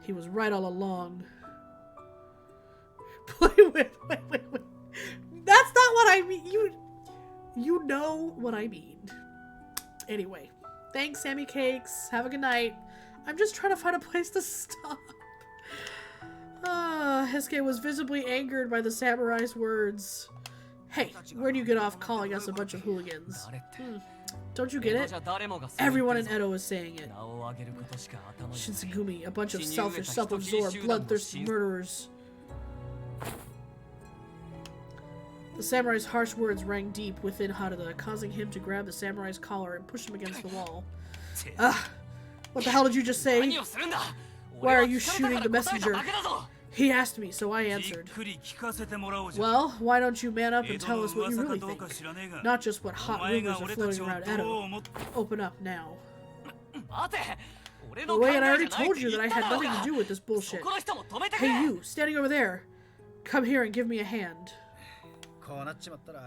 He was right all along. Wait. That's not what I mean. You know what I mean. Anyway, thanks, Sammy Cakes. Have a good night. I'm just trying to find a place to stop. Hesuke was visibly angered by the samurai's words. Hey, where do you get off calling us a bunch of hooligans? Don't you get it? Everyone in Edo is saying it. Shinsengumi, a bunch of selfish, self-absorbed, bloodthirsty murderers. The samurai's harsh words rang deep within Harada, causing him to grab the samurai's collar and push him against the wall. What the hell did you just say? Why are you shooting the messenger? He asked me, so I answered. Well, why don't you man up and tell us what you really think? Not just what hot rumors are floating around Edo. Open up now. Wait, I already told you that I had nothing to do with this bullshit. Hey you, standing over there. Come here and give me a hand.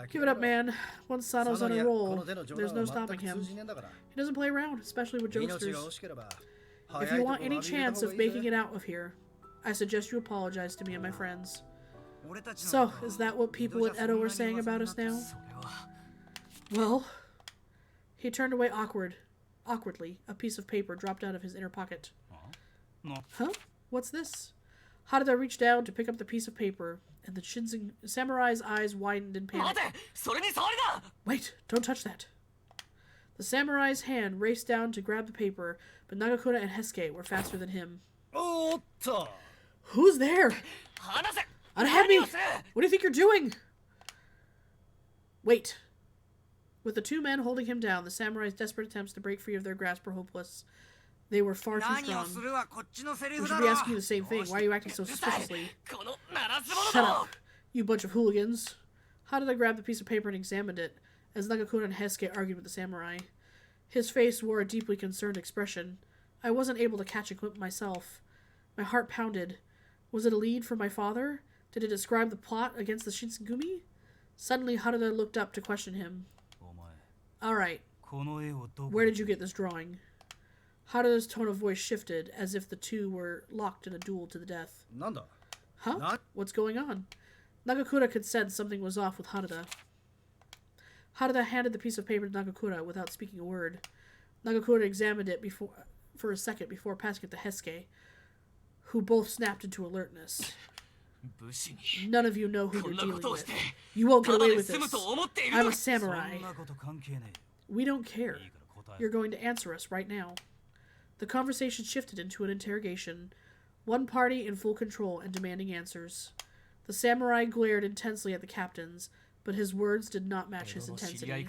Give it up, man. Once Sano's on a roll, there's no stopping him. He doesn't play around, especially with jokesters. If you want any chance of making it out of here, I suggest you apologize to me and my friends. So, is that what people in Edo are saying about us now? Well, he turned away awkwardly. A piece of paper dropped out of his inner pocket. Huh? What's this? Harada reached down to pick up the piece of paper and the samurai's eyes widened in panic. Wait, don't touch that. The samurai's hand raced down to grab the paper, but Nagakura and Hesuke were faster than him. Who's there? Unhand me! What do you think you're doing? Wait. With the two men holding him down, the samurai's desperate attempts to break free of their grasp were hopeless. They were far too strong. We should be asking you the same thing. Why are you acting so suspiciously? Shut up, you bunch of hooligans. Haruda grabbed the piece of paper and examined it, as Nagakura and Hesuke argued with the samurai. His face wore a deeply concerned expression. I wasn't able to catch a glimpse myself. My heart pounded. Was it a lead from my father? Did it describe the plot against the Shinsengumi? Suddenly, Haruda looked up to question him. Alright, where did you get this drawing? Haruda's tone of voice shifted, as if the two were locked in a duel to the death. Huh? What's going on? Nagakura could sense something was off with Haruda. Haruda handed the piece of paper to Nagakura without speaking a word. Nagakura examined it for a second before passing it to Hesuke, who both snapped into alertness. None of you know who you're dealing with. You won't get away with this. I'm a samurai. We don't care. You're going to answer us right now. The conversation shifted into an interrogation, one party in full control and demanding answers. The samurai glared intensely at the captains, but his words did not match his intensity.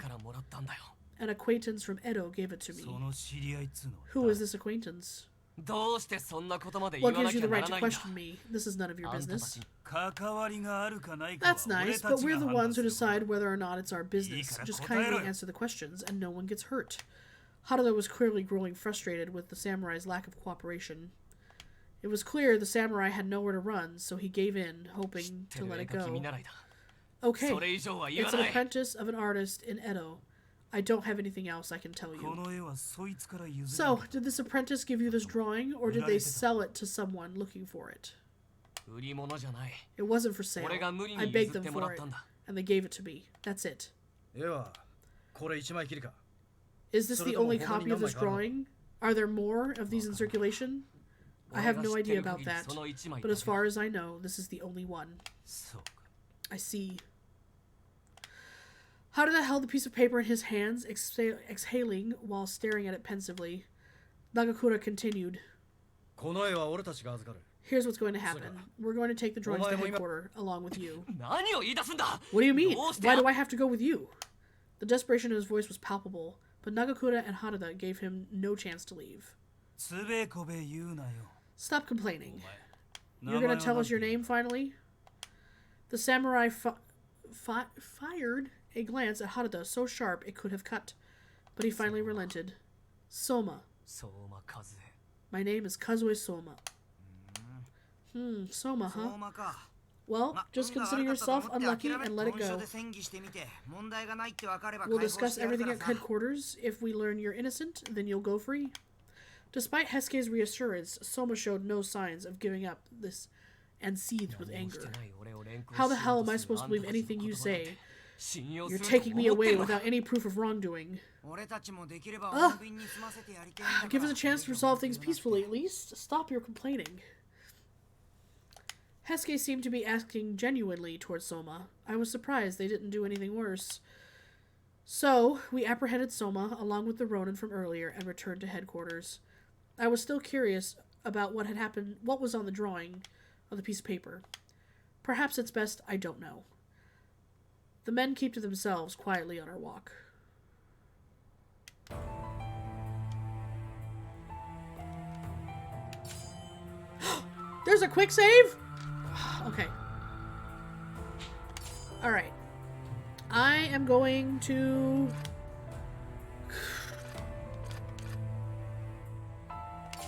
An acquaintance from Edo gave it to me. Who is this acquaintance? What gives you the right to question me? This is none of your business. That's nice, but we're the ones who decide whether or not it's our business. Just kindly answer the questions, and no one gets hurt. Haruda was clearly growing frustrated with the samurai's lack of cooperation. It was clear the samurai had nowhere to run, so he gave in, hoping to let it go. Okay, it's an apprentice of an artist in Edo. I don't have anything else I can tell you. So, did this apprentice give you this drawing, or did they sell it to someone looking for it? It wasn't for sale. I begged them for it, and they gave it to me. That's it. Is this the only copy of this drawing? Are there more of these in circulation? I have no idea about that, but as far as I know, this is the only one. I see. Haruda held the piece of paper in his hands, exhaling while staring at it pensively. Nagakura continued. Here's what's going to happen. We're going to take the drawings to headquarters, along with you. What do you mean? Why do I have to go with you? The desperation in his voice was palpable, but Nagakura and Haruda gave him no chance to leave. Stop complaining. You're going to tell us your name, finally? The samurai fired a glance at Haruda so sharp it could have cut, but he finally relented. Soma. My name is Kazue Soma. Soma, huh? Well, just consider yourself unlucky and let it go. We'll discuss everything at headquarters. If we learn you're innocent, then you'll go free. Despite Hesuke's reassurance, Soma showed no signs of giving up this and seethed with anger. How the hell am I supposed to believe anything you say? You're taking me away without any proof of wrongdoing. Give us a chance to resolve things peacefully at least. Stop your complaining. Hesuke seemed to be acting genuinely towards Soma. I was surprised they didn't do anything worse. So, we apprehended Soma, along with the Ronin from earlier, and returned to headquarters. I was still curious about what had happened, what was on the drawing of the piece of paper. Perhaps it's best I don't know. The men keep to themselves quietly on our walk. There's a quick save? Okay. Alright. I am going to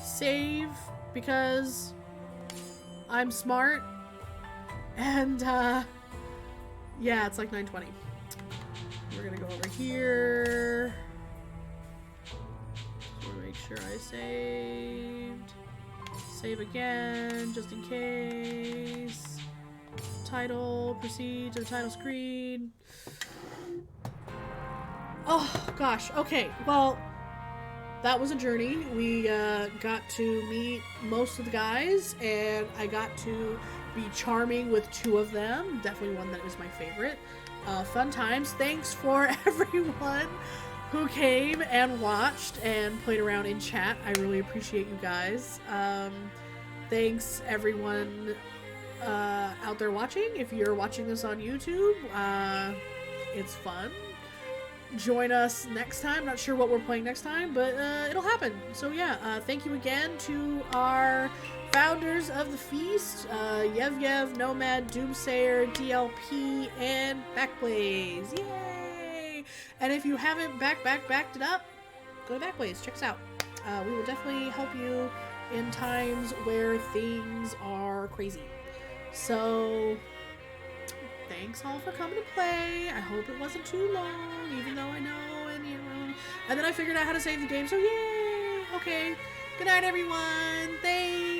save because I'm smart and yeah, it's like 9:20. We're gonna go over here. Just wanna make sure I saved. Save again, just in case. Title, proceed to the title screen. Oh, gosh. Okay, well, that was a journey. We got to meet most of the guys, and I got to be charming with 2 of them. Definitely one that is my favorite. Fun times. Thanks for everyone who came and watched and played around in chat. I really appreciate you guys. Thanks everyone out there watching. If you're watching this on YouTube, it's fun. Join us next time. Not sure what we're playing next time, but it'll happen. So yeah, thank you again to our founders of the feast, Yev, Nomad, Doomsayer, DLP, and BACKBLAZE. Yay! And if you haven't backed it up, go to BACKBLAZE. Check us out. We will definitely help you in times where things are crazy. So thanks all for coming to play. I hope it wasn't too long, even though I know, and then I figured out how to save the game, so yay! Okay, good night everyone, thanks!